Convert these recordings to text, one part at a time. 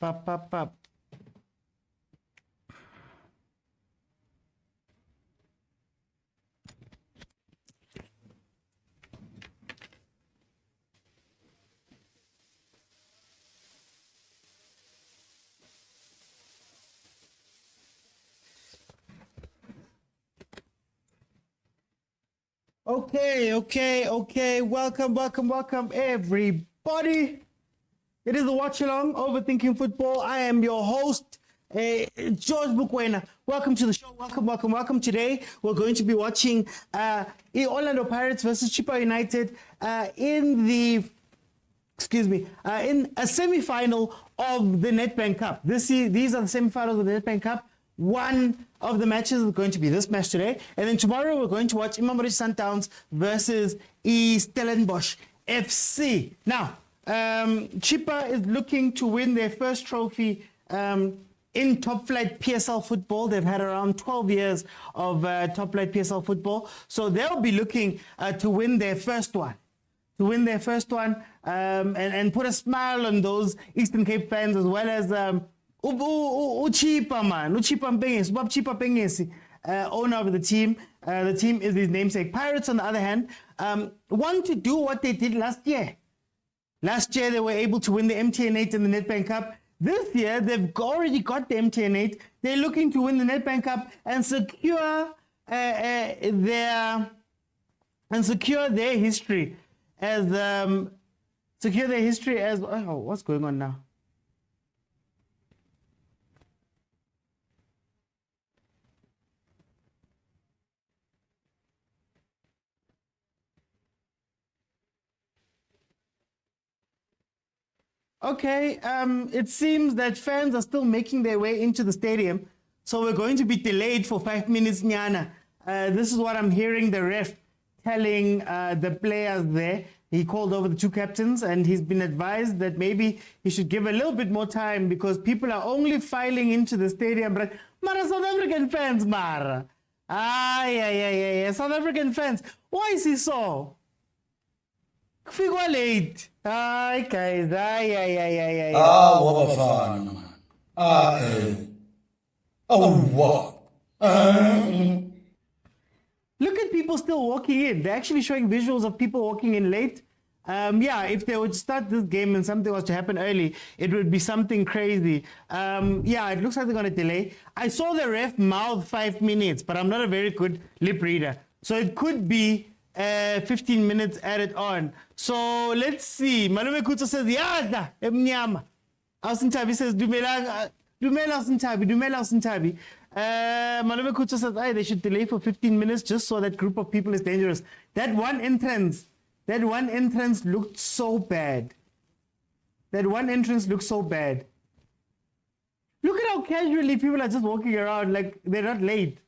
Pop, pop, pop. Okay. Welcome, everybody. It is the Watch Along, Overthinking Football. I am your host, George Mokwena. Welcome to the show. Welcome. Today, we're going to be watching Orlando Pirates versus Chippa United in a semi-final of the Nedbank Cup. These are the semi-finals of the Nedbank Cup. One of the matches is going to be this match today. And then tomorrow we're going to watch Sundowns versus Stellenbosch FC. Now, Chippa is looking to win their first trophy in top flight PSL football. They've had around 12 years of top flight PSL football. So they'll be looking to win their first one. And put a smile on those Eastern Cape fans, as well as Chippa Pengesi, owner of the team. The team is his namesake. Pirates, on the other hand, want to do what they did last year. Last year, they were able to win the MTN 8 in the Nedbank Cup. This year, they've already got the MTN 8. They're looking to win the Nedbank Cup and secure their history as what's going on now? Okay, it seems that fans are still making their way into the stadium, so we're going to be delayed for 5 minutes, Nyana. This is what I'm hearing the ref telling the players there. He called over the two captains, and he's been advised that maybe he should give a little bit more time because people are only filing into the stadium. But Mara, South African fans, Mara. South African fans. Why is he so? Figure late. Hi guys. What bafana. What? Look at people still walking in. They're actually showing visuals of people walking in late. If they would start this game and something was to happen early, it would be something crazy. It looks like they're going to delay. I saw the ref mouth 5 minutes, but I'm not a very good lip reader. So it could be 15 minutes added on. So let's see. Malume Kutso says, Yada, Emnyama. Ausintabi says, Dumela Ausintabi. Malume Kutso says, they should delay for 15 minutes just so that group of people is dangerous. That one entrance looked so bad. Look at how casually people are just walking around like they're not late.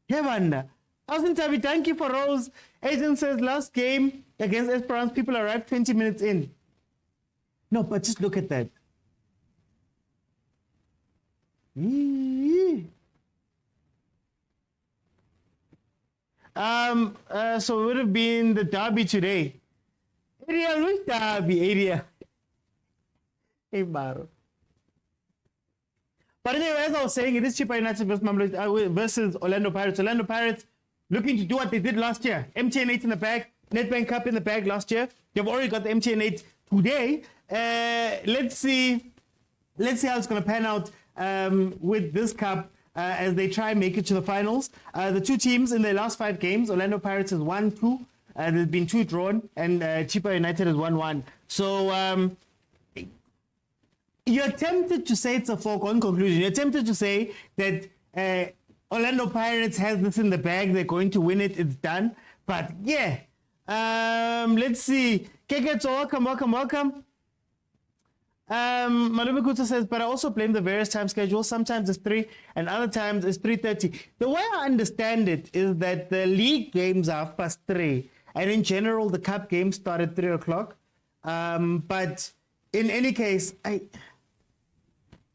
Heaven. Ausintabi, thank you for Rose. Agent says last game against Esperance, people arrived 20 minutes in. No, but just look at that. So it would have been the derby today. Which derby? Hey, Maro. But anyway, as I was saying, it is Chippa United versus Orlando Pirates. Orlando Pirates looking to do what they did last year. MTN 8 in the bag, Nedbank Cup in the bag last year. They've already got the MTN 8 today. Let's see how it's going to pan out with this cup as they try and make it to the finals. The two teams in their last 5 games, Orlando Pirates has won 2. There's been 2 drawn, and Chippa United has won 1. So you're tempted to say it's a foregone conclusion. You're tempted to say that Orlando Pirates has this in the bag. They're going to win it. It's done. But yeah, let's see. Keketo, welcome. Malume Kuta says, but I also blame the various time schedules. Sometimes it's 3 and other times it's 3:30. The way I understand it is that the league games are 3:30, and in general the cup games start at 3 o'clock. But in any case,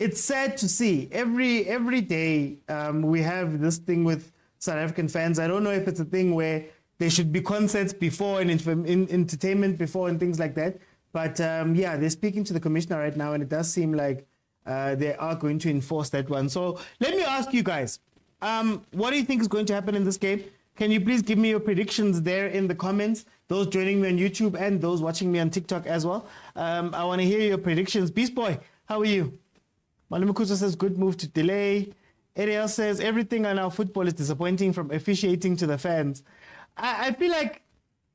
it's sad to see every day we have this thing with South African fans. I don't know if it's a thing where there should be concerts before and entertainment before and things like that. But they're speaking to the commissioner right now, and it does seem like they are going to enforce that one. So let me ask you guys, what do you think is going to happen in this game? Can you please give me your predictions there in the comments? Those joining me on YouTube and those watching me on TikTok as well. I want to hear your predictions. Beast Boy, how are you? Malumukusa says, good move to delay. Ariel says, everything on our football is disappointing from officiating to the fans. I feel like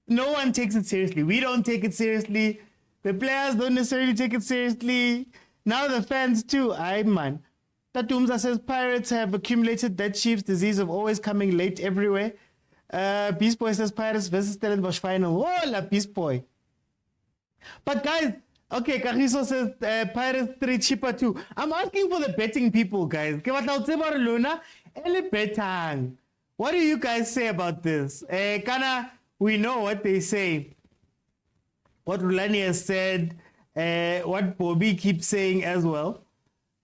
no one takes it seriously. We don't take it seriously. The players don't necessarily take it seriously. Now the fans too. Aye, man. Tatumza says, Pirates have accumulated that Chiefs disease of always coming late everywhere. Beast Boy says, Pirates versus Stellenbosch final. Oh, la Beast Boy. But guys, okay, Kariso says Pirates 3, Chippa 2. I'm asking for the betting people, guys. What do you guys say about this? Kana, we know what they say. What Rulani has said, what Bobby keeps saying as well.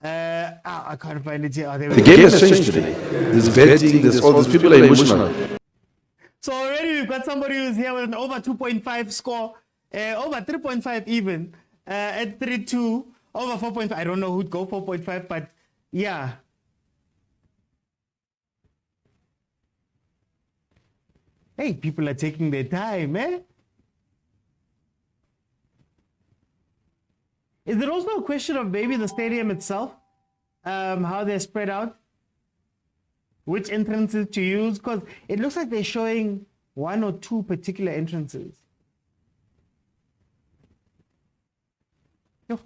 I can't find it here. Oh, the game has changed today. There's betting, there's all these people are emotional. So already we've got somebody who's here with an over 2.5 score, over 3.5 even, at 3-2, over 4.5. I don't know who'd go 4.5, but yeah. Hey, people are taking their time, eh? Is there also a question of maybe the stadium itself, how they're spread out, which entrances to use? Because it looks like they're showing 1 or 2 particular entrances. Yo.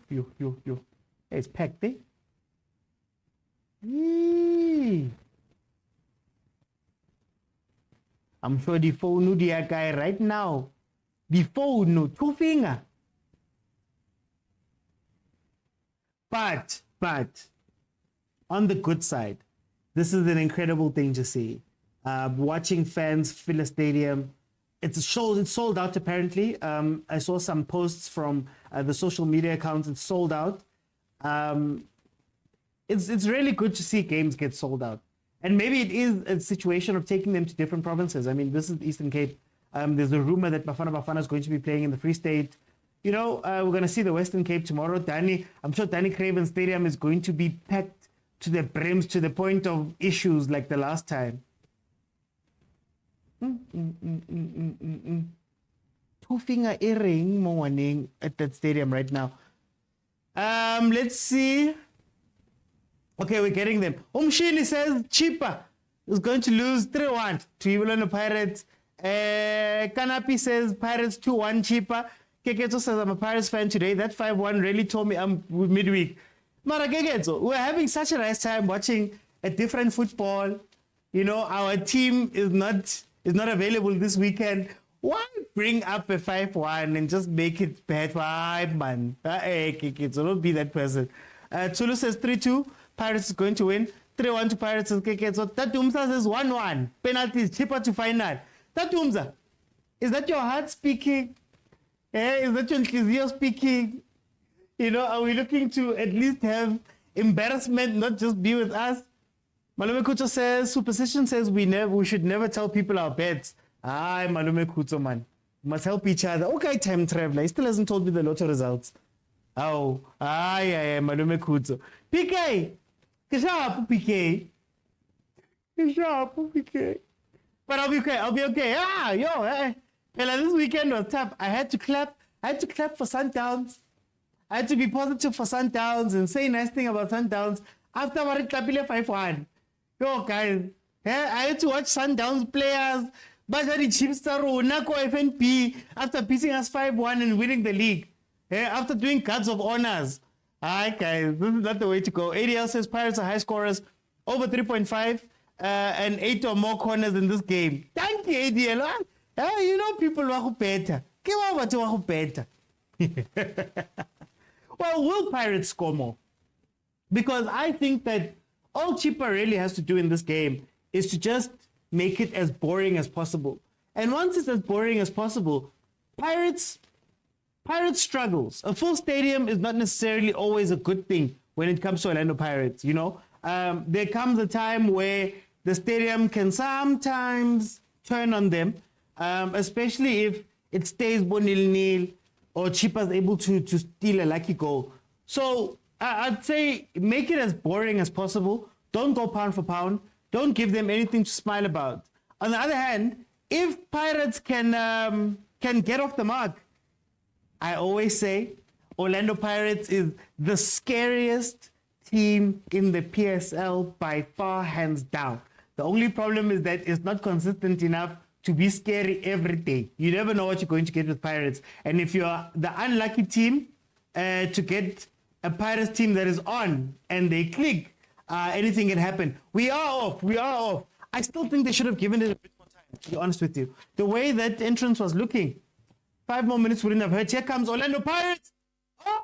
Hey, it's packed, eh? Yee. I'm sure the phone the guy right now. The phone, 2 finger. But on the good side, this is an incredible thing to see. Watching fans fill a stadium. It's sold out apparently. I saw some posts from the social media accounts. It's sold out. It's really good to see games get sold out. And maybe it is a situation of taking them to different provinces. I mean, this is Eastern Cape. There's a rumor that Bafana is going to be playing in the Free State. You know, we're going to see the Western Cape tomorrow. I'm sure Danny Craven Stadium is going to be packed to the brims to the point of issues like the last time. 2-finger earring morning at that stadium right now. Let's see. Okay, we're getting them. Umshini says Chippa is going to lose 3-1 to Ivolano Pirates. Kanapi says Pirates 2-1 Chippa. Keketo says I'm a Pirates fan today. That 5-1 really told me I'm midweek. Mara Keketo, we're having such a nice time watching a different football. You know, our team is not available this weekend. Why bring up a 5-1 and just make it bad? Why, man? Hey, Keketo, don't be that person. Tulu says 3-2. Pirates is going to win. 3-1 to Pirates and Keketo. Tatumza says 1-1. Penalties, Chippa to final. Tatumza, is that your heart speaking? Is that your Nkizio speaking? You know, are we looking to at least have embarrassment, not just be with us? Malume Kuto says, superstition says we should never tell people our bets. Aye, Malume Kuto, man. We must help each other. Okay, time traveler. He still hasn't told me the lotto results. Oh, aye, Malume Kuto. PK! Kishapu, PK. Kishapu, PK. But I'll be okay. This weekend was tough. I had to clap for Sundowns. I had to be positive for Sundowns and say nice thing about Sundowns. After I clapped 5-1. Yo, guys. I had to watch Sundowns players. Bajari Chiefs Nako FNP after beating us 5-1 and winning the league. After doing guards of honors. Alright, guys. This is not the way to go. ADL says Pirates are high scorers. Over 3.5 and 8 or more corners in this game. Thank you, ADL. You know people who better. Well, will Pirates score more? Because I think that all Chippa really has to do in this game is to just make it as boring as possible. And once it's as boring as possible, Pirates struggles. A full stadium is not necessarily always a good thing when it comes to Orlando Pirates, you know? There comes a time where the stadium can sometimes turn on them, especially if it stays 1-0 or Chippa's able to steal a lucky goal. So I'd say make it as boring as possible. Don't go pound for pound. Don't give them anything to smile about. On the other hand, if Pirates can get off the mark, I always say Orlando Pirates is the scariest team in the PSL by far, hands down. The only problem is that it's not consistent enough to be scary every day. You never know what you're going to get with Pirates. And if you're the unlucky team to get a Pirates team that is on and they click, anything can happen. We are off. We are off. I still think they should have given it a bit more time, to be honest with you. The way that entrance was looking, 5 more minutes wouldn't have hurt. Here comes Orlando Pirates.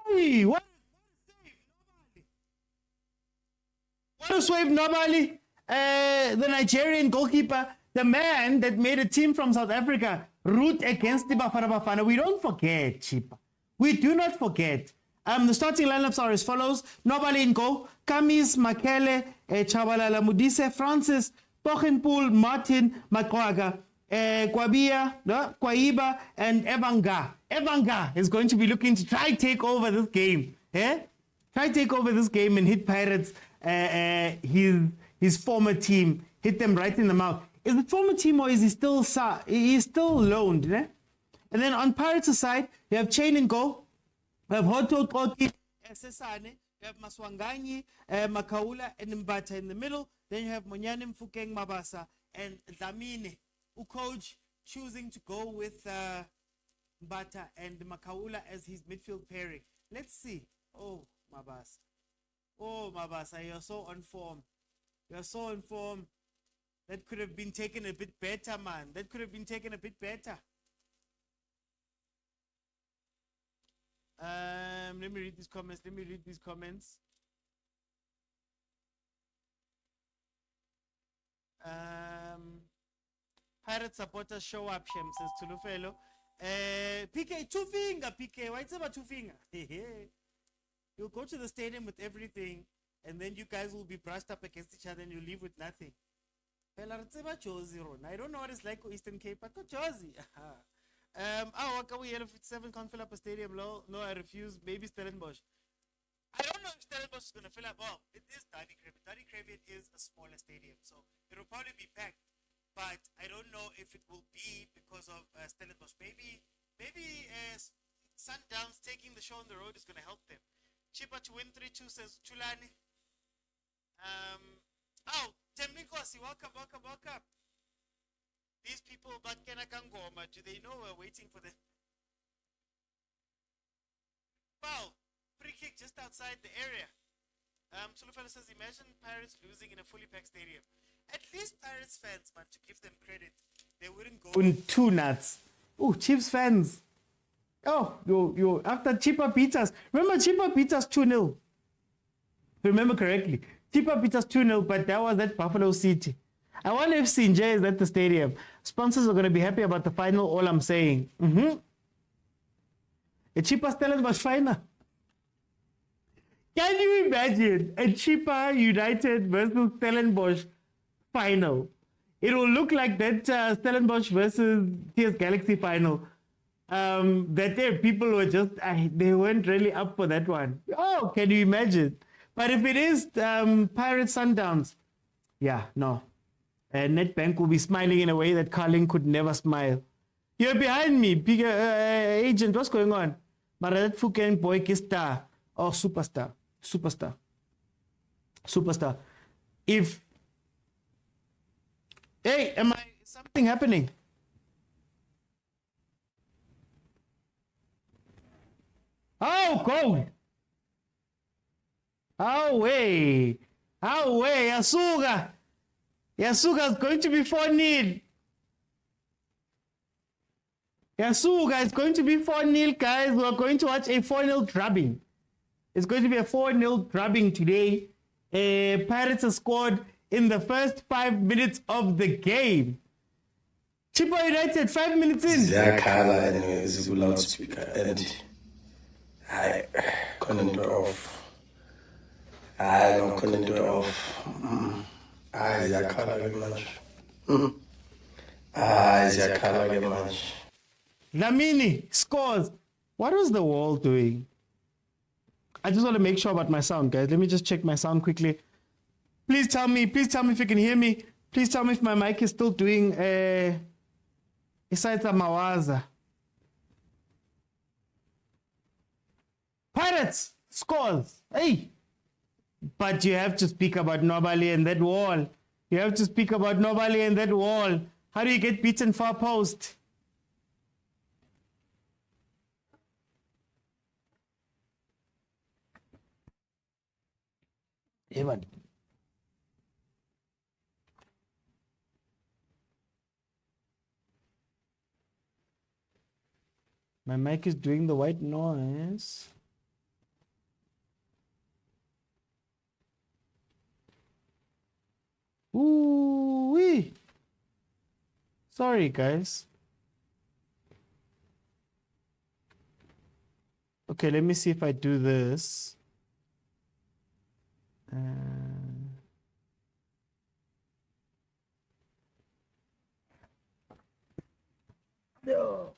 Oi, what a save, Nobali. The Nigerian goalkeeper, the man that made a team from South Africa root against the bafana. We don't forget, Chippa. We do not forget. The starting lineups are as follows. Nobali in goal. Kamis, Makele, Chabalala Mudise, Francis, Bochenpool, Martin, Makwaga, Kwabia, Kwaiba, and Evanga. Evanga is going to be looking to try take over this game. Try take over this game and hit Pirates, his former team, hit them right in the mouth. Is it former team or is he still loaned? And then on Pirates' side, you have Chain and Go, you have Hoto Koki, Sesane, you have Maswanganyi, Makaula, and Mbata in the middle. Then you have Monyane Mfukeng Mabasa and Dlamini, coach choosing to go with Mbata and Makaula as his midfield pairing. Let's see. Oh, Mabasa, you're so on form. You're so on form. That could have been taken a bit better, man. That could have been taken a bit better. Let me read these comments. Pirate supporters show up, Shem, says Tulufelo. PK, two finger, PK. Why it's about two finger? You'll go to the stadium with everything, and then you guys will be brushed up against each other and you leave with nothing. I don't know what it's like for Eastern Cape, but Josie. We 57 can't fill up a stadium. No, I refuse. Maybe Stellenbosch. I don't know if Stellenbosch is going to fill up. Oh, it is Danny Craven. Danny Craven is a smaller stadium, so it'll probably be packed. But I don't know if it will be because of Stellenbosch. Maybe Sundowns taking the show on the road is going to help them. Chippa to win 3-2 says Chulani. Temnikosi, welcome. These people, but Kenakangoma, do they know we're waiting for them? Foul. Free kick just outside the area. Tulufelo says, imagine Pirates losing in a fully packed stadium. At least Pirates fans, man, to give them credit, they wouldn't go in two nuts. Oh, Chiefs fans. Oh, yo, after Chippa beats us. Remember, Chippa beats us 2-0. Remember correctly. Chippa beat us 2-0, but that was at Buffalo City. I wonder if CJ is at the stadium. Sponsors are going to be happy about the final, all I'm saying. A Chippa Stellenbosch final. Can you imagine a Chippa United versus Stellenbosch final? It will look like that Stellenbosch versus TS Galaxy final. That day people were just, they weren't really up for that one. Oh, can you imagine? But if it is Pirate Sundowns, yeah, no. Nedbank will be smiling in a way that Carling could never smile. You're behind me, agent, what's going on? Maradat Fuken boy star. Oh, superstar. If, hey, is something happening? Oh, gold. Oh, way. Yasuga is going to be 4-0. Yasuga is going to be 4-0, guys. We are going to watch a 4-0 drubbing. It's going to be a 4-0 drubbing today. Pirates have scored in the first 5 minutes of the game. Chippa United, 5 minutes in. Ziyakhala and is a loudspeaker and I couldn't do it off. I don't couldn't do it off. Ziyakhala very much. Ziyakhala very much. Lamini scores. What was the wall doing? I just want to make sure about my sound, guys. Let me just check my sound quickly. Please tell me if you can hear me. Please tell me if my mic is still doing Isaita Mawaza. Pirates scores. Hey. But you have to speak about Nobali and that wall. You have to speak about Nobali and that wall. How do you get beaten far post? Evan. My mic is doing the white noise. Ooh-wee. Sorry, guys. Okay, let me see if I do this. No.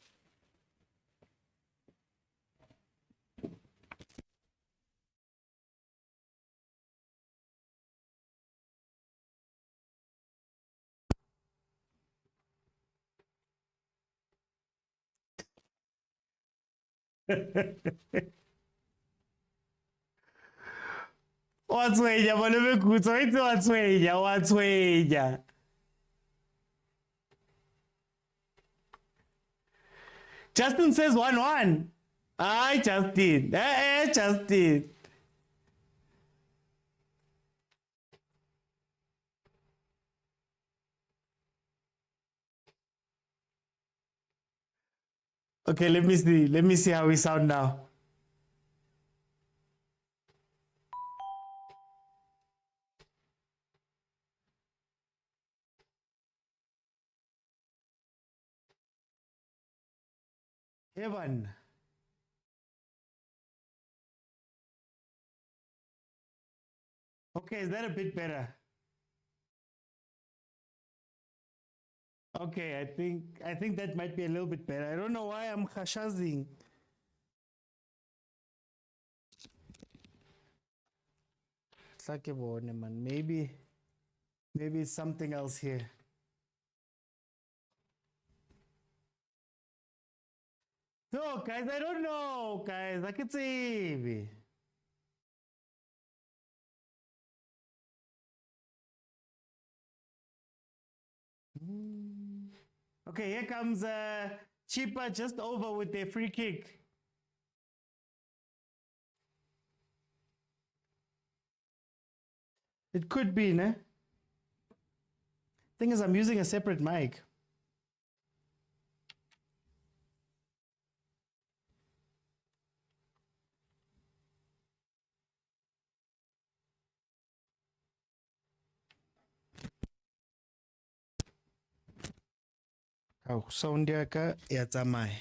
Watswenya bana bekutsa itse watswenya. Justin says 1-1. Hi Justin. Justin. Okay, let me see. Let me see how we sound now. Evan. Okay, is that a bit better? Okay, I think that might be a little bit better. I don't know why I'm khashazing. It's like a warning, man. Maybe it's something else here. No, guys, I don't know, guys. I can say. Okay, here comes Chippa just over with their free kick. It could be, ne? Thing is, I'm using a separate mic. Oh, sound yaka ya tsamaya.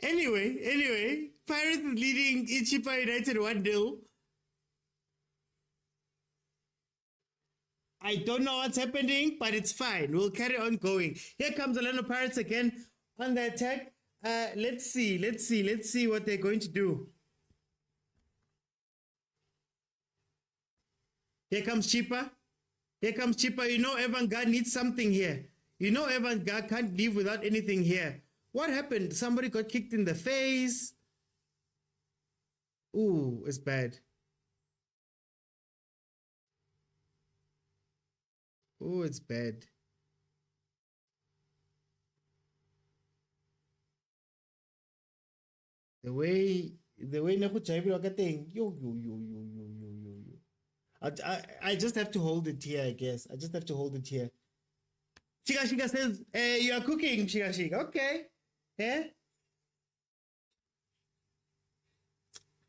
Anyway, Pirates is leading Chippa United 1-0. I don't know what's happening, but it's fine. We'll carry on going. Here comes Orlando Pirates again on the attack. Let's see what they're going to do. Here comes Chippa. You know Evan Gar needs something here. You know Evan Gar can't leave without anything here. What happened? Somebody got kicked in the face. Ooh, it's bad. Oh, it's bad. The way Neko Chaibi thing. Yo. I just have to hold it here, I guess. I just have to hold it here. Shika says, you are cooking, Shika. Okay. Yeah.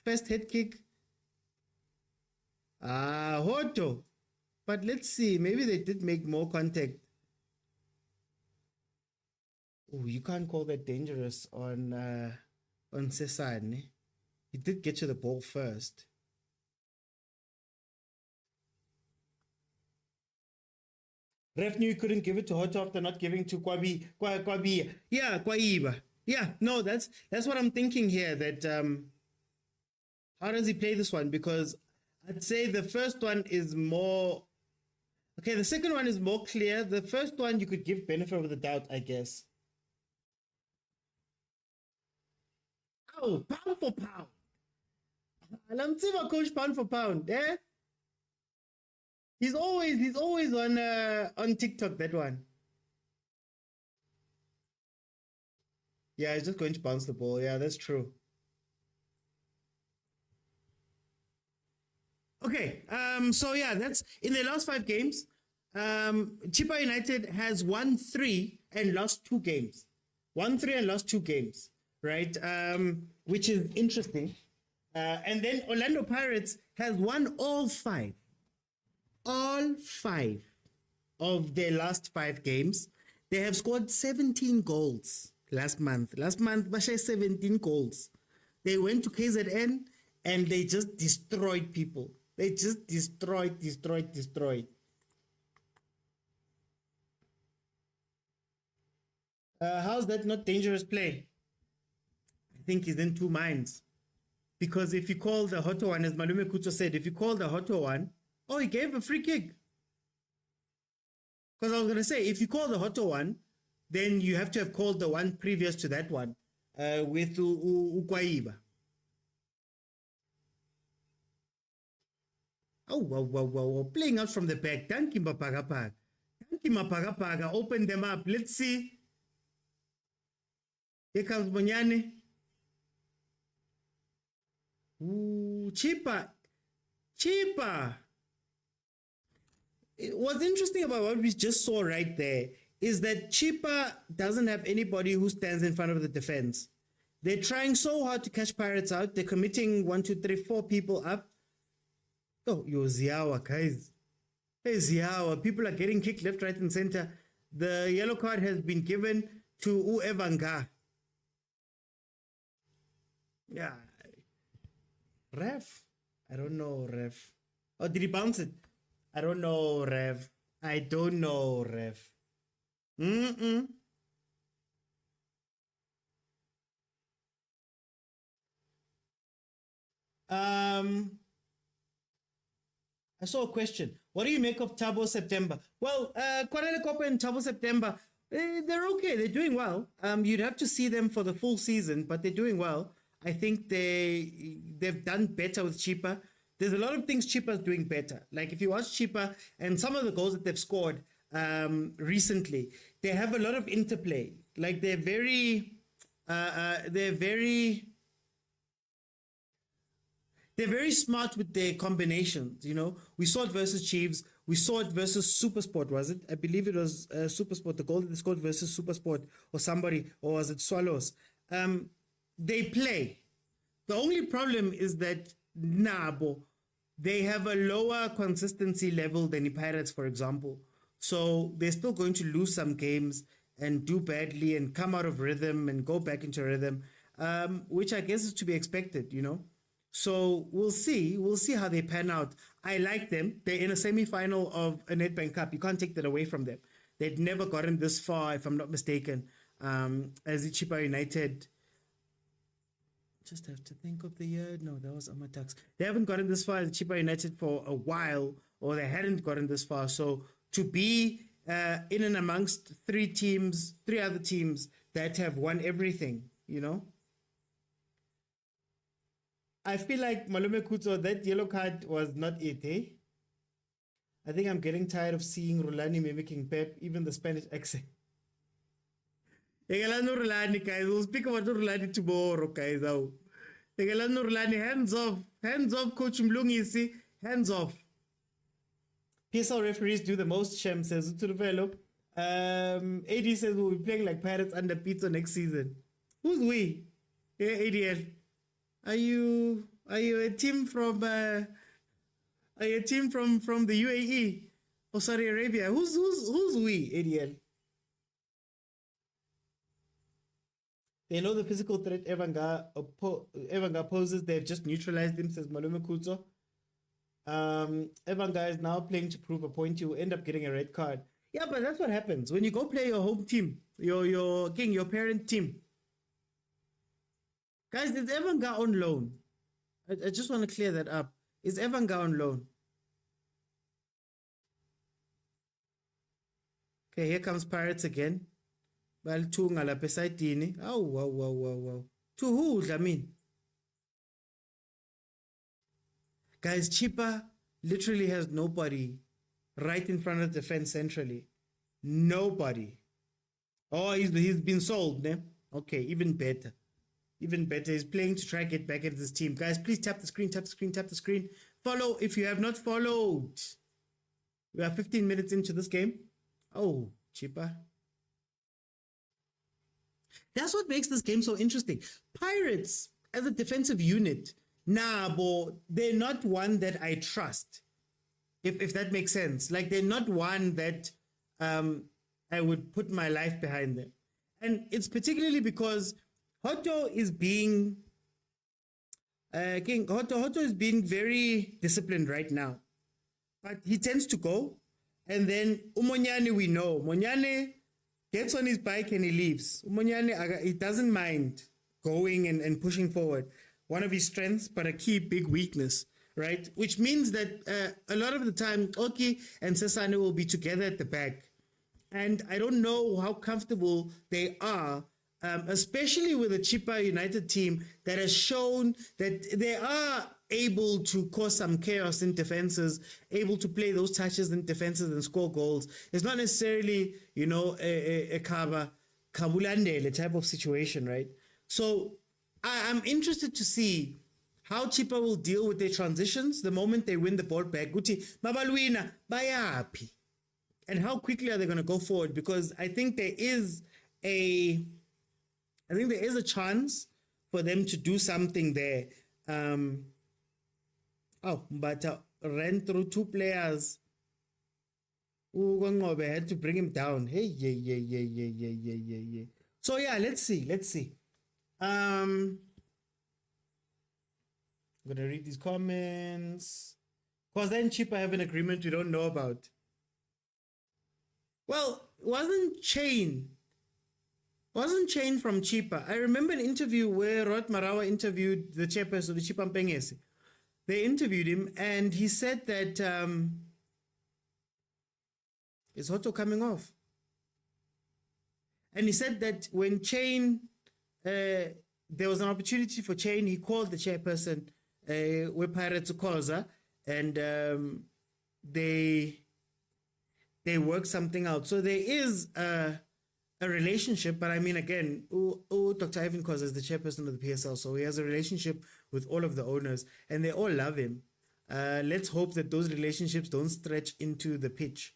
First head kick. Hoto. But let's see. Maybe they did make more contact. Oh, you can't call that dangerous on Cesar. He did get to the ball first. Ref knew he couldn't give it to Hoto after not giving to Kwabi. Yeah, Kwaiba. Yeah, no, that's what I'm thinking here. That how does he play this one? Because I'd say the first one is more. Okay, the second one is more clear. The first one you could give benefit of the doubt, I guess. Oh, pound for pound. Alamtsiva coach pound for pound. Eh? He's always on TikTok, that one. Yeah, he's just going to bounce the ball. Yeah, that's true. Okay, so yeah, that's in their last 5 games. Chippa United has won 3 and lost 2 games. Won 3 and lost 2 games, right? Which is interesting. And then Orlando Pirates has won all 5 of their last 5 games. They have scored 17 goals last month. Last month, Basha 17 goals. They went to KZN and they just destroyed people. They just destroyed. How's that not dangerous play? I think he's in 2 minds. Because if you call the Hoto one, as Malume Kuto said, if you call the Hoto one, oh, he gave a free kick. Because I was going to say, if you call the Hoto one, then you have to have called the one previous to that one with Ukwaiba. Oh, wow. Playing out from the back. Thank you, Mapagapaga. Open them up. Let's see. Here comes Bonyane. Ooh, Chippa. What's interesting about what we just saw right there is that Chippa doesn't have anybody who stands in front of the defense. They're trying so hard to catch Pirates out. They're committing 1, 2, 3, 4 people up. Oh, yo, Ziawa, guys. Hey, Ziawa. People are getting kicked left, right, and center. The yellow card has been given to Evanga. Yeah. Ref? I don't know, ref. Oh, did he bounce it? I don't know, ref. I don't know, ref. I saw a question. What do you make of Thabo September? Well, Kwanele Kopa and Thabo September, they're okay. They're doing well. You'd have to see them for the full season, but they're doing well. I think they've done better with Chippa. There's a lot of things Chippa's doing better. Like if you watch Chippa and some of the goals that they've scored recently, they have a lot of interplay. Like they're very smart with their combinations, you know. We saw it versus Chiefs. We saw it versus Supersport, was it? I believe it was Supersport, the goal that they scored versus Supersport or somebody, or was it Swallows? They play. The only problem is that Nabo, they have a lower consistency level than the Pirates, for example. So they're still going to lose some games and do badly and come out of rhythm and go back into rhythm, which I guess is to be expected, you know. So we'll see. We'll see how they pan out. I like them. They're in a semi-final of a Nedbank Cup. You can't take that away from them. They'd never gotten this far, if I'm not mistaken, as the Chippa United. Just have to think of the year. No, that was Amatax. They haven't gotten this far as Chippa United for a while, or they hadn't gotten this far. So to be in and amongst 3 other teams that have won everything, you know. I feel like Malume Kuto, that yellow card was not it, eh? I think I'm getting tired of seeing Rulani mimicking Pep, even the Spanish accent. Rulani, guys. We'll speak about Rulani tomorrow, guys. Rulani, hands off, Coach Mlungisi, hands off. PSL referees do the most, Shem says. AD says we'll be playing like Pirates under Pitso next season. Who's we? Yeah, ADL. Are you a team from the UAE or Saudi Arabia? Who's we, ADL? They know the physical threat Evanga poses. They've just neutralized him, says Malume Kuto. Evanga is now playing to prove a point. He will end up getting a red card. Yeah, but that's what happens when you go play your home team, your parent team. Guys, is Evan Ga on loan? I just want to clear that up. Is Evan Ga on loan? Okay, here comes Pirates again. Baltunga la pesaitini. Oh, wow. To who, I mean? Guys, Chippa literally has nobody right in front of the fence centrally. Nobody. Oh, he's been sold, ne? Okay, even better. Even better. He's playing to try to get back at this team. Guys, please tap the screen, tap the screen, tap the screen. Follow if you have not followed. We are 15 minutes into this game. Oh, Chippa. That's what makes this game so interesting. Pirates, as a defensive unit, boy, they're not one that I trust. If that makes sense. Like, they're not one that I would put my life behind them. And it's particularly because Hotto is being Hotto is being very disciplined right now. But he tends to go. And then Umonyane, we know. Monyane gets on his bike and he leaves. Umonyane, he doesn't mind going and pushing forward. One of his strengths, but a key big weakness, right? Which means that a lot of the time, Oki and Sesane will be together at the back. And I don't know how comfortable they are, especially with a Chippa United team that has shown that they are able to cause some chaos in defenses, able to play those touches in defenses and score goals. It's not necessarily, a Kabulandele type of situation, right? So I'm interested to see how Chippa will deal with their transitions the moment they win the ball back. Guti, Mabalwina, Bayapi. And how quickly are they going to go forward? Because I think there is a chance for them to do something there. But ran through two players. Ugongobe had to bring him down. Hey, yeah. So yeah, let's see. I'm gonna read these comments. Khoza and Chippa have an agreement we don't know about. Well, wasn't Chain from Chippa? I remember an interview where Rod Marawa interviewed the chairperson of the Chippa Mpengesi. They interviewed him and he said that is Hotto coming off? And he said that when Chain, there was an opportunity for Chain, he called the chairperson, with Pirates Khoza, and they work something out. So there is a relationship, but I mean, again, Dr. Ivan Khoza is the chairperson of the PSL, so he has a relationship with all of the owners, and they all love him. Let's hope that those relationships don't stretch into the pitch.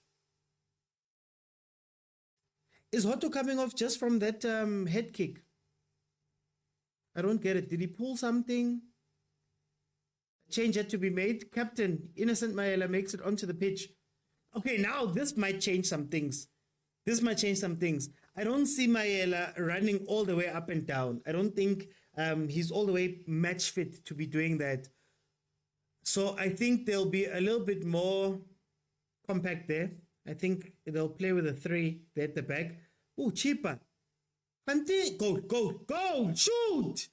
Is Hotto coming off just from that head kick? I don't get it. Did he pull something? Change had to be made. Captain Innocent Mayela makes it onto the pitch. Okay, now this might change some things. I don't see Mayela running all the way up and down. I don't think he's all the way match fit to be doing that. So I think there'll be a little bit more compact there. I think they'll play with a 3 there at the back. Oh, Chippa. Go, shoot!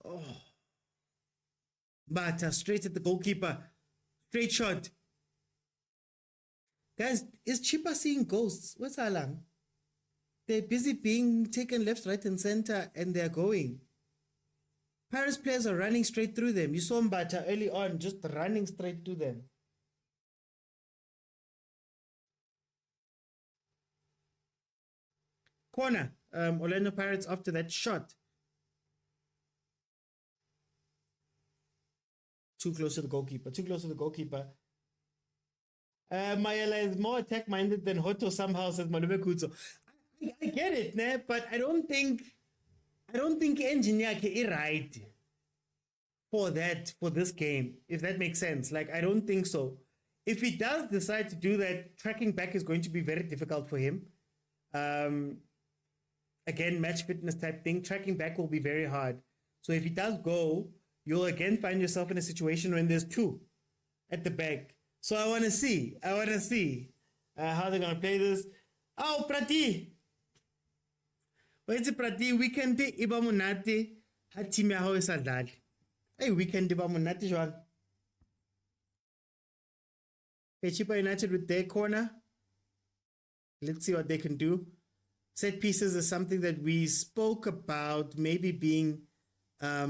Oh. Bata, straight at the goalkeeper. Straight shot. Guys, is Chippa seeing ghosts? Where's Alan? They're busy being taken left, right, and center, and they're going. Paris players are running straight through them. You saw Mbata early on, just running straight to them. Corner. Orlando Pirates after that shot. Too close to the goalkeeper. Mayela is more attack-minded than Hotto somehow, says Malume Kutso. I get it, ne? But I don't think engineer is right for this game, if that makes sense. Like, I don't think so. If he does decide to do that, tracking back is going to be very difficult for him. Again, match fitness type thing, tracking back will be very hard. So if he does go, you'll again find yourself in a situation when there's 2 at the back. So I want to see. how they're going to play this. Oh, Prati. What's it, Prati? Weekend iba monate. Ha team ya hao e sa dlale. Hey, weekend iba monate jwang. Okay, Chippa United with their corner. Let's see what they can do. Set pieces is something that we spoke about maybe being a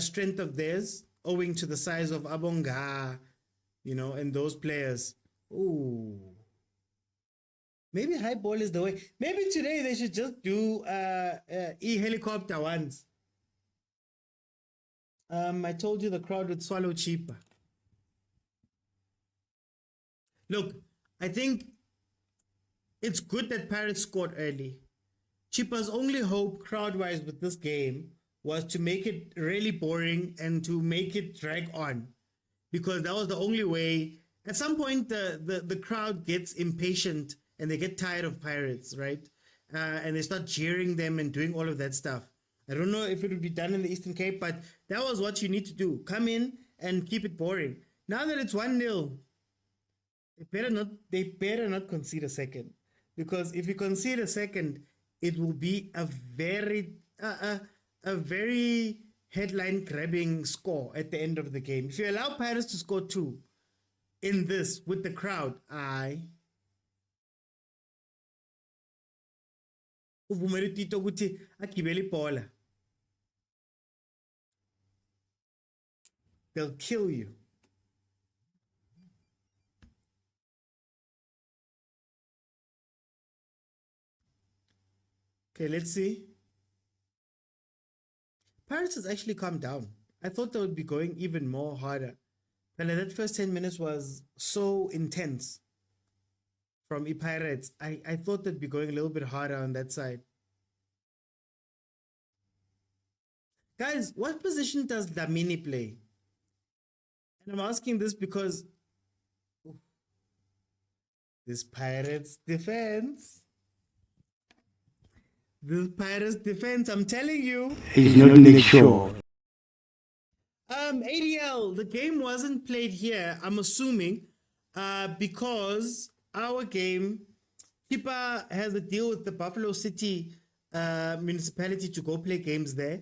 strength of theirs, owing to the size of Abonga, and those players. Ooh. Maybe high ball is the way. Maybe today they should just do e-helicopter ones. I told you the crowd would swallow Chippa. Look, I think it's good that Pirates scored early. Chippa's only hope crowd-wise with this game was to make it really boring and to make it drag on, because that was the only way. At some point, the crowd gets impatient and they get tired of Pirates, right? And they start jeering them and doing all of that stuff. I don't know if it would be done in the Eastern Cape, but that was what you need to do. Come in and keep it boring. Now that it's 1-0, they better not concede a second. Because if you concede a second, it will be a very headline-grabbing score at the end of the game. If you allow Pirates to score 2 in this with the crowd, they'll kill you. Okay, let's see. Pirates has actually calmed down. I thought they would be going even more harder. And that first 10 minutes was so intense from Pirates. I thought they'd be going a little bit harder on that side. Guys, what position does Dlamini play? And I'm asking this because this Pirates defense. The Pirates defense, I'm telling you. He's not make sure. ADL, the game wasn't played here, I'm assuming, because our game, Chippa has a deal with the Buffalo City municipality to go play games there.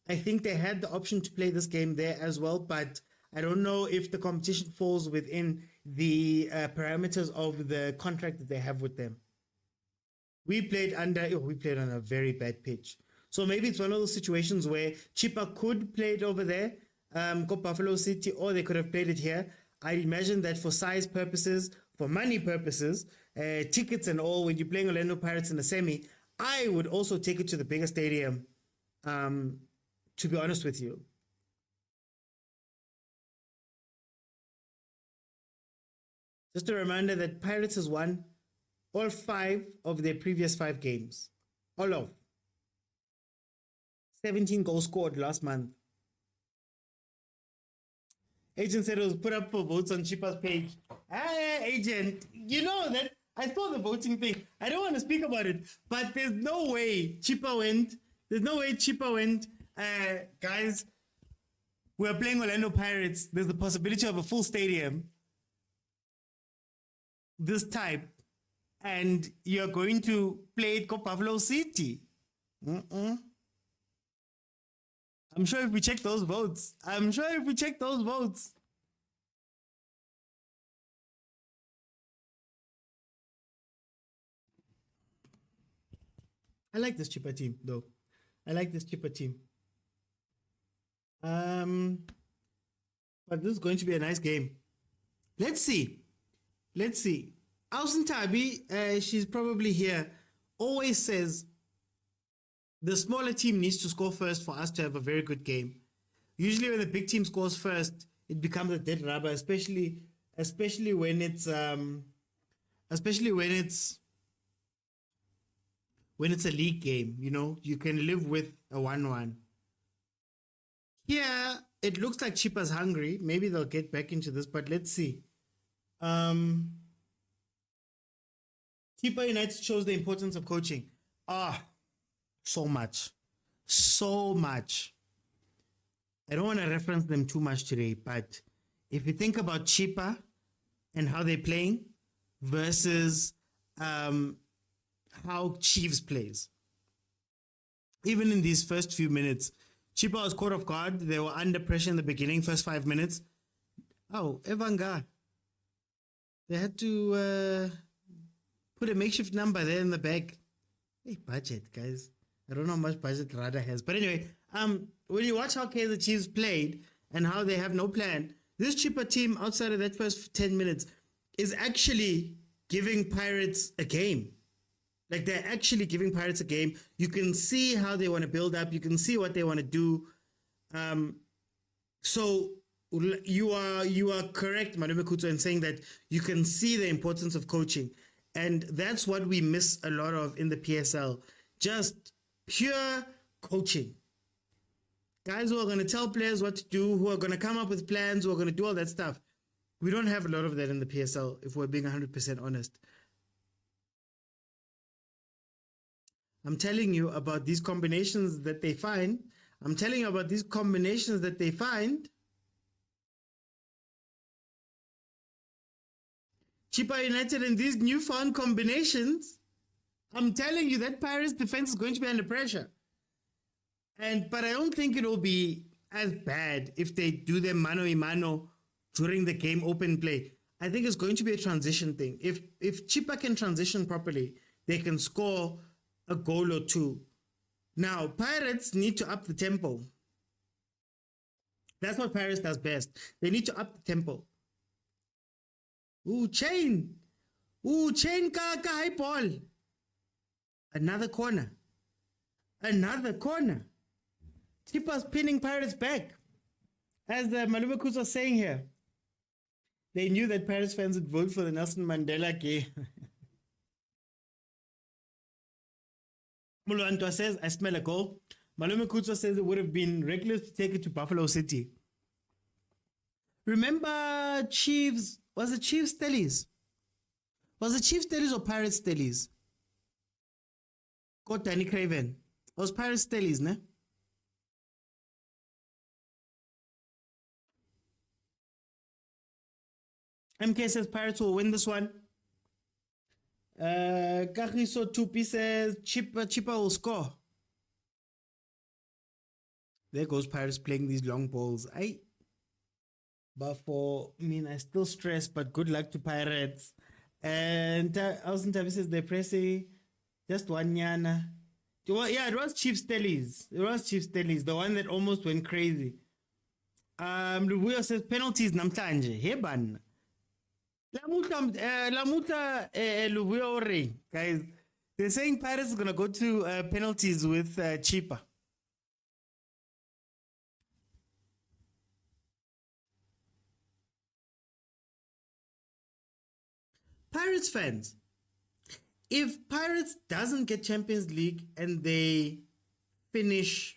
I think they had the option to play this game there as well, but I don't know if the competition falls within the parameters of the contract that they have with them. We played on a very bad pitch. So maybe it's one of those situations where Chippa could play it over there, go Buffalo City, or they could have played it here. I imagine that for size purposes, for money purposes, tickets and all, when you're playing Orlando Pirates in a semi, I would also take it to the bigger stadium, to be honest with you. Just a reminder that Pirates has won all 5 of their previous 5 games. All of. 17 goals scored last month. Agent said it was put up for votes on Chippa's page. Hey, Agent, you know that I saw the voting thing. I don't want to speak about it, but there's no way Chippa went. There's no way Chippa went. Guys, we're playing Orlando Pirates. There's the possibility of a full stadium. This type. And you're going to play it called Buffalo City. I'm sure if we check those votes. I like this Chippa team, though. But this is going to be a nice game. Let's see. Alson Tabi, she's probably here, always says the smaller team needs to score first for us to have a very good game. Usually when the big team scores first, it becomes a dead rubber, especially when it's a league game, you can live with a 1-1. Here, it looks like Chippa's hungry. Maybe they'll get back into this, but let's see. Chippa United shows the importance of coaching. So much. I don't want to reference them too much today, but if you think about Chippa and how they're playing, versus how Chiefs plays. Even in these first few minutes, Chippa was caught off guard. They were under pressure in the beginning, first 5 minutes. Oh, Evanga. They had to put a makeshift number there in the back. Hey, budget, guys. I don't know how much budget Rada has. But anyway, when you watch how Kaizer Chiefs played and how they have no plan, this Chippa team outside of that first 10 minutes is actually giving Pirates a game. Like, they're actually giving Pirates a game. You can see how they want to build up. You can see what they want to do. So you are correct, Malume Kuto, in saying that you can see the importance of coaching. And that's what we miss a lot of in the PSL. Just pure coaching. Guys who are going to tell players what to do, who are going to come up with plans, who are going to do all that stuff. We don't have a lot of that in the PSL, if we're being 100% honest. I'm telling you about these combinations that they find. Chippa United and these newfound combinations, I'm telling you that Pirates defense is going to be under pressure. But I don't think it will be as bad if they do their mano a mano during the game open play. I think it's going to be a transition thing. If Chippa can transition properly, they can score a goal or two. Now, Pirates need to up the tempo. That's what Pirates does best. They need to up the tempo. Ooh, chain ka high ball. Another corner. Chippa's pinning Pirates back. As the Malume Kus was saying here, they knew that Pirates fans would vote for the Nelson Mandela game. Muluantwa says, I smell a goal. Malume Kutso says it would have been reckless to take it to Buffalo City. Remember Chiefs? Was it Chiefs Stellies? Was it Chiefs Stellies or Pirates Stellies? Got Danny Craven. It was Pirates Stellies, ne? MK says Pirates will win this one. Kagiso Tupi says Chippa will score. There goes Pirates playing these long balls. But for I still stress, but good luck to Pirates. And Alson Tavi says they're pressing just one yana. Well, yeah, it was Chiefs Stellies. The one that almost went crazy. Lubuyo says penalties namhlanje. Heban. Lamuta Lubuyo, guys. They're saying Pirates is gonna go to penalties with Chippa. Pirates fans, if Pirates doesn't get Champions League and they finish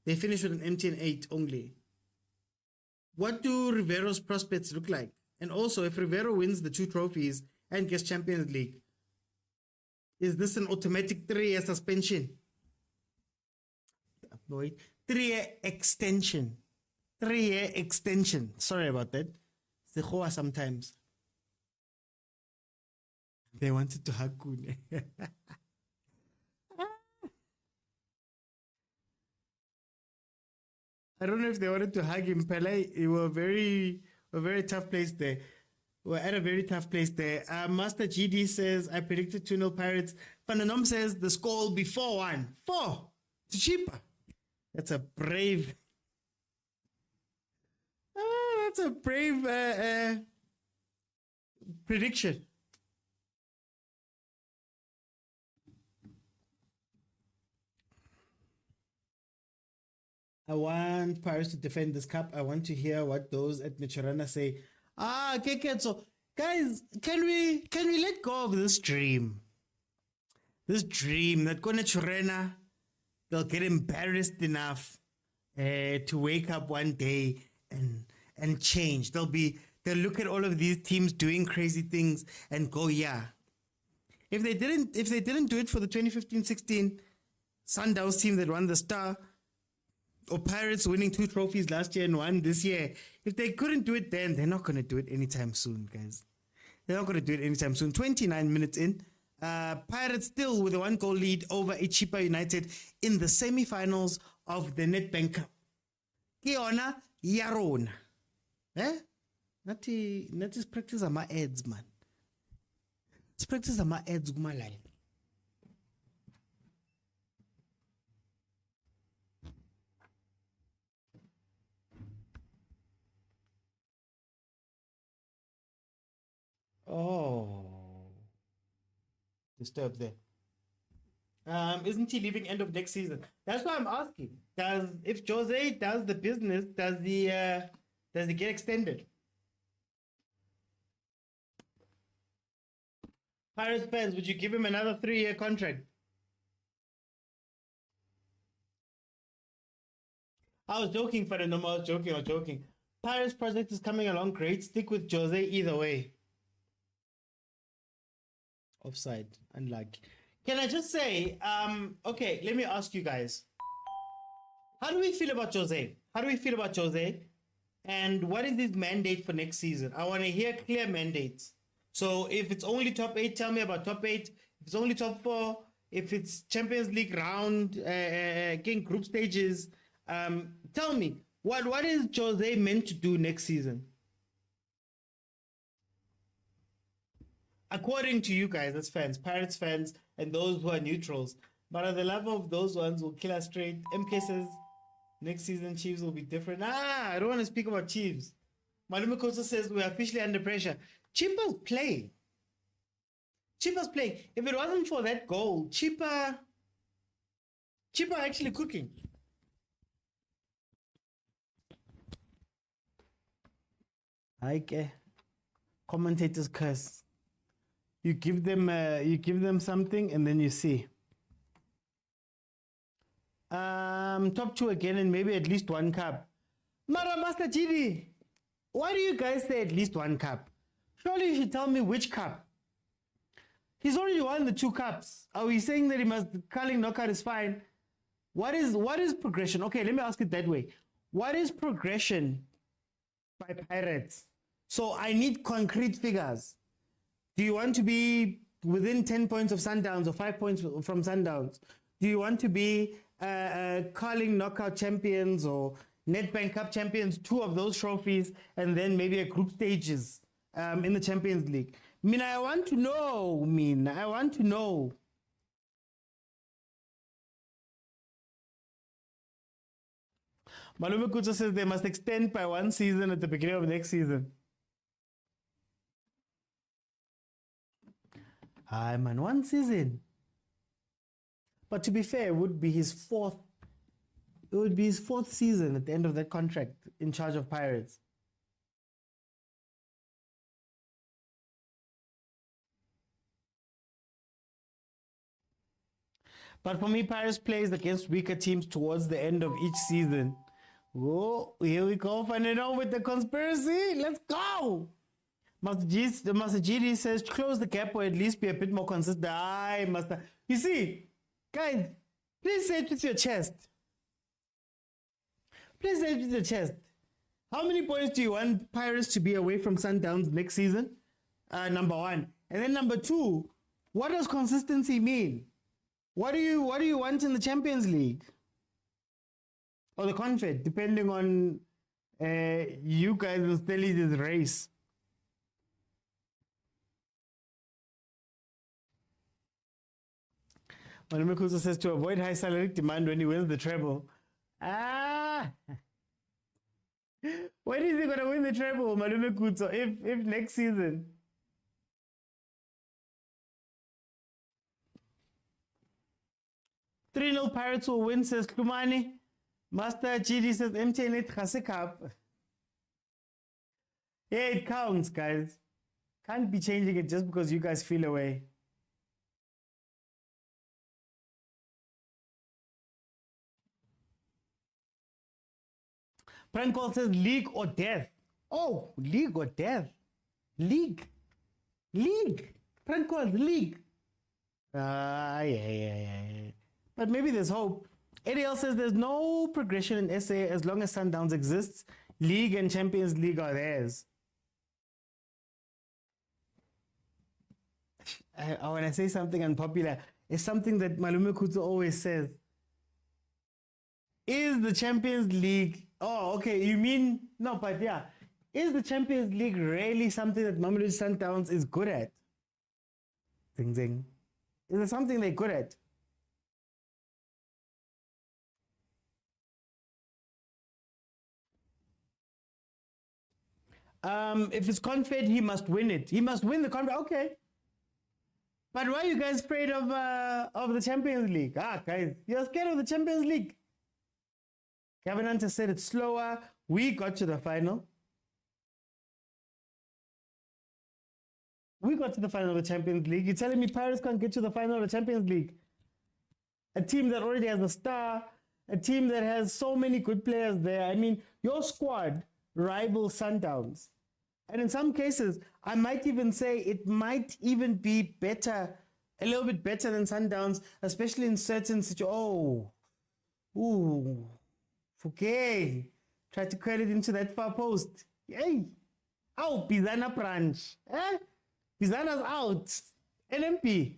with an MTN 8 only, what do Rivero's prospects look like? And also, if Rivero wins the 2 trophies and gets Champions League, is this an automatic 3-year suspension? Wait, 3-year extension. 3-year extension. Sorry about that. It's the khoza sometimes. They wanted to hug Kune. I don't know if they wanted to hug him. Pele, it was a very tough place there. We're at a very tough place there. Master GD says, I predicted 2-0 Pirates. Fananom says the score will be 4-1. 4 to Chippa. That's a brave. That's a brave prediction. I want Pirates to defend this cup. I want to hear what those at Michirana say. Okay, so guys, can we let go of this dream? This dream that Kona Chirena, they'll get embarrassed enough to wake up one day and change. They'll look at all of these teams doing crazy things and go, yeah. If they didn't do it for the 2015-16 Sundowns team that won the Star, or Pirates winning 2 trophies last year and 1 this year, if they couldn't do it then, they're not going to do it anytime soon, guys. They're not going to do it anytime soon. 29 minutes in. Pirates still with a 1-goal lead over Chippa United in the semi-finals of the Nedbank Cup. Kiona Yarona. Eh? Not is practice on my ads, man. It's practice on my ads, gumalai. Oh. Disturbed there. Isn't he leaving end of next season? That's why I'm asking. If Jose does the business, does he get extended? Pirates fans, would you give him another 3-year contract? I was joking, Fernando. I was joking. Pirates project is coming along great. Stick with Jose either way. Offside, unlucky. Can I just say, okay, let me ask you guys. How do we feel about Jose? And what is his mandate for next season? I want to hear clear mandates. So if it's only top 8, tell me about top 8. If it's only top 4, if it's Champions League round, again, group stages, tell me, what is Jose meant to do next season? According to you guys as fans, Pirates fans, and those who are neutrals. But on the level of those ones will kill us straight. MK says next season Chiefs will be different. I don't want to speak about Chiefs. Malume Khoza says we're officially under pressure. Chippa's playing. If it wasn't for that goal, Chippa actually cooking. Okay. Commentators curse. You give them something and then you see. Top 2 again and maybe at least 1 cup. Mara Master GD, why do you guys say at least 1 cup? Surely you should tell me which cup. He's already won the 2 cups. Are we saying that he must calling knockout is fine? What is progression? Okay, let me ask it that way. What is progression by Pirates? So I need concrete figures. Do you want to be within 10 points of Sundowns or 5 points from Sundowns? Do you want to be calling knockout champions or Nedbank Cup champions, 2 of those trophies, and then maybe a group stages in the Champions League? I want to know. Malume Kucha says they must extend by 1 season at the beginning of next season. Hi man, 1 season. But to be fair, it would be his 4th. It would be his 4th season at the end of that contract in charge of Pirates. But for me, Pirates plays against weaker teams towards the end of each season. Whoa, here we go, finding out with the conspiracy. Let's go. Master GD says close the gap or at least be a bit more consistent. Aye, Master. You see, guys, please say it with your chest. Please say it with your chest. How many points do you want Pirates to be away from Sundowns next season? Number 1. And then number 2, what does consistency mean? What do you want in the Champions League? Or the Confed, depending on you guys and Stelli's race. Malume Khoza says to avoid high salary demand when he wins the treble. When is he going to win the treble, Malume Khoza, if next season? Three 0 Pirates will win, says Klumani. Master GD says MTN Khase Cup. Yeah, it counts, guys. Can't be changing it just because you guys feel away. Prank call says league or death. Oh, league or death. League. Prank call, league. Yeah. But maybe there's hope. Ariel says there's no progression in SA as long as Sundowns exists. League and Champions League are theirs. when I say something unpopular, it's something that Malume Kutu always says. Is the Champions League... Oh, okay, you mean... No, but yeah. Is the Champions League really something that Mamelodi Sundowns is good at? Ding, ding. Is it something they're good at? If it's Confed, he must win it. He must win the Confed. Okay. But why are you guys afraid of the Champions League? Guys, you're scared of the Champions League. Gavin said it's slower. We got to the final. We got to the final of the Champions League. You're telling me Pirates can't get to the final of the Champions League? A team that already has a star, a team that has so many good players there. I mean, your squad rivals Sundowns. And in some cases, I might even say it might even be better, a little bit better than Sundowns, especially in certain situations. Okay. Try to credit into that far post. Yay. Oh, Bizana branch. Bizana's out. NMP.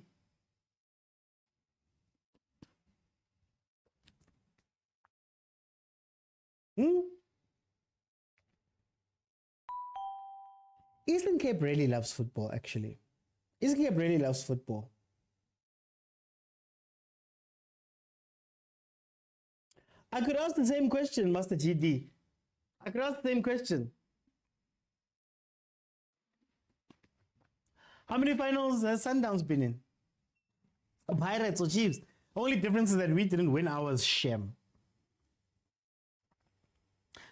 Eastern Cape really loves football, actually. Eastern Cape really loves football. I could ask the same question, Master GD. I could ask the same question. How many finals has Sundowns been in? Pirates or Chiefs? Only difference is that we didn't win ours, shame.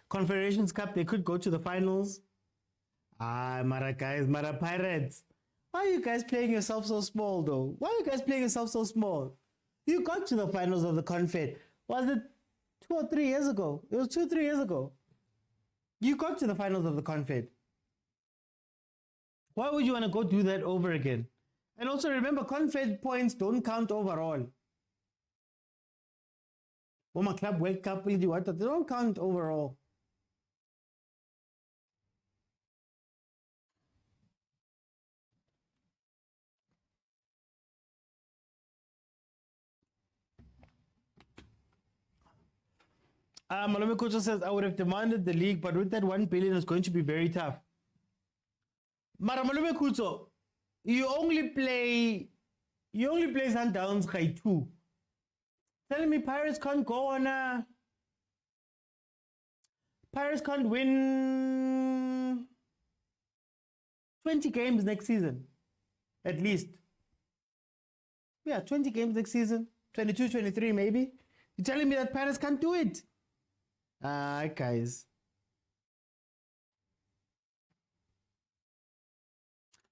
Confederations Cup, they could go to the finals. Mara guys, Mara Pirates. Why are you guys playing yourself so small though? Why are you guys playing yourself so small? You got to the finals of the Confed. Was it 2 or 3 years ago? It was 2 or 3 years ago. You got to the finals of the Confed. Why would you want to go do that over again? And also remember, Confed points don't count overall. Oma Club World Cup, they don't count overall. Malome Kocho says, I would have demanded the league, but with that 1 billion, it's going to be very tough. Mara Malome Kocho, you only play Sundowns by 2. Telling me Pirates can't go on a... Pirates can't win 20 games next season. At least. Yeah, 20 games next season. 22, 23 maybe. You're telling me that Pirates can't do it? Guys.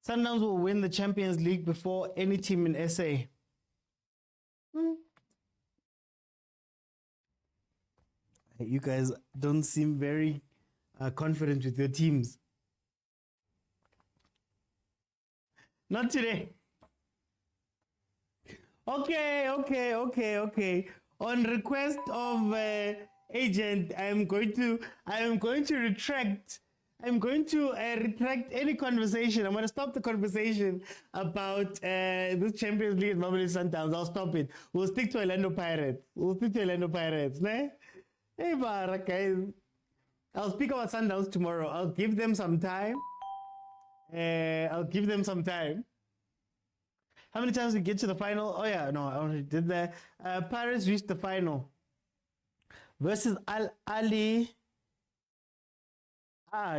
Sundowns will win the Champions League before any team in SA. You guys don't seem very confident with your teams. Not today. Okay. On request of agent, I am going to retract any conversation. I'm going to stop the conversation about this Champions League and Mamelodi Sundowns. I'll stop it. We'll stick to Orlando Pirates. Ne? Hey, Bara, guys. I'll speak about Sundowns tomorrow. I'll give them some time. How many times we get to the final? Oh yeah, no, I already did that. Pirates reached the final versus Ahly.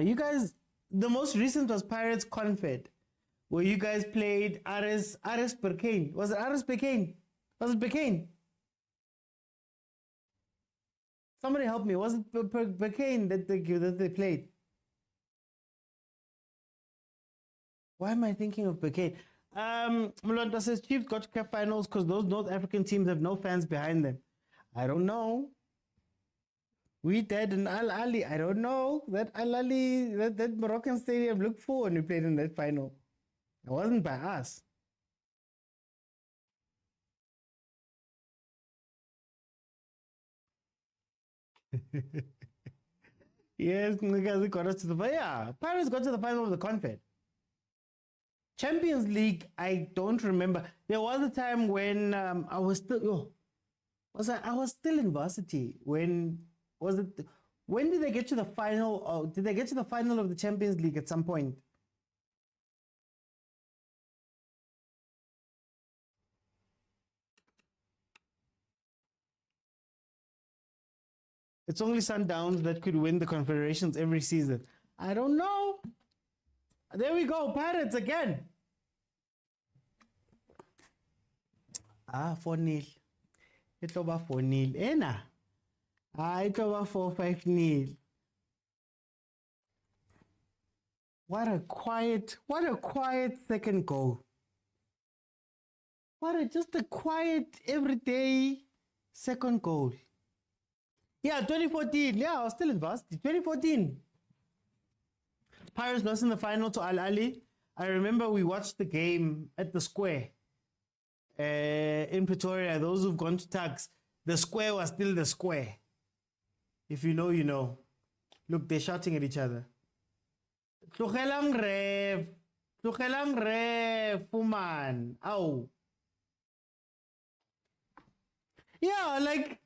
You guys, the most recent was Pirates Confed, where you guys played Ares Berkane. Was it Ares Berkane? Was it Berkane? Somebody help me. Was it Berkane that they played? Why am I thinking of Berkane? Mulonda says Chiefs got to CAF finals because those North African teams have no fans behind them. I don't know. We did in Ahly. I don't know. That Ahly, that Moroccan stadium looked full when we played in that final. It wasn't by us. Yes, niggas got us to the final. Yeah, Pirates got to the final of the Confed. Champions League, I don't remember. There was a time when I was still, I was still in varsity. When was it? When did they get to the final? Or did they get to the final of the Champions League at some point? It's only Sundowns that could win the Confederations every season. I don't know. There we go, Pirates again. 4-0. It's over 4-0. Ena. It's over 4-5-0. What a quiet second goal. Just a quiet, everyday second goal. Yeah, 2014. Yeah, I was still in varsity. 2014. Pirates lost in the final to Ahly. I remember we watched the game at the square in Pretoria. Those who've gone to tax, the square was still the square. If you know, you know. Look, they're shouting at each other. Tlogelang ref, woman. Ow. Yeah, like,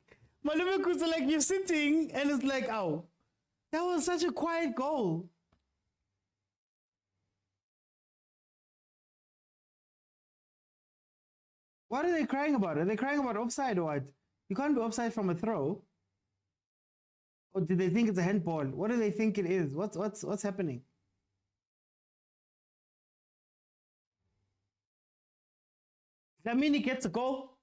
Malumeku's like, you're sitting and it's like, ow. That was such a quiet goal. What are they crying about? Are they crying about offside or what? You can't be offside from a throw. Or do they think it's a handball? What do they think it is? What's happening? That mean he gets a goal?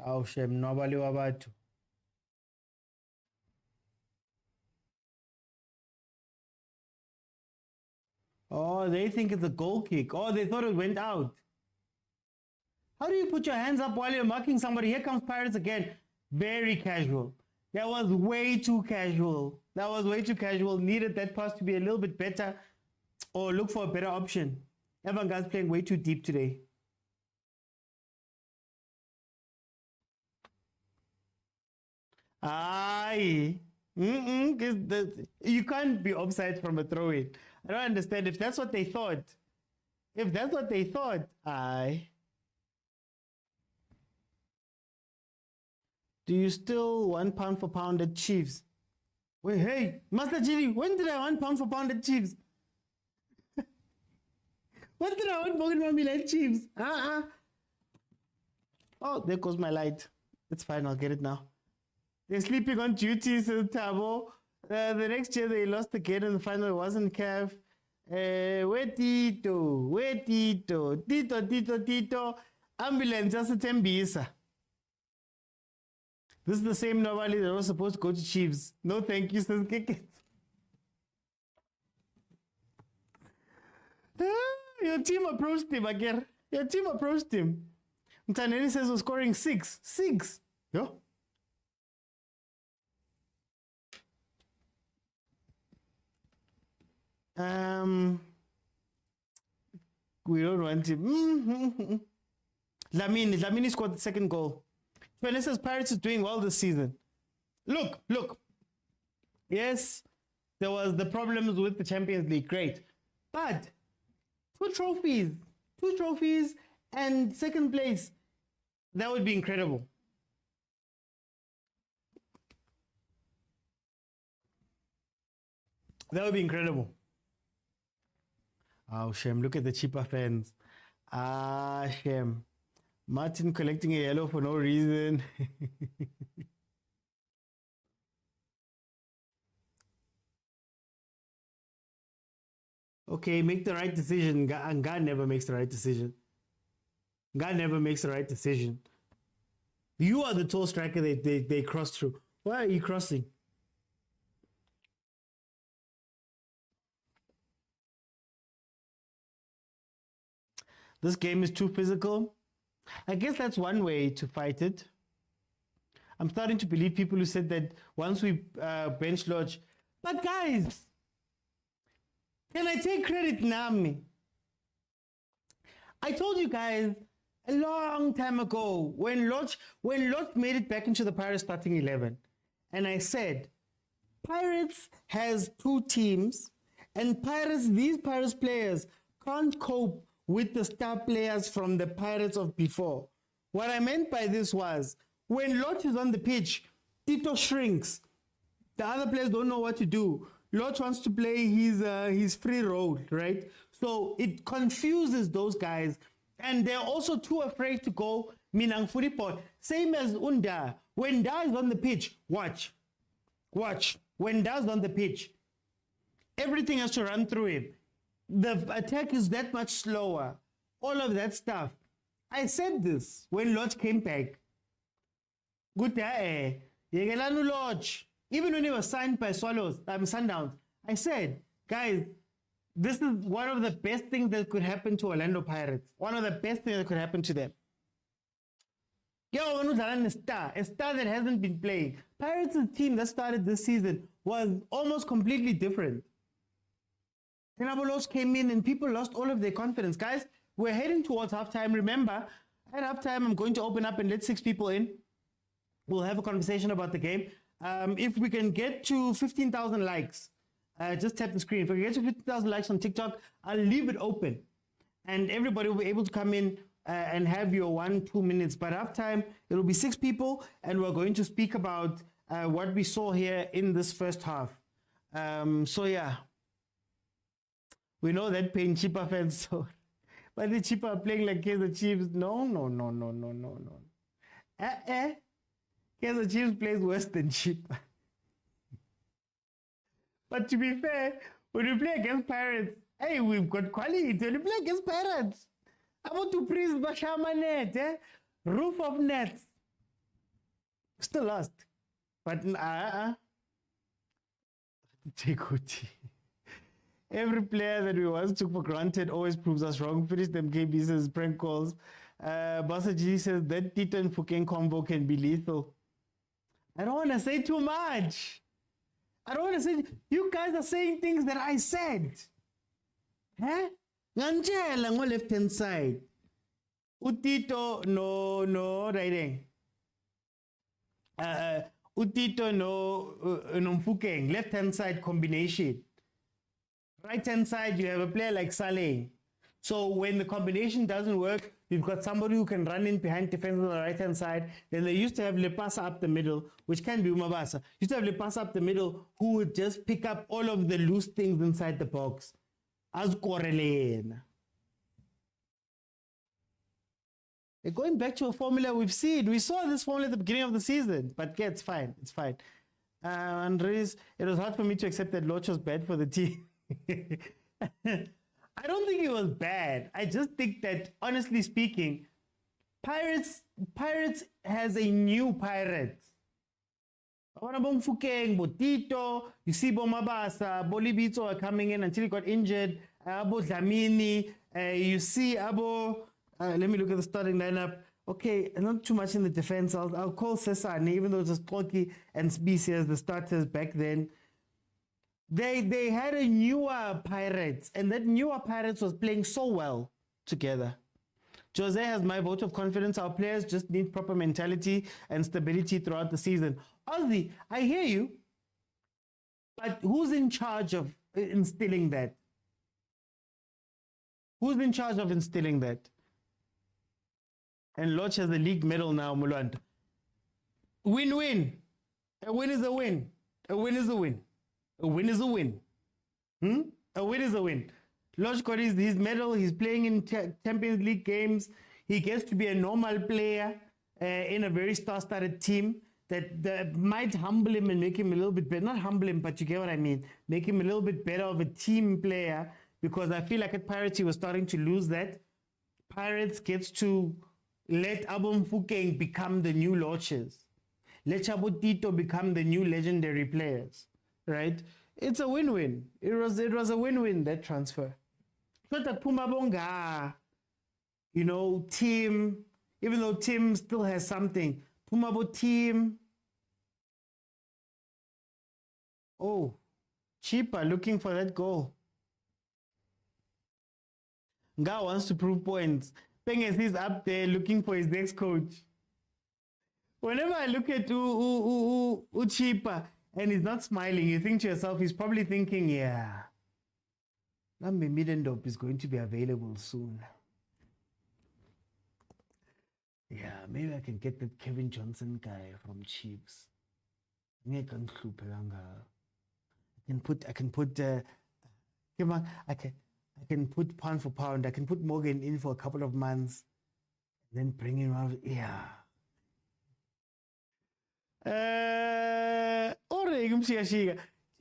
Oh, shame. Nobody about. Oh, they think it's a goal kick. Oh, they thought it went out. How do you put your hands up while you're marking somebody? Here comes Pirates again. Very casual. That was way too casual. That was way too casual. Needed that pass to be a little bit better or look for a better option. Everyone guys playing way too deep today. Aye. You can't be offside from a throw-in. I don't understand. If that's what they thought. If that's what they thought, aye. Do you still £1 for pound at Chiefs? Wait, hey, Master Giri, when did I £1 for pound at Chiefs? When did I £1 at Chiefs? Oh, there goes my light. It's fine, I'll get it now. They're sleeping on duty, says Tabo. The next year they lost again in the final. It wasn't CAF. Where Tito. Ambulance, that's a Tembisa. This is the same Novali that was supposed to go to Chiefs. No, thank you, says Kikit. Your team approached him again. Your team approached him. Mtaneni says we're scoring 6. 6. Yo. We don't want him. Lamini scored the second goal. Vanessa's Pirates is doing well this season. Look. Yes, there was the problems with the Champions League. Great. But 2 trophies and second place. That would be incredible. That would be incredible. Oh, shame. Look at the Chippa fans. Shame. Martin collecting a yellow for no reason. Okay, make the right decision. And God never makes the right decision. God never makes the right decision. You are the tall striker they crossed through. Why are you crossing? This game is too physical. I guess that's one way to fight it. I'm starting to believe people who said that once we bench Lodge. But guys, can I take credit, Nami? I told you guys a long time ago when Lodge made it back into the Pirates starting 11. And I said, Pirates has 2 teams, and these Pirates players can't cope with the star players from the Pirates of before. What I meant by this was, when Lodge is on the pitch, Tito shrinks. The other players don't know what to do. Lodge wants to play his free role, right? So it confuses those guys, and they're also too afraid to go Minang Furipot. Same as Unda. When Da is on the pitch, watch. When Da's on the pitch, everything has to run through him. The attack is that much slower. All of that stuff. I said this when Lodge came back. Good day, Yegelanu Lodge. Even when he was signed by Sundowns, I said, guys, this is one of the best things that could happen to Orlando Pirates. One of the best things that could happen to them. A star that hasn't been playing. Pirates' team that started this season was almost completely different. Tenabolos came in and people lost all of their confidence. Guys, we're heading towards halftime. Remember, at halftime, I'm going to open up and let 6 people in. We'll have a conversation about the game. If we can get to 15,000 likes, just tap the screen. If we can get to 15,000 likes on TikTok, I'll leave it open. And everybody will be able to come in and have your 1-2 minutes. But halftime, it'll be 6 people, and we're going to speak about what we saw here in this first half. So yeah, we know that pain Chippa fans so, but the Chippa are playing like Kaizer Chiefs. No. Kaizer Chiefs plays worse than Chippa. But to be fair, when we play against Pirates, hey, we've got quality. When we play against Pirates, I want to praise Bashama net, roof of net. Still lost. But every player that we once took for granted always proves us wrong. Finish them KBs as prank calls. Basa G says that Tito and Fukeng combo can be lethal. I don't want to say too much. I don't want to say. You guys are saying things that I said. Huh? Nganjela ngo left hand side. Utito no writing. Utito no Mfukeng, left hand side combination. Right hand side you have a player like Saleh. So when the combination doesn't work, you've got somebody who can run in behind defense on the right hand side. Then they used to have Lepasa up the middle, which can be Umabasa. Used to have Lepasa up the middle, who would just pick up all of the loose things inside the box. As Korelena. Going back to a formula we've seen. We saw this formula at the beginning of the season, but yeah, it's fine. It's fine. Andres, it was hard for me to accept that Loch was bad for the team. I don't think it was bad. I just think that, honestly speaking, Pirates has a new Pirates. Fukeng, Botito, you see Bomabasa, Bolibito are coming in until he got injured. Abo Zamini, you see Abo. Let me look at the starting lineup. Okay, not too much in the defense. I'll call Cesar, even though it was Toki and Specie as the starters back then. They had a newer Pirates, and that newer Pirates was playing so well together. Jose has my vote of confidence. Our players just need proper mentality and stability throughout the season. Ozzy, I hear you, but who's in charge of instilling that? Who's in charge of instilling that? And Lodge has the league medal now, Mulant. Win-win. A win is a win. A win is a win. A win is a win. A win is a win. Lodge got his medal. He's playing in Champions League games. He gets to be a normal player in a very star-studded team that might humble him and make him a little bit better. Not humble him, but you get what I mean. Make him a little bit better of a team player, because I feel like at Pirates he was starting to lose that. Pirates gets to let Abom Fukeng become the new Lodges. Let Chabo Tito become the new legendary players. Right? It's a win-win. It was a win-win, that transfer. But Pumabonga, you know, team, even though Tim still has something. Pumabo team. Oh, Chippa looking for that goal. Nga wants to prove points. Penges is up there looking for his next coach. Whenever I look at Chippa, and he's not smiling, you think to yourself, he's probably thinking, yeah, Nambe Middendorp is going to be available soon. Yeah, maybe I can get that Kevin Johnson guy from Chiefs. I can put I can put pound for pound. I can put Morgan in for a couple of months, then bring him out. Yeah.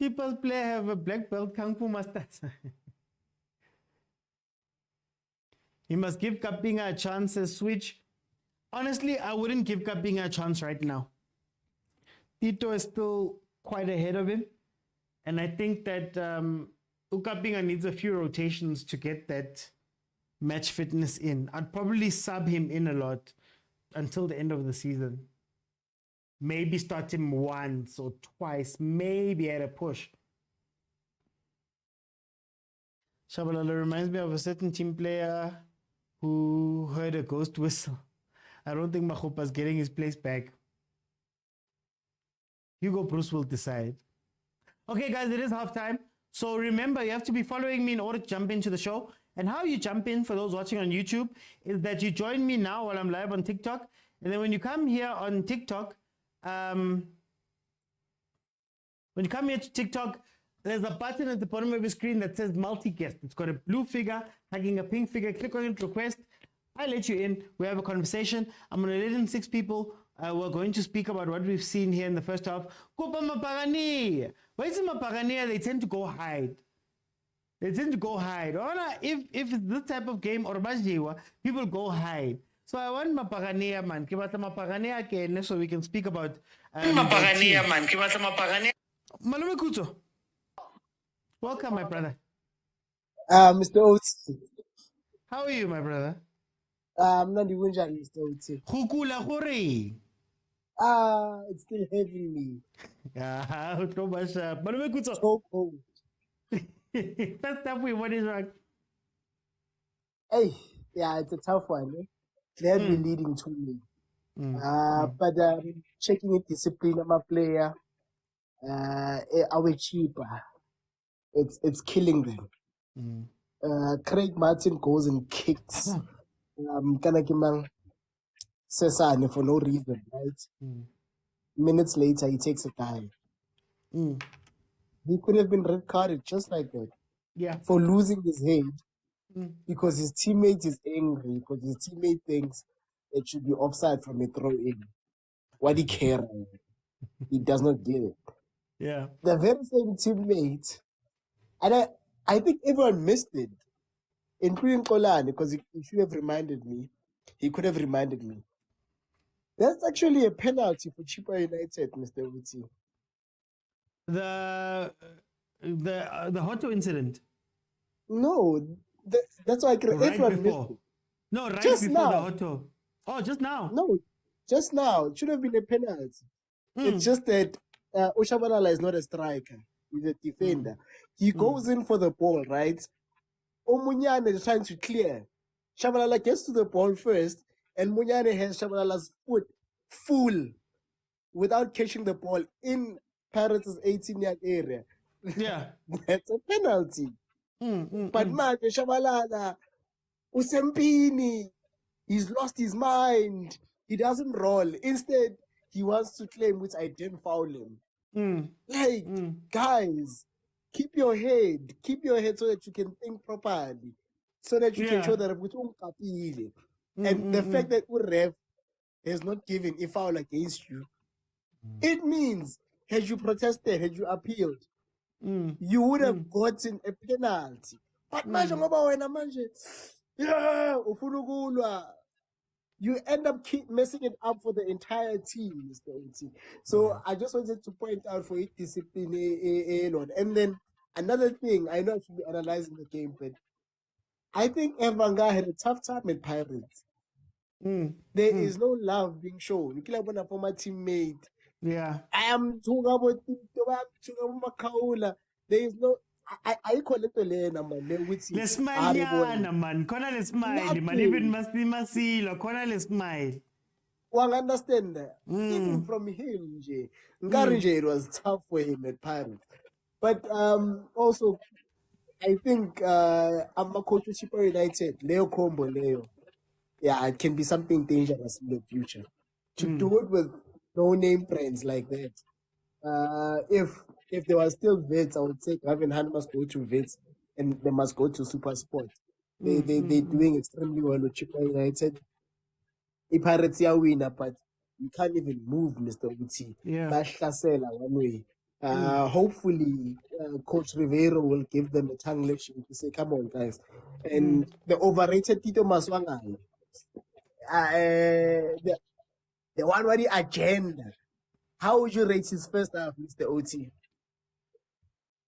Chippa's player have a black belt kung fu master. He must give Kapinga a chance to switch. Honestly, I wouldn't give Kapinga a chance right now. Tito is still quite ahead of him. And I think that Kapinga needs a few rotations to get that match fitness in. I'd probably sub him in a lot until the end of the season. Maybe start him once or twice, maybe at a push. Shabalala reminds me of a certain team player who heard a ghost whistle. I don't think Machopa's getting his place back. Hugo Bruce will decide. Okay, guys, it is halftime. So remember, you have to be following me in order to jump into the show. And how you jump in, for those watching on YouTube, is that you join me now while I'm live on TikTok. And then when you come here on TikTok, when you come here to TikTok, there's a button at the bottom of your screen that says multi-guest. It's got a blue figure, hugging a pink figure. Click on it, request. I let you in. We have a conversation. I'm going to let in 6 people. We're going to speak about what we've seen here in the first half. Kopa Mapagani. Why is it Mapagani? They tend to go hide. If it's this type of game or Bajiwa, people go hide. So I want Mapagania man. Kibata Mapagania again so we can speak about Mapagania man. Kibata Mapagania. Malume Kuto. Welcome, my brother. Mr. Oats. How are you, my brother? I'm not even Mr. Oats. Hukula hore. It's still having me. Malume Kuto. So cold. First up, what is wrong? Hey, yeah, it's a tough one. Eh? They had been leading to me. But checking it, discipline of my player, our Chippa, it's killing them. Craig Martin goes and kicks Kanakimang Sesane for no reason, right? Minutes later, he takes a dive. He could have been red carded just like that. Yeah. For losing his head because his teammate is angry, because his teammate thinks it should be offside from a throw in. What he cares? He does not get it. Yeah. The very same teammate, and I think everyone missed it, including Kolani, because he should have reminded me. He could have reminded me. That's actually a penalty for Chippa United, Mr. Uti. The Hoto incident. No, that's why everyone missed it. No, right just before now. the Hoto. Oh, just now. No, just now. It should have been a penalty. It's just that Oshabalala is not a striker. He's a defender. He goes in for the ball, right? Munyane is trying to clear. Shabalala gets to the ball first, and Munyane has Shabalala's foot full without catching the ball in Pirates' 18-yard area. Yeah. That's a penalty. But man, Shabalala, Usempini, he's lost his mind. He doesn't roll. Instead, he wants to claim, which I didn't foul him. Guys, keep your head so that you can think properly, so that you can show that with and the fact that Uref has not given a foul against you, it means had you protested, had you appealed, you would have gotten a penalty. But you end up messing it up for the entire team, Mr. Uti. So I just wanted to point out for it discipline. And then another thing, I know I should be analyzing the game, but I think Evanga had a tough time at Pirates. There is no love being shown. You kill a former teammate. Yeah. I am talking about Makaula. There is no. I call it a man. Let's smile, man. Kona let's smile. Man, even must be masilo. Kona let's smile. One understand that. Even from him, it was tough for him at Pirates. But also, I think I'm a coach of Super United, Leo Combo, Leo. Yeah, it can be something dangerous in the future. To do it with no-name brands like that. If there were still vets, I would say Gavin must go to vets and they must go to Super Sport. They're doing extremely well with Chippa United. Pirates are winner, but you can't even move, Mr. Uti. Bashlasela one way. Hopefully, Coach Rivero will give them a tongue lecture to say, "Come on, guys." And the overrated Tito Maswangai, the one with the agenda. How would you rate his first half, Mr. OT?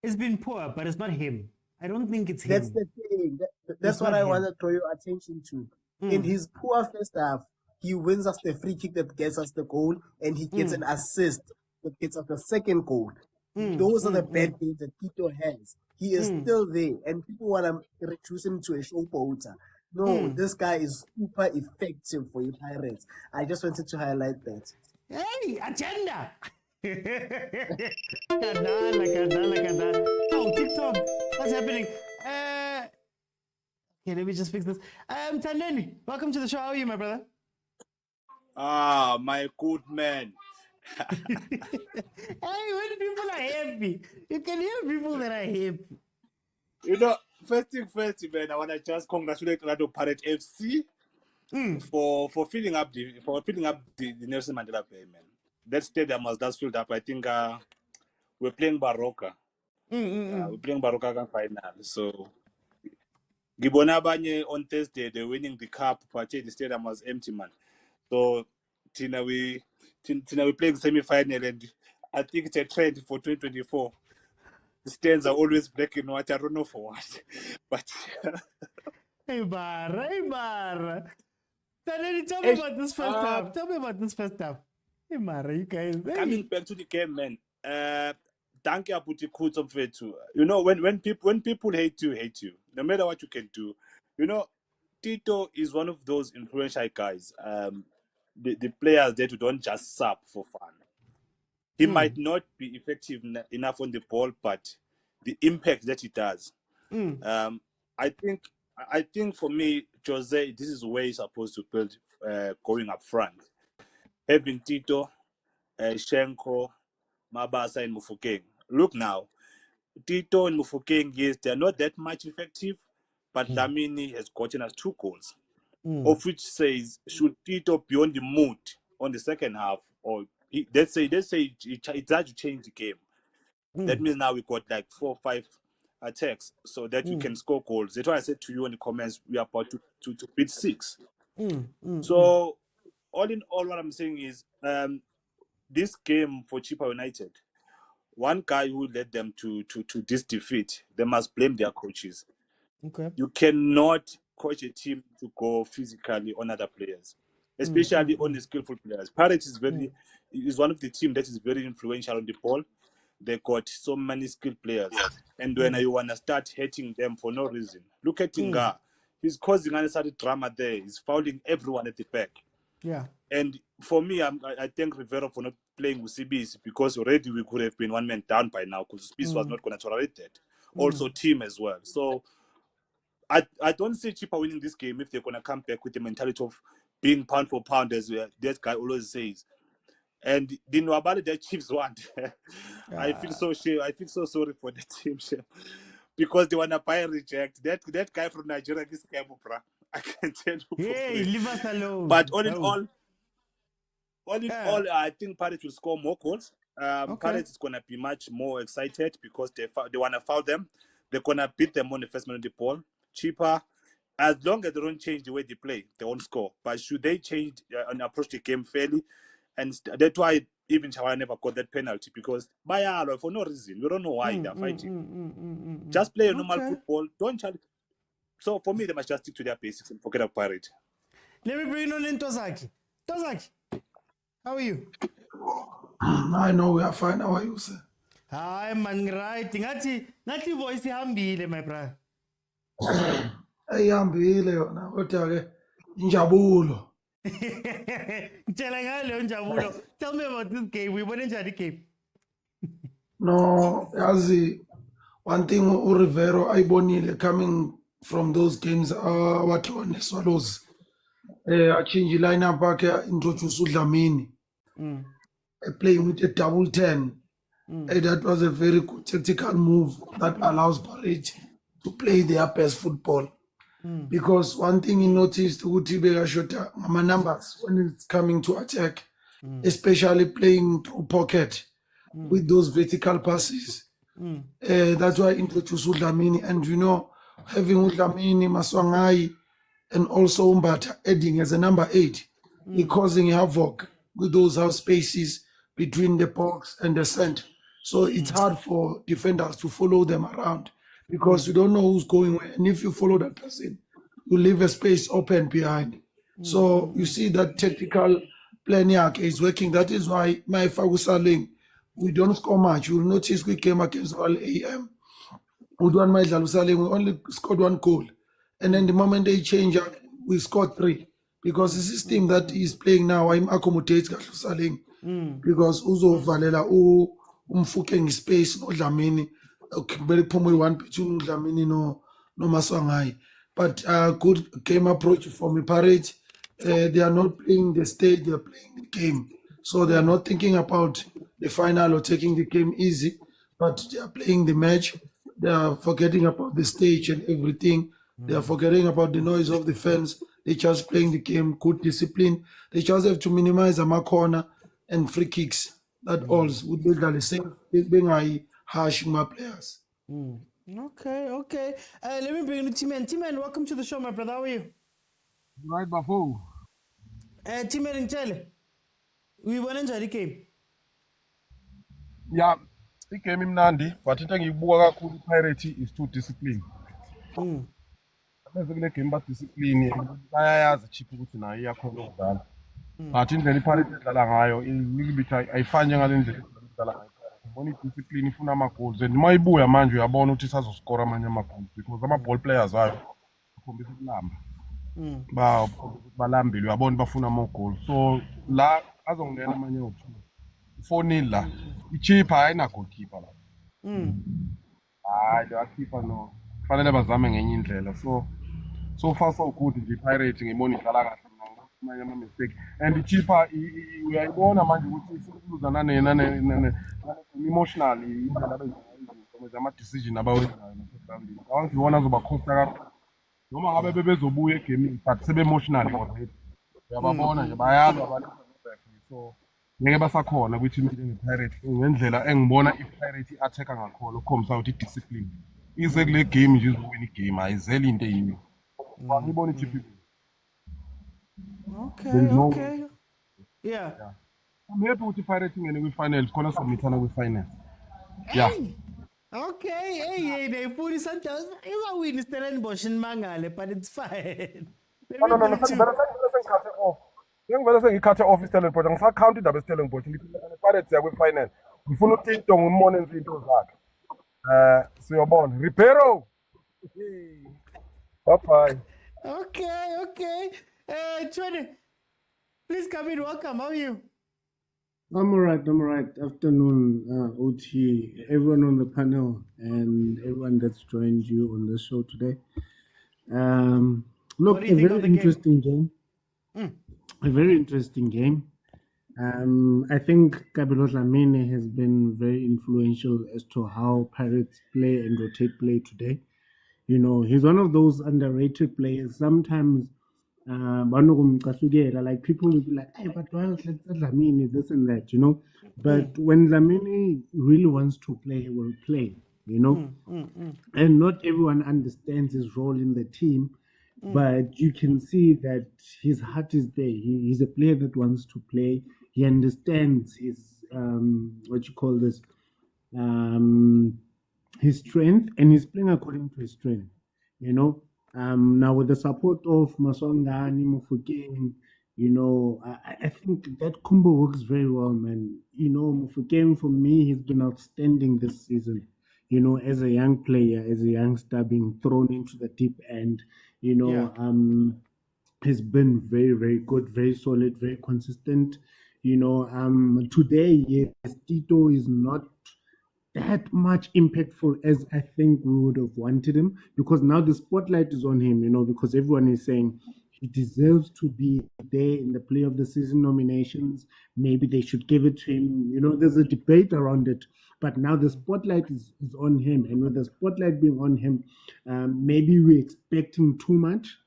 It's been poor, but it's not him. I don't think it's him. That's the thing. That's what I want to draw your attention to. In his poor first half, he wins us the free kick that gets us the goal, and he gets an assist that gets us the second goal. Those are the bad things that Tito has. He is still there, and people want to reduce him to a showboater. No, this guy is super effective for you Pirates. I just wanted to highlight that. Hey, agenda! Kadala. Oh, TikTok. What's happening? Okay, let me just fix this. Tandeni, welcome to the show. How are you, my brother? Ah, my good man. Hey, when people are happy, you can hear people that are happy. You know, first thing first, man, I want to just congratulate Orlando Pirate FC for filling up the Nelson Mandela Bay, man. That stadium was just filled up. I think we're playing Baroka. We're playing Baroka final. So Gibonabanye on Thursday, they're winning the cup, but the stadium was empty, man. So Tina we playing semi-final, and I think it's a trend for 2024. The stands are always black and white. I don't know for what, but Hey, Mara. Tandeni, tell me about this first half. Tell me about this first half. Hey, Mara, you guys. Hey. Coming back to the game, man. Thank you, Aputi Kuts too. You know, when people hate you, no matter what you can do. You know, Tito is one of those influential guys. The players that don't just sub for fun. He might not be effective enough on the ball, but the impact that he does. I think for me, Jose, this is where he's supposed to build going up front. Having Tito, Shenko, Mabasa, and Mufokeng. Look now, Tito and Mufokeng, yes, they're not that much effective, but Dlamini has gotten us 2 goals, of which says, should Tito be on the mood on the second half, or let's say it has to change the game. That means now we got like 4 or 5 attacks so that we can score goals. That's why I said to you in the comments, we are about to beat 6. So all in all, what I'm saying is this game for Chippa United, one guy who led them to this defeat, they must blame their coaches. Okay. You cannot coach a team to go physically on other players, especially on the skillful players. Pirates is one of the teams that is very influential on the ball. They got so many skilled players. And when you want to start hating them for no reason, look at Tinga. He's causing unnecessary drama there. He's fouling everyone at the back. Yeah. And for me, I thank Rivero for not playing with CBs, because already we could have been one man down by now, because Spies was not going to tolerate that. Also, team as well. So I don't see Chippa winning this game if they're going to come back with the mentality of being pound for pound, as that guy always says. And the Nwabali that Chiefs want. I feel so sorry for the team, because they want to buy and reject. That guy from Nigeria is Kemupra. I can tell you. Hey, leave us alone. But all in all, I think Pirates will score more goals. Pirates is going to be much more excited because they want to foul them. They're going to beat them on the first minute of the ball. Chippa, as long as they don't change the way they play, they won't score. But should they change and approach the game fairly? And that's why even Chawa never got that penalty, because for no reason. We don't know why they're fighting. Just play a normal football. Don't challenge. So for me, they must just stick to their basics and forget about Pirate. Let me bring on in Tozaki. Tozaki, how are you? I know we are fine. How are you, sir? Hi, man, right. Ngati voice hambile, my brother. Ayihambile yona, kodwa ke injabulo. Tell me about this game. We won in the game. No, yazi, one thing Rivero Aibonile coming from those games what won the Swallows. I change the lineup back introduce Udlamini. Playing with a double 10. That was a very good tactical move that allows Barrett to play their best football. Because one thing he noticed Utibega Shota, my numbers when it's coming to attack, especially playing through pocket with those vertical passes. That's why I introduced Udlamini. And you know, having Udlamini, Maswangai, and also Umbata adding as a number 8, he causing havoc with those half spaces between the box and the center. So it's hard for defenders to follow them around because you don't know who's going where. And if you follow that person, you leave a space open behind. So you see that tactical plan is working. That is why my Fagusaling, we don't score much. You'll notice we came against all AM. We only scored 1 goal. And then the moment they change, we scored 3. Because the system that he's playing now, I'm accommodates Saling. Because Uzo Valela, umfuke space, no Dlamini, very poor one between Dlamini, no Maswangai. But good game approach from the Parade. They are not playing the stage, they are playing the game. So they are not thinking about the final or taking the game easy, but they are playing the match. They are forgetting about the stage and everything. They are forgetting about the noise of the fans. They just playing the game, good discipline. They just have to minimize a corner and free kicks. That all would be the same. Being harsh my players. Okay. Let me bring you Timen. Timen, welcome to the show, my brother. How are you? Right, Bafo. Timen and Chele. We won in the game. Yeah, I came in Nandi, but I think you kakhulu Pirate is too disciplined. Bese game but discipline bayayazi Chippa ukuthi nayo iyakhona ukudlala. But indlela iPirate edlala ngayo a little bit ayifani ngale ndlela edlala ngayo. Ngibona discipline ifuna ama goals and mayibuya manje uyabona ukuthi isazoscore amanye ama goals because ama ball players ayo bakhombisa ukulamba. Balambile uyabona bafuna more goals. So la azongena amanye option. 4-0 la. Chippa ayina goalkeeper la. Hayi lo keeper no. Fanele bazame ngenye indlela. So far so good nje Pirate ngibona idlala kahle manje ama mistake. And Chippa uyayibona manje ukuthi ifuna nane emotionally indlela abenza ama decision abawenzayo nasegroundini. Abantu bona azobakhosta kakhulu. Noma ngabe bebezobuya egaming but sebe emotionally already. Uyababona nje bayalwa abantu. So ngeke basakhona ukuthi ngePirate ngendlela engibona iPirate iattacka ngakhona ukhombisa ukuthi discipline ize kule game nje izowina igame ayizeli into eyini ngibona iChippa. Okay. Yeah. I'm happy with iPirate ngene kwi-final khona somithana kwi-final. Yeah. Okay, hey, they put Sundowns. It's a win, Stellenbosch in Mangale, but it's fine. No. Ngivele off. Ngivele sengikhathe off iStellenbosch ngisakhounta indaba eStellenbosch iPirates ya kwi-final. Ngifuna uTinto ngimone izinto zakhe. Siyobona. Ribeiro. Bye. Okay. Chwene, please come in. Welcome. How are you? I'm all right. Afternoon, OT, everyone on the panel, and everyone that's joined you on the show today. Look, a very interesting game. A very interesting game. I think Kabelo Dlamini has been very influential as to how Pirates play and rotate play today. You know, he's one of those underrated players. Sometimes, like people will be like, hey, but why is Dlamini this and that, you know? But when Dlamini really wants to play, he will play, you know? And not everyone understands his role in the team, but you can see that his heart is there. He's a player that wants to play. He understands his, his strength, and he's playing according to his strength, you know? Now with the support of Maswangani, Mufukeng, you know, I think that combo works very well, man. You know, Mufukeng for me, he's been outstanding this season. You know, as a young player, as a youngster being thrown into the deep end, you know, has been very, very good, very solid, very consistent. Today, yes, Tito is not that much impactful as I think we would have wanted him, because now the spotlight is on him, because everyone is saying he deserves to be there in the play of the season nominations. Maybe they should give it to him. There's a debate around it, but now the spotlight is on him. And with the spotlight being on him, maybe we're expecting too much,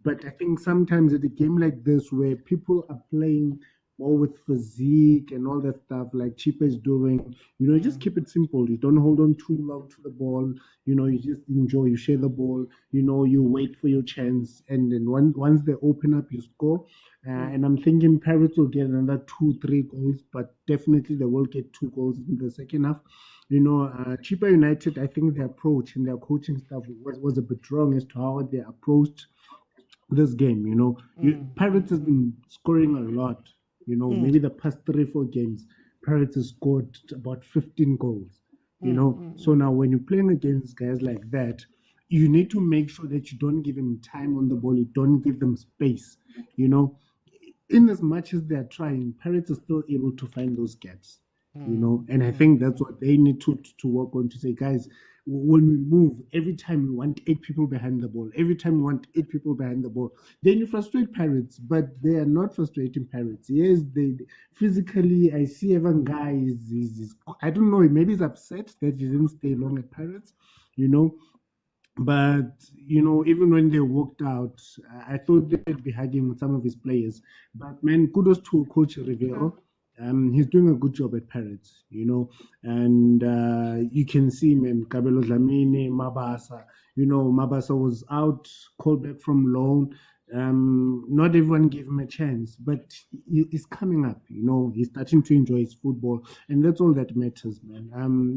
but I think sometimes at a game like this where people are playing more with physique and all that stuff like Chippa is doing, just keep it simple. You don't hold on too long to the ball. You just enjoy, you share the ball, you wait for your chance. And then once they open up, you score. And I'm thinking Pirates will get another 2-3 goals, but definitely they will get 2 goals in the second half. Chippa United, I think their approach and their coaching staff was a bit wrong as to how they approached this game. Pirates has been scoring a lot. Maybe the past 3-4 games, Pirates has scored about 15 goals. So now when you're playing against guys like that, you need to make sure that you don't give them time on the ball, you don't give them space. In as much as they're trying, Pirates are still able to find those gaps. And I think that's what they need to work on, to say, guys, when we move, every time we want 8 people behind the ball, then you frustrate Pirates, but they are not frustrating Pirates. Yes, they physically, I see Evan Guy is I don't know, maybe he's upset that he didn't stay long at Pirates, but even when they walked out, I thought they'd be hugging with some of his players. But man, kudos to Coach Rivero. He's doing a good job at Pirates, and you can see, man, Kabelo Dlamini, Mabasa. Mabasa was out, called back from loan. Not everyone gave him a chance, but he's coming up. He's starting to enjoy his football, and that's all that matters, man.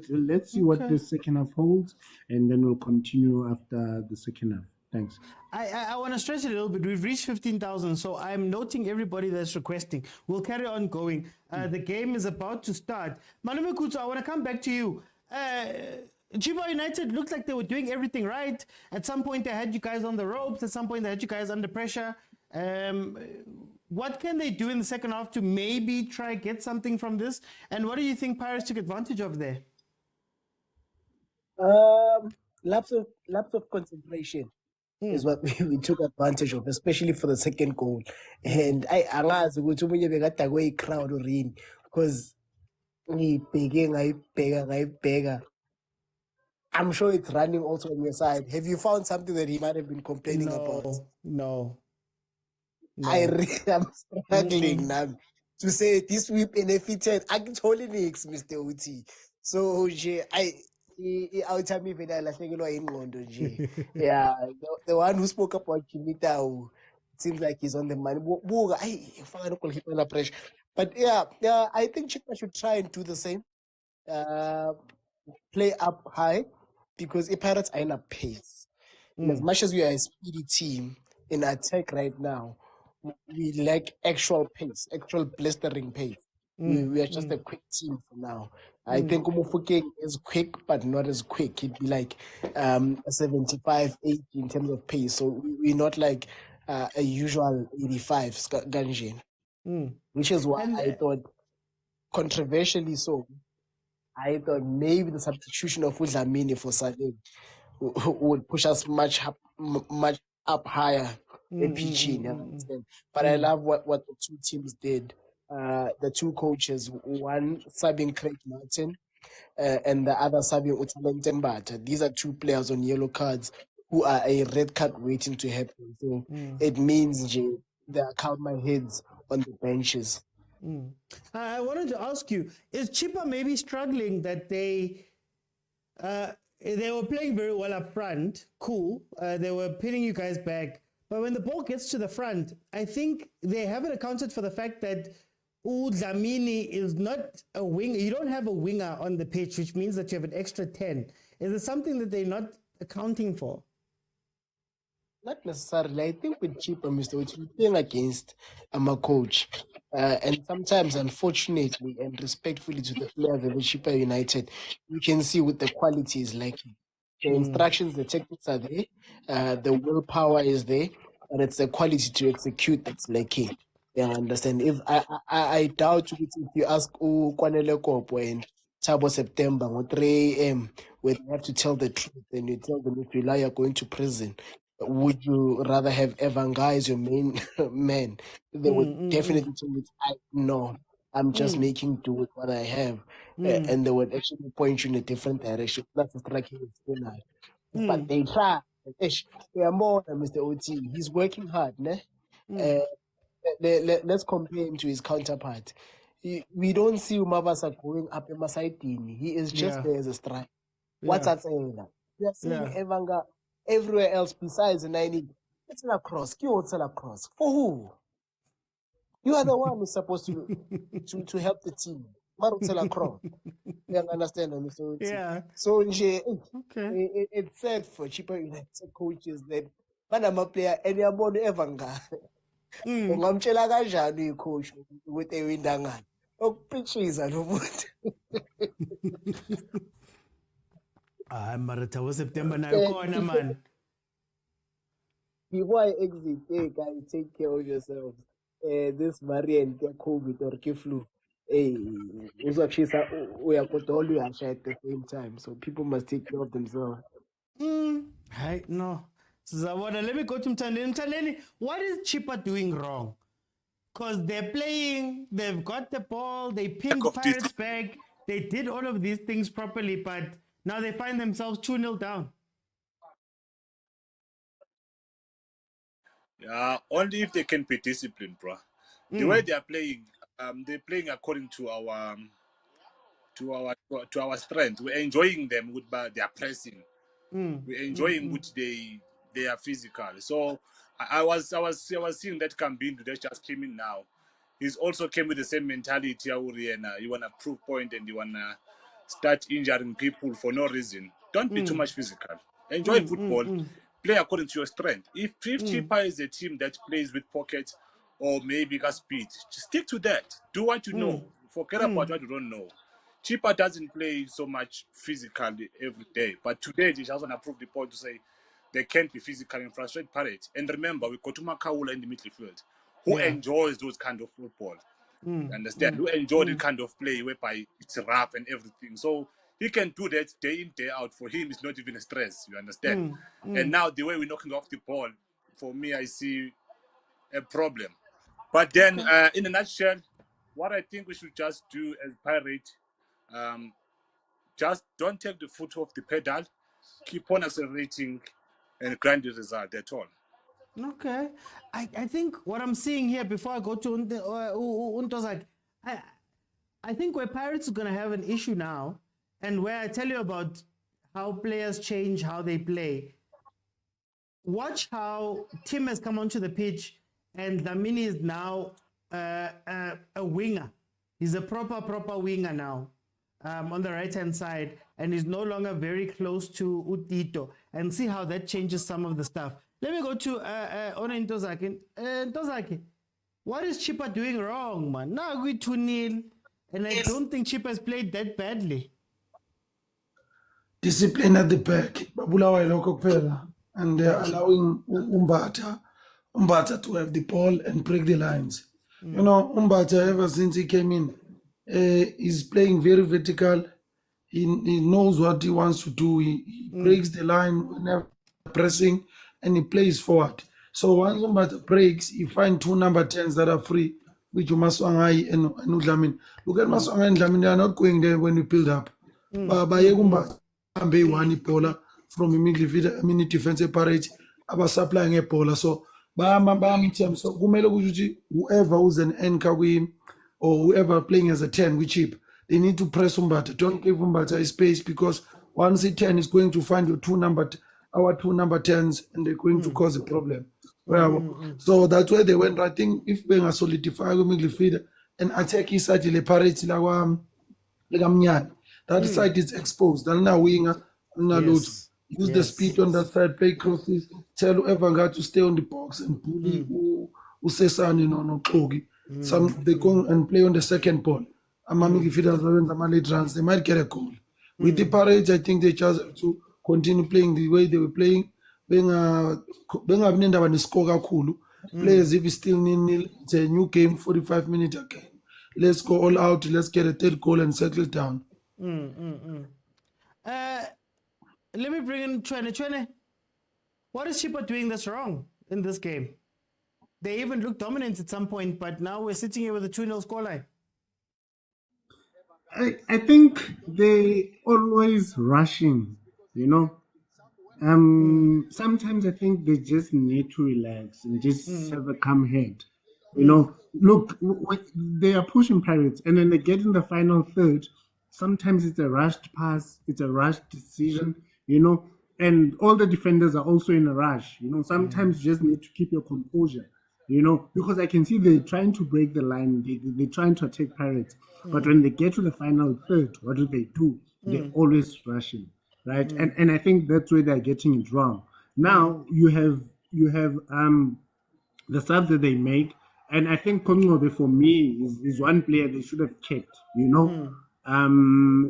Let's see what the second half holds, and then we'll continue after the second half. Thanks. I want to stretch it a little bit. We've reached 15,000, so I'm noting everybody that's requesting. We'll carry on going. The game is about to start. Malume Kutsu, I want to come back to you. Chippa United looked like they were doing everything right. At some point, they had you guys on the ropes. At some point, they had you guys under pressure. What can they do in the second half to maybe try get something from this? And what do you think Pirates took advantage of there? Lapse of concentration is what we took advantage of, especially for the second goal. And I angazi ukuthi umunye bekadakwe i-crowd urini, because ngayibheka. I'm sure it's running also on your side. Have you found something that he might have been complaining about? No. I'm struggling now to say this we benefited. I told you next, Mr. Uti. So I'll tell me if I yeah, the one who spoke about Kimita, it seems like he's on the money. But yeah, I think Chippa should try and do the same. Play up high, because the Pirates are in a pace. And as much as we are a speedy team in attack right now, we lack actual pace, actual blistering pace. We are just a quick team for now. I think Umufuke is quick, but not as quick. He'd be like a 75, 80 in terms of pace. So we're not like a usual 85 Ganjin, which is why I thought, controversially so, I thought maybe the substitution of Udlamini for Saleh would push us much up higher in PG. But I love what the two teams did. The two coaches, one subbing Craig Martin and the other subbing Utalen Tembata. These are 2 players on yellow cards who are a red card waiting to happen. So it means, they are count my heads on the benches. I wanted to ask you, is Chippa maybe struggling that they were playing very well up front, cool, they were pinning you guys back, but when the ball gets to the front, I think they haven't accounted for the fact that Dlamini is not a winger. You don't have a winger on the pitch, which means that you have an extra 10. Is there something that they're not accounting for? Not necessarily. I think with Chippa, Mr. Uti, we're playing against a coach. And sometimes, unfortunately and respectfully to the players of Chippa United, you can see what the quality is like. The instructions, the techniques are there, the willpower is there, but it's the quality to execute that's lacking. Yeah, I understand. If I doubt if you ask Kwanele Kopo and Tabo September or 3 a.m. where they have to tell the truth and you tell them if you lie, you're going to prison. Would you rather have Evan Guy as your main man? They would definitely tell you, no, I'm just making do with what I have. And they would actually point you in a different direction. That's the striking spinner. But they try. They are more than Mr. OT. He's working hard, ne? Let's compare him to his counterpart. We don't see Umabasa going up in Masaitini. He is just there as a striker. What's that saying? We are seeing Evanga everywhere else besides the 90. It's a cross. For who? You are the one who's supposed to help the team. Marutela cross. You understand? So, so it's sad for Chippa United coaches that Panama player any about Evanga. Ungamtshela kanjani ucoach ukuthi ewinda ngani okupitchiza nomuntu mara Thabo September nayo khona man. Before I exit, hey guys, take care of yourselves. This variant, COVID or flu, hey, uzachisa uyakothola uyasha at the same time. So people must take care of themselves. Hi, no. Let me go to Mtandeni. Mtandeni, what is Chippa doing wrong? Because they're playing, they've got the ball, they pinned Pirates back, they did all of these things properly, but now they find themselves 2-0 down. Yeah, only if they can be disciplined, bro. The way they are playing, they're playing according to our strength. We're enjoying them with their pressing. We're enjoying which they are physical. So I was seeing that Kambindu that just came in now. He's also came with the same mentality. You wanna prove point and you wanna start injuring people for no reason. Don't be too much physical. Enjoy football. Play according to your strength. If Chippa is a team that plays with pockets or maybe got speed, just stick to that. Do what you know. Forget about what you don't know. Chippa doesn't play so much physically every day, but today they just want to prove the point to say they can't be physical and frustrate Pirates. And remember, we got to Makaula in the midfield, who enjoys those kind of football. Understand? Who enjoy the kind of play whereby it's rough and everything. So he can do that day in, day out. For him, it's not even a stress. You understand? And now the way we're knocking off the ball, for me, I see a problem. But then, in a nutshell, what I think we should just do as Pirates, just don't take the foot off the pedal, keep on accelerating and grind the result, that's all. Okay. I think what I'm seeing here before I go to Untozak, I think where Pirates are going to have an issue now, and where I tell you about how players change, how they play. Watch how Tim has come onto the pitch and Dlamini is now a winger. He's a proper winger now. On the right-hand side, and he's no longer very close to Utito. And see how that changes some of the stuff. Let me go to Ona Ntozaki. Ntozaki, what is Chippa doing wrong, man? Now we're 2-0, and I don't think Chippa has played that badly. Discipline at the back. Babulawa ilokho kuphela. And they're allowing Umbata to have the ball and break the lines. You know, Umbata, ever since he came in, he's playing very vertical. He knows what he wants to do. He breaks the line whenever pressing and he plays forward. So once Umbata breaks, you find 2 number 10s that are free, which you Maswangai and Udlamin. Look at Maswangai and Udlamin, they are not going there when we build up. But one pola from immediately minute defensive parade, about supplying a pola. So so whoever who's an anchor win or whoever playing as a 10 we cheap, they need to press Umbata. Don't give Umbata a space, because once the 10 is going to find your 2 number 10s and they're going to cause a problem. So that's where they went. I think if being a solidify midfield and attack his side the parade that side is exposed. And now winger use the speed on that side, play crosses, tell whoever got to stay on the box and bully Usesani no Kogi. Some they go and play on the second ball. They might get a goal. With the Parades, I think they just have to continue playing the way they were playing. bengabi nendaba nescore kakhulu. Players if it's still nil, it's a new game, 45 minutes again. Let's go all out. Let's get a third goal and settle down. Let me bring in Chwene. What is Chippa doing that's wrong in this game? They even looked dominant at some point, but now we're sitting here with a 2-0 scoreline. I think they always rushing, you know. Sometimes I think they just need to relax and just have a calm head. You know, look, they are pushing Pirates, and then they get in the final third. Sometimes it's a rushed pass, it's a rushed decision, you know, and all the defenders are also in a rush. You know, sometimes you just need to keep your composure, you know, because I can see they're trying to break the line, they're trying to attack Pirates, but when they get to the final third, what do? They're always rushing, right? And I think that's where they're getting it wrong. Now you have the subs that they make, and I think Kongobe for me is one player they should have kept, you know.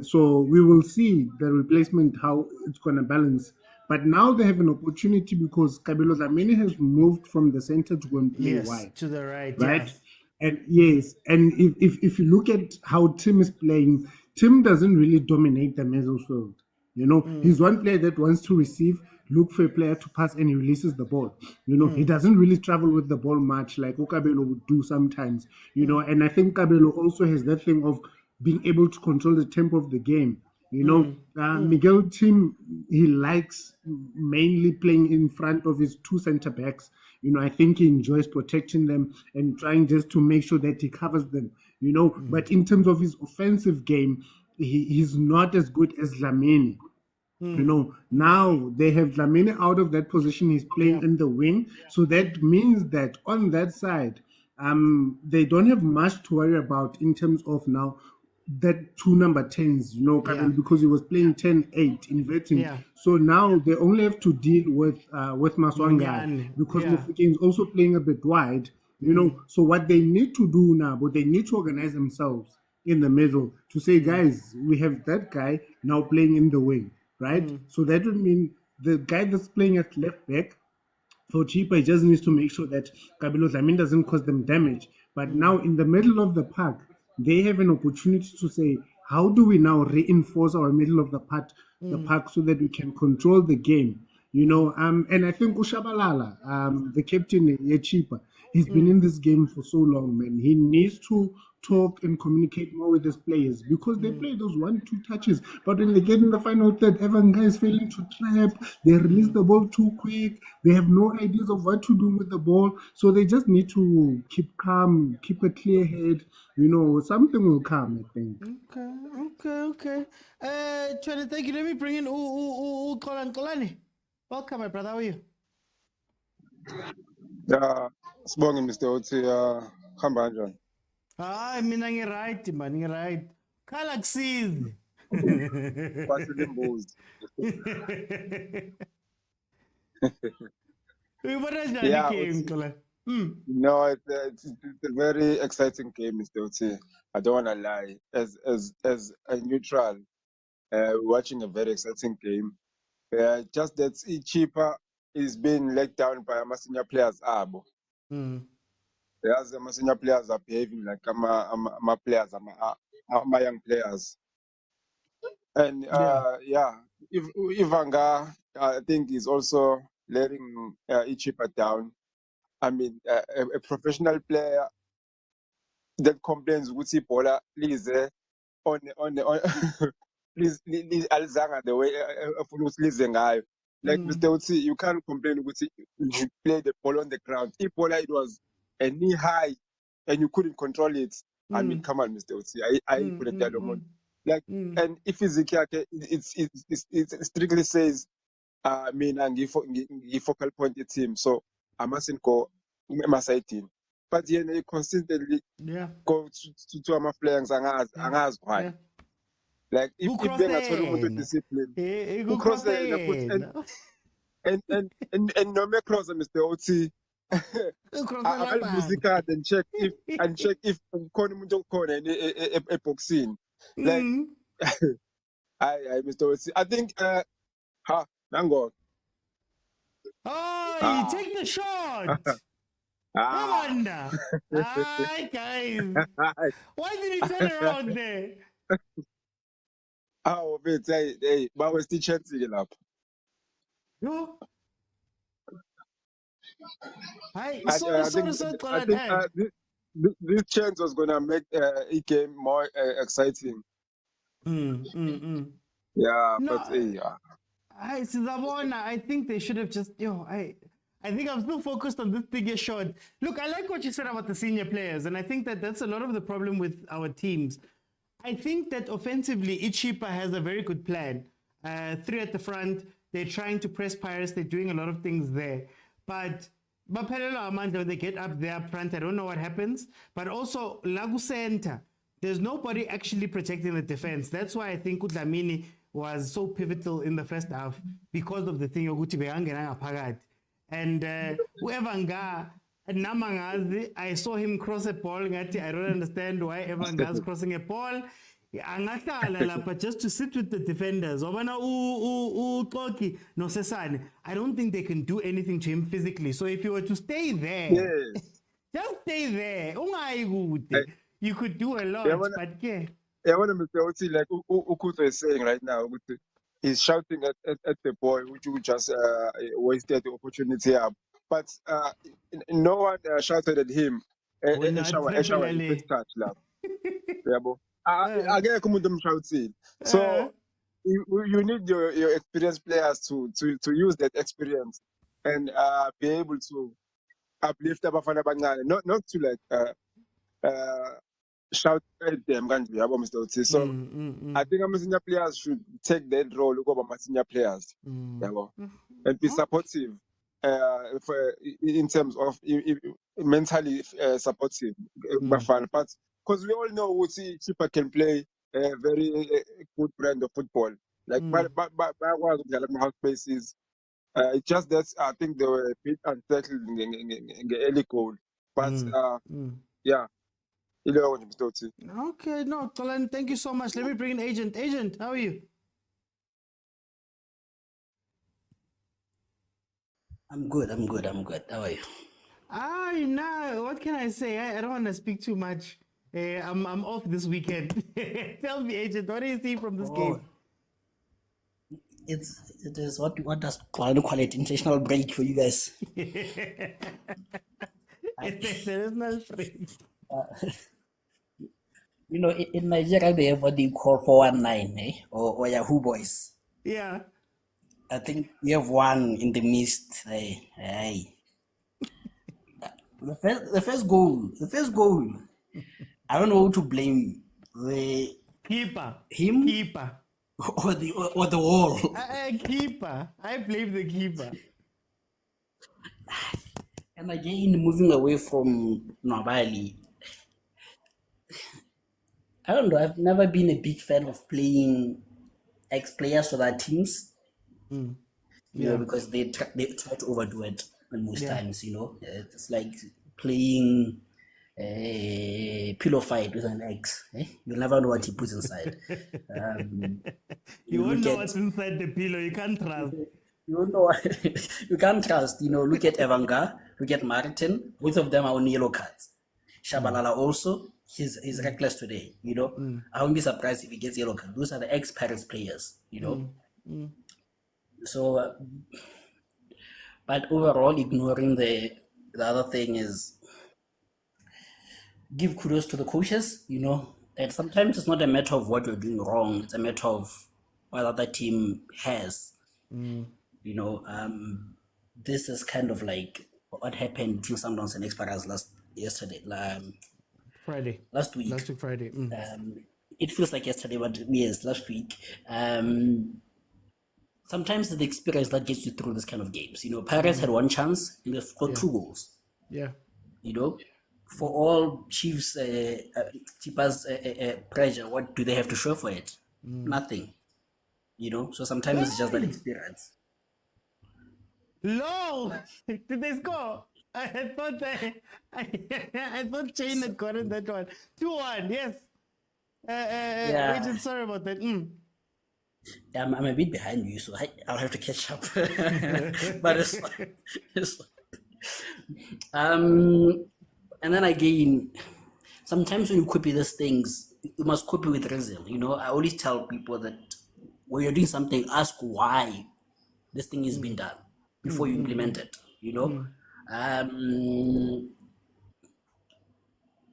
So we will see the replacement, how it's going to balance. But now they have an opportunity because Kabelo Dlamini has moved from the center to go and play wide. To the right. Right? Yes. And if you look at how Tim is playing, Tim doesn't really dominate the middle field. You know, he's one player that wants to receive, look for a player to pass, and he releases the ball. You know, he doesn't really travel with the ball much like Kabelo would do sometimes. You know, and I think Kabelo also has that thing of being able to control the tempo of the game. You know, Miguel Tim, he likes mainly playing in front of his two center backs. You know, I think he enjoys protecting them and trying just to make sure that he covers them. You know, but in terms of his offensive game, he's not as good as Dlamini. You know, now they have Dlamini out of that position. He's playing in the wing. So that means that on that side, they don't have much to worry about in terms of now that two number 10s, you know, because he was playing 10-8 inverting. So now they only have to deal with Maswanga because Mufike is also playing a bit wide, you know. So what they need to do now, but they need to organize themselves in the middle to say, guys, we have that guy now playing in the wing, right? So that would mean the guy that's playing at left back for Chippa, he just needs to make sure that Kabelo Dlamini doesn't cause them damage. But now in the middle of the park, they have an opportunity to say, how do we now reinforce our middle of the park so that we can control the game? You know, and I think Ushabalala, the captain Chippa, he's been in this game for so long, man. He needs to talk and communicate more with his players because they play those 1-2 touches, but when they get in the final third, everyone guys failing to trap, they release the ball too quick, they have no ideas of what to do with the ball, so they just need to keep calm, keep a clear head, you know, something will come, I think. Okay. Chwene, thank you. Let me bring in Kolani. Welcome, my brother. How are you? Yeah, sibonge Mr. Oti, khamba kanjani? Hayi, mina ngi-right, man, ngi-right. Khala kusizi. Kwasile imbuzi. Uyibona njani i-game, Kolani? No, it's a very exciting game, Mr. Oti. I don't want to lie. As a neutral, watching a very exciting game. Just that Chippa is being let down by our senior players. As my senior players are behaving like my players, my young players. And if Ivanga, I think, is also letting Chippa down. I mean, a professional player that complains with Ibola, please, on please alizanga the way like Mr. Utsi, you can't complain with you play the ball on the ground. Ibola, it was a knee high and you couldn't control it. I mean, come on, Mr. Utsi, I put it that on. Like, and if it strictly says, I mean, and focal point the team, so I mustn't go my side team. But yeah, they consistently go to my players and why. Like if they are told to discipline, who cross the and no make closer, Mr. Oti. I'll music and check if corner a boxing. Like I Mr. Oti. I think Nango. Oh, you Ah, take the shot. Come ah. on now. Hi, guys. Why did he turn around there? Oh, wait, hey, but we're still chanting up. No. Hi, I, sorry, I sorry, think sorry, I Tolan. think Hey. this chance was gonna make it game more exciting. Yeah, but No, hey, Sizabona, I think they should have just, I think I'm still focused on this bigger shot. Look, I like what you said about the senior players, and I think that that's a lot of the problem with our teams. I think that offensively, Chippa has a very good plan. Three at the front, they're trying to press Pirates, they're doing a lot of things there. But Baphelelo Amanda, when they get up there up front, I don't know what happens. But also, Lagu Center, there's nobody actually protecting the defense. That's why I think Udlamini was so pivotal in the first half because of the thing yokuthi beyangenanga phakathi. And whoever Namangazi, I saw him cross a ball. I don't understand why Evanga's crossing a ball. Angahlala lapha just to sit with the defenders. Wabona uXoki noSesane, I don't think they can do anything to him physically. So if you were to stay there, yes. just stay there. Ungayi kude. You could do a lot, but yeah. I want to say like Ukuto is saying right now. He's shouting at the boy, which just wasted the opportunity up. But no one shouted at him. Eshawa, the first touch, love. Yabo. Again, come shouting. So you need your experienced players to use that experience and be able to uplift Bafana Bangane, not to like shout at them, yabo, Mr. Otsi. So I think our senior players should take that role over my senior players, yabo, and be supportive in terms of mentally supportive, Bafana. But because we all know what Chippa can play a very good brand of football. Like, but my house spaces. It's just that I think they were a bit unsettled in the early goal. But yeah, you know what I'm talking. Okay, no, Tolan, thank you so much. Let me bring in Agent. Agent, how are you? I'm good. How are you? No, what can I say? I don't want to speak too much. I'm off this weekend. Tell me, Agent, what do you see from this game? It is what does call it international break for you guys? International break. You know, in Nigeria they have what they call 419, or Yahoo boys. Yeah. I think we have one in the midst. Hey. The first goal. I don't know who to blame. The keeper. Him? Keeper. Or the wall. Keeper. I blame the keeper. And again, moving away from Nobali, I don't know. I've never been a big fan of playing ex-players for their teams. You know, because they try to overdo it most times. You know, it's like playing a pillow fight with an ex. You'll never know what he puts inside. You won't know what's inside the pillow. You can't trust. You don't know. You can't trust. You know, look at Evanga, look at Martin. Both of them are on yellow cards. Shabalala also, he's reckless today. You know, I won't be surprised if he gets yellow card. Those are the ex-Paris players. You know, so. But overall, ignoring the other thing is give kudos to the coaches. You know, and sometimes it's not a matter of what you're doing wrong. It's a matter of what other team has. You know, this is kind of like what happened between Sundowns and Exparas last week Friday. It feels like yesterday, but yes, last week. Sometimes it's the experience that gets you through this kind of games. You know, Pirates had one chance and they scored 2 goals. Yeah. You know, for all Chiefs, Chippa's pressure, what do they have to show for it? Nothing. You know, so sometimes it's just that experience. No, did they score? I thought Chain had gotten that one. 2-1, yes. Agent, sorry about that. I'm a bit behind you, so I'll have to catch up. But it's fine. It's fine. And then again, sometimes when you copy these things, you must copy with reason. You know, I always tell people that when you're doing something, ask why this thing is being done before you implement it. You know,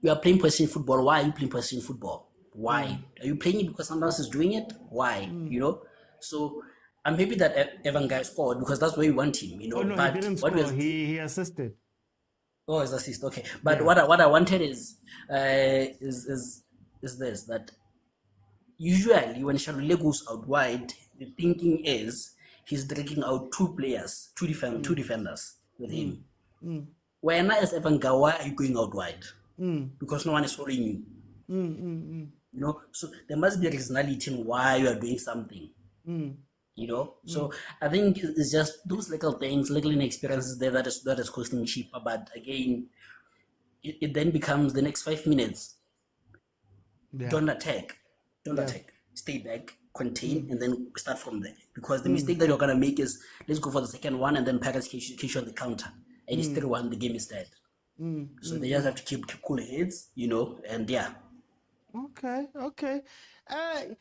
you are playing position football. Why are you playing position football? Why are you playing it because someone else is doing it? Why? You know, so I'm happy that Evan guy scored because that's where you want him. You know, Oh no, but he didn't what score. was He assisted. Oh, it's assist. Okay, but what I wanted is this, that usually when Shalule goes out wide, the thinking is he's dragging out two defenders with him. When as Evanga, why are you going out wide? Because no one is following you. You know, so there must be a reasonality in why you are doing something. You know, so I think it's just those little things, little inexperiences there that is costing Chippa. But again, it then becomes the next 5 minutes. Don't attack, stay back, contain, and then start from there. Because the mistake that you're gonna make is let's go for the second one, and then Pirates catch on the counter, and it's 3-1. The game is dead. So they just have to keep cool heads, you know, and yeah. Okay. I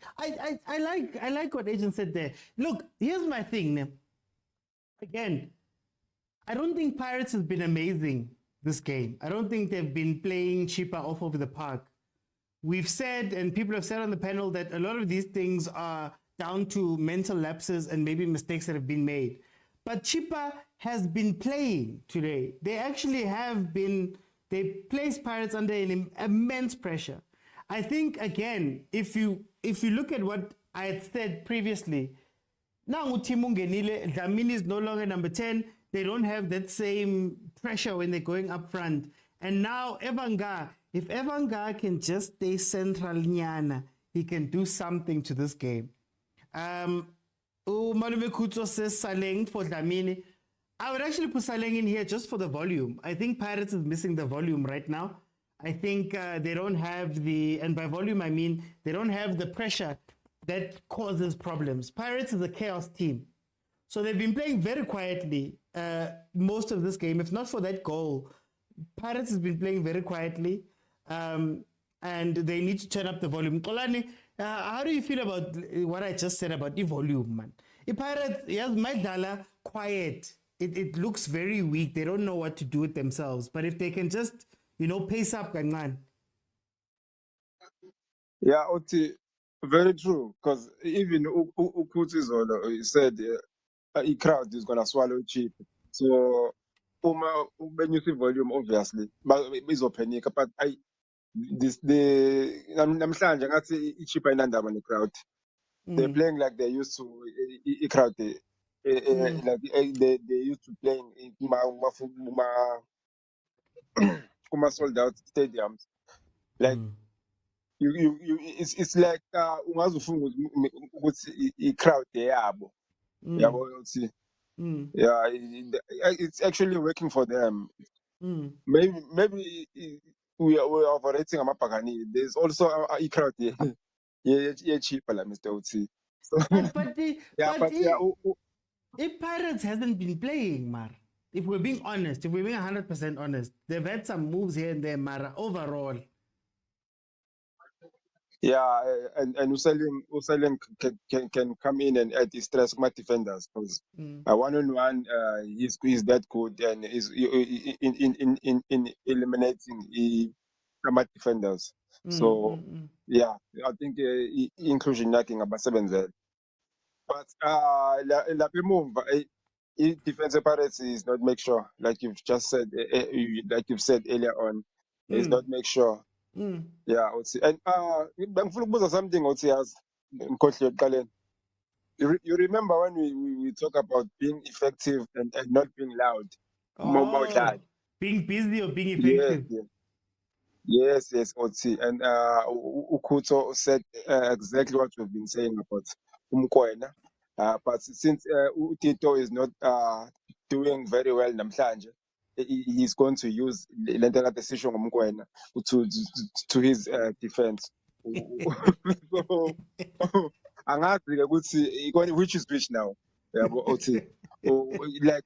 like what Agent said there. Look, here's my thing. Again, I don't think Pirates has been amazing this game. I don't think they've been playing Chippa off over the park. We've said, and people have said on the panel, that a lot of these things are down to mental lapses and maybe mistakes that have been made. But Chippa has been playing today. They actually have been, they placed Pirates under an immense pressure. I think, again, if you look at what I had said previously, now Timungenile, Dlamini is no longer number 10. They don't have that same pressure when they're going up front. And now Evanga, if Evanga can just stay central nyana, he can do something to this game. Malume Kutso says Saleng for Dlamini. I would actually put Saleng in here just for the volume. I think Pirates is missing the volume right now. I think they don't have the, and by volume I mean they don't have the pressure that causes problems. Pirates is a chaos team. So they've been playing very quietly most of this game. If not for that goal, Pirates has been playing very quietly and they need to turn up the volume. Kolani, how do you feel about what I just said about the volume, man? If Pirates, yes, my dollar, quiet. It looks very weak. They don't know what to do with themselves. But if they can just, you know, pace up, man. Yeah, Oti, very true. Because even Ukutizolo, he said a crowd is gonna swallow cheap. So when you see volume, obviously, but it's opening. But namhlanje ngathi iChippa inandaba ne crowd. They're playing like they used to a crowd. Like they used to playing in kuma sold out stadiums. Like it's like ungazufunga ukuthi i-crowd yabo yabo uthi yeah it's actually working for them. Maybe we are overrating amabhakani. There's also a crowd cheaper like Mr. Uti. So if Pirates hasn't been playing, Mar, if we're being honest, if we're being 100% honest, they've had some moves here and there, Mara, overall. Yeah, and Usalim can come in and add stress my defenders because one-on-one he's that good and is in eliminating my defenders. So yeah, I think inclusion knocking about 7-0. But defensive Pirates is not make sure, like you've just said, like you've said earlier on, is not make sure. Yeah, and bangifuna ukubuza something as you remember when we talk about being effective and not being loud. Being busy or being effective. Yes, Otsi. And Ukuto said exactly what we've been saying about Umkwena. But since Tito is not doing very well namhlanje, he's going to use the decision of Umkwena to his defense. So angazi-ke ukuthi which is which now. Yabo othi. Like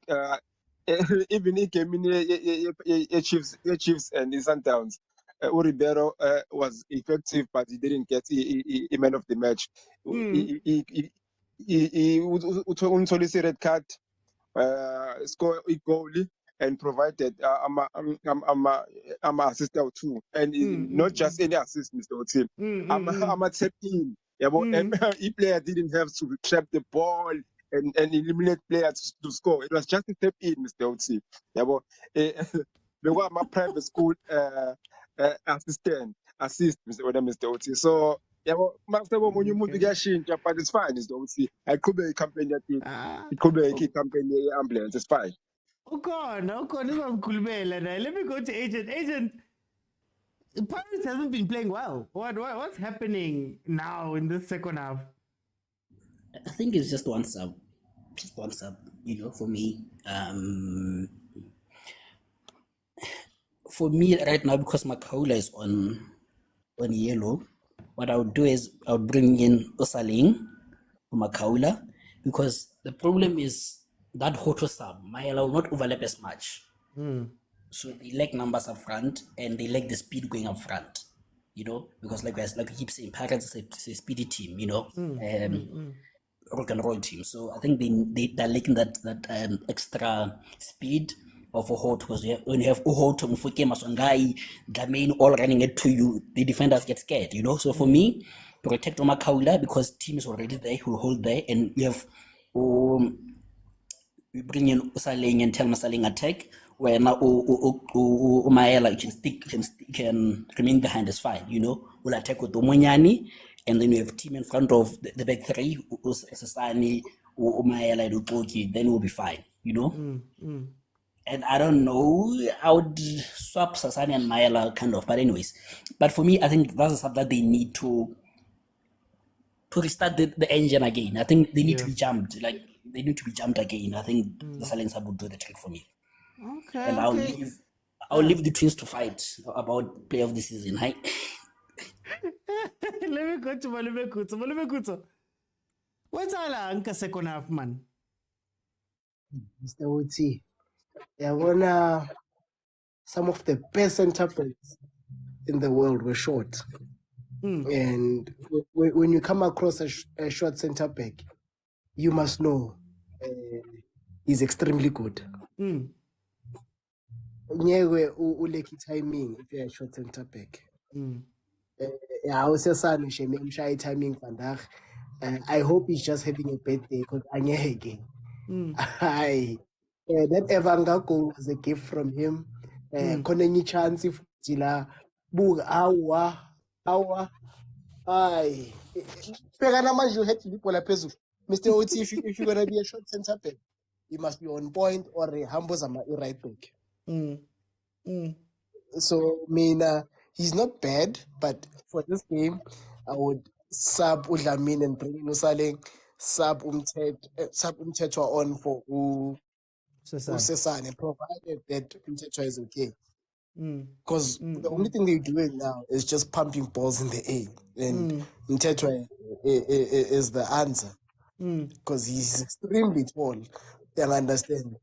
even in Chiefs and Sundowns, Ribeiro was effective, but he didn't get a man of the match. He unsolicited red card, score a goal, and provided assist out too, and not just any assist, Mr. Oti. I'm a tap-in. Each player didn't have to trap the ball and eliminate players to score. It was just a tap in, Mr. Oti. They were my private school assist, Mr. Oti. So, master when you move to Gashin, but it's fine, Mr. Oti. I could be a company it could be a key company ambulance, it's fine. Okay, this was Kulbela. Let me go to Agent. Agent, Paris hasn't been playing well. What's happening now in this second half? I think it's just one sub, for me. For me right now, because Makaula is on yellow, what I would do is I would bring in Osaling for Makaula, because the problem is that Hoto sub, Mayela will not overlap as much. So they lack numbers up front and they lack the speed going up front, because like we keep saying, Pirates is a speedy team, rock and roll team. So I think they're lacking that extra speed of Uhoto, because when you have Uhoto, Mufukema, Maswangai, the main all running it to you, the defenders get scared, So for me, protect Omakaula, because team is already there, who will hold there, and you have we bring in Usaling and tell Masaling attack, where now Umaela can remain behind is fine, We'll attack with Omonyani, and then you have team in front of the back three, Sasani, Umaela, and Utoki, then we'll be fine, And I don't know, I would swap Sasani and Maela kind of, but anyways. But for me, I think that's something that they need to restart the engine again. I think they need to be jumped, they need to be jumped again. I think the silence would do the trick for me. Okay. And I'll leave the Twins to fight about play of the season. Hi. Let me go to Malume Kuto. What's all Anka second half, man? Mr. Oti, some of the best center backs in the world were short. And when you come across a short center back, you must know he's extremely good. Nyewe uleki timing if you're a short center back. Timing vandaag. I hope he's just having a bad day because anyege. That Evanga goal was a gift from him. Konenyi chance if Jila Bug Awa. Aye. You had to be Mr. Oti, if you're gonna be a short center back, you must be on point or a humble right back. So he's not bad, but for this game, I would sub Udlamin and bring Nusaling, sub Umtetwa on for Sesane, provided that Umtetwa is okay. Because the only thing they're doing now is just pumping balls in the air, and Umtetwa is the answer. Because he's extremely tall. Then I understand.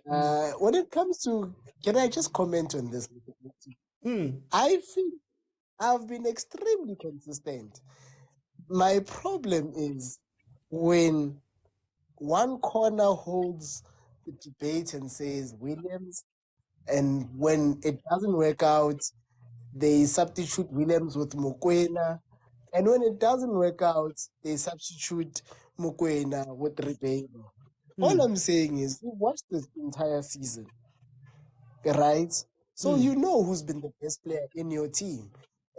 When it comes to, can I just comment on this? I think I've been extremely consistent. My problem is when one corner holds the debate and says Williams, and when it doesn't work out, they substitute Williams with Mokwena. And when it doesn't work out, they substitute Mokwena with Ribeiro. All I'm saying is, you watched this entire season, right? So you know who's been the best player in your team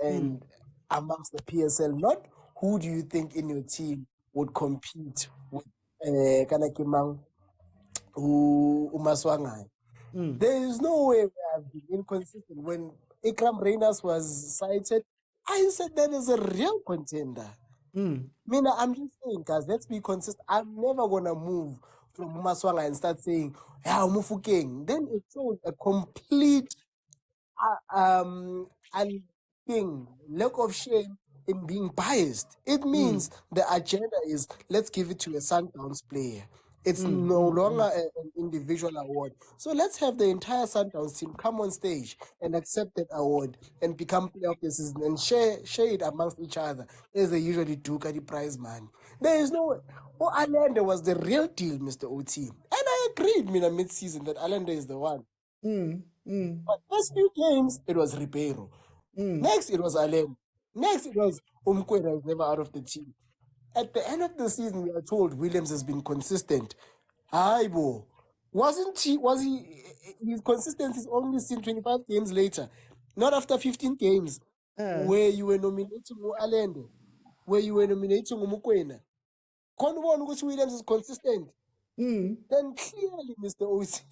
and amongst the PSL. Not who do you think in your team would compete with Kanakimang Umaswangai. There is no way we have been inconsistent. When Ikram Reyners was cited, I said that is a real contender. I'm just saying, guys, let's be consistent. I'm never going to move from Maswanga and start saying, Mufukeng. Then it showed a complete lack of shame in being biased. It means the agenda is let's give it to a Sundowns player. It's no longer an individual award. So let's have the entire Sundowns team come on stage and accept that award and become player of the season and share it amongst each other as they usually do at the prize money. There is no Allende was the real deal, Mr. OT. And I agreed mid-season that Allende is the one. But first few games, it was Ribeiro. Next, it was Allende. Next, it was Mokwena is never out of the team. At the end of the season, we are told Williams has been consistent. Aibo. His consistency is only seen 25 games later, not after 15 games, where you were nominating Allende, where you were nominating Mokwena. Conwon, which Williams is consistent. Then clearly, Mr. OC,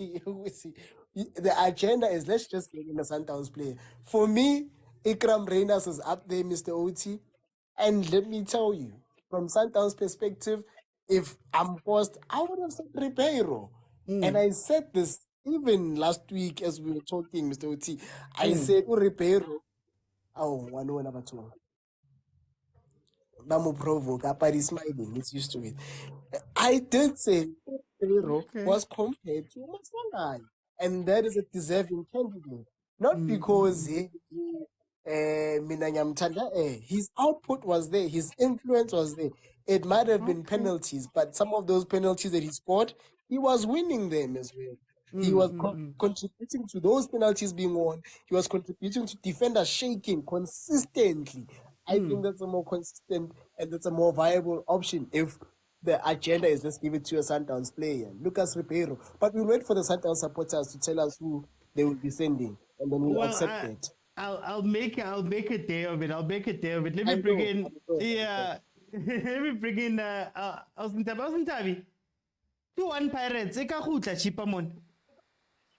the agenda is let's just get in a Sundowns player. For me, Ikram Reyners is up there, Mr. OT. And let me tell you, from Sundowns' perspective, if I'm forced, I would have said Ribeiro. And I said this even last week as we were talking, Mr. OT. I said, Ribeiro. Oh, one number two. Bamu provoke, but he's smiling, he's used to it. I did say Ribeiro was compared to Masangai, and that is a deserving candidate. Not because his output was there, his influence was there. It might have been penalties, but some of those penalties that he scored, he was winning them as well. He was contributing to those penalties being won. He was contributing to defenders shaking consistently. I think that's a more consistent and that's a more viable option if the agenda is let's give it to a Sundowns player, Lucas Ribeiro. But we'll wait for the Sundowns supporters to tell us who they will be sending, and then we'll accept it. I'll make a day of it. Let me bring in. Let me bring in. Ausintabi. 2-1 Pirates. Eka khutla Chippa mon.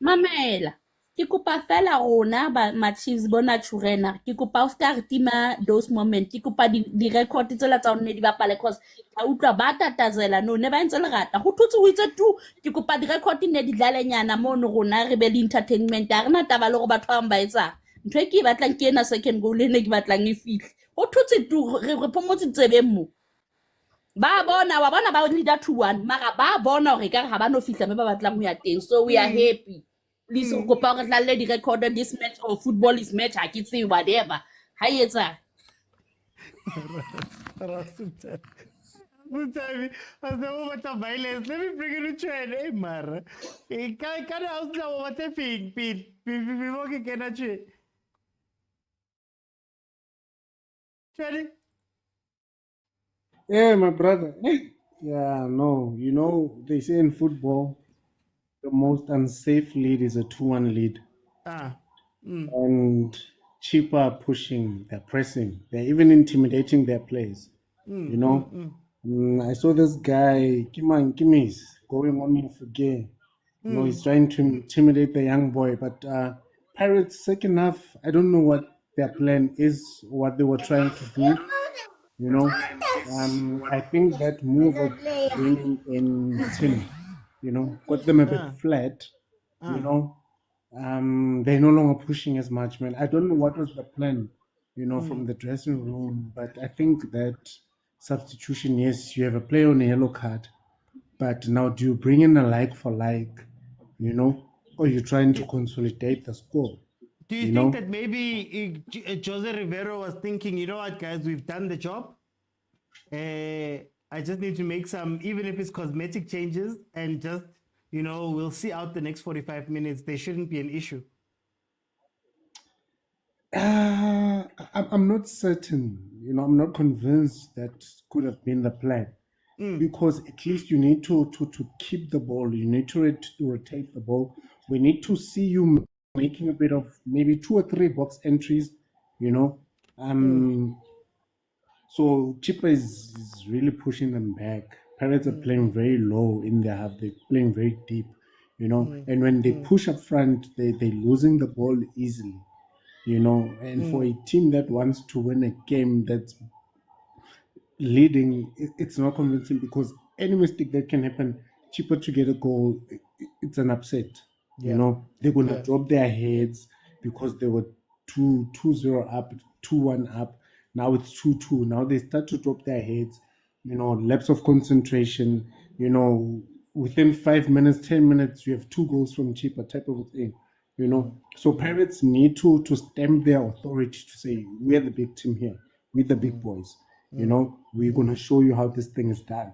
Mamela. Ke kopa fela rona ma Chiefs bona tshurena. Ke kopa o ska re tima those moments. Ke kopa di record tsela tsa one di bapale cause ka utlwa ba tatazela no ne ba ntse le rata. Go thutse o itse tu. Ke kopa di record ne di dlalenyana mo no rona re be le entertainment. A rena taba le go batho ba ba etsa. Ntwe ke batlang ke na second goal ne ke batlang e fihle. Go thutse tu re pomotse tsebeng mo. Ba bona wa bona ba leader 2-1 mara ba bona hore ka ha ba no fihla me ba batlang ho ya teng. So we are happy. Please go back and let the record this match or football is match. I can say whatever. Hi, it's a. Let me bring it to you. Hey, Mara. Can I ask you what I think? Before you can achieve. Yeah, my brother. Yeah, no. You know, they say in football, the most unsafe lead is a 2-1 lead. And Chippa pushing, they're pressing, they're even intimidating their players. You know, I saw this guy, Kimis, going on for game. You know, he's trying to intimidate the young boy. But Pirates, second half, I don't know what their plan is, what they were trying to do. You know, I think that move of bringing in Tim, you know, got them a bit flat, you know. They're no longer pushing as much, man. I don't know what was the plan, you know, from the dressing room, but I think that substitution, yes, you have a player on a yellow card, but now do you bring in a like for like, you know, or you're trying to consolidate the score? Do you think that maybe Jose Rivero was thinking, you know what, guys, we've done the job. I just need to make some, even if it's cosmetic changes, and just, you know, we'll see out the next 45 minutes. There shouldn't be an issue. I'm not certain. You know, I'm not convinced that could have been the plan. Because at least you need to keep the ball. You need to rotate the ball. We need to see you making a bit of maybe 2 or 3 box entries, you know. So Chippa is really pushing them back. Pirates are playing very low in their half. They're playing very deep, you know. And when they push up front, they're losing the ball easily, you know. And for a team that wants to win a game that's leading, it's not convincing because any mistake that can happen, Chippa to get a goal, it's an upset. You know, they're gonna drop their heads because they were 2-0 up, 2-1 up. Now it's 2-2. Now they start to drop their heads. Lapse of concentration. Within 5 minutes, 10 minutes, you have 2 goals from Chippa type of thing. So Pirates need to stamp their authority to say, we're the big team here. We're the big boys. We're going to show you how this thing is done.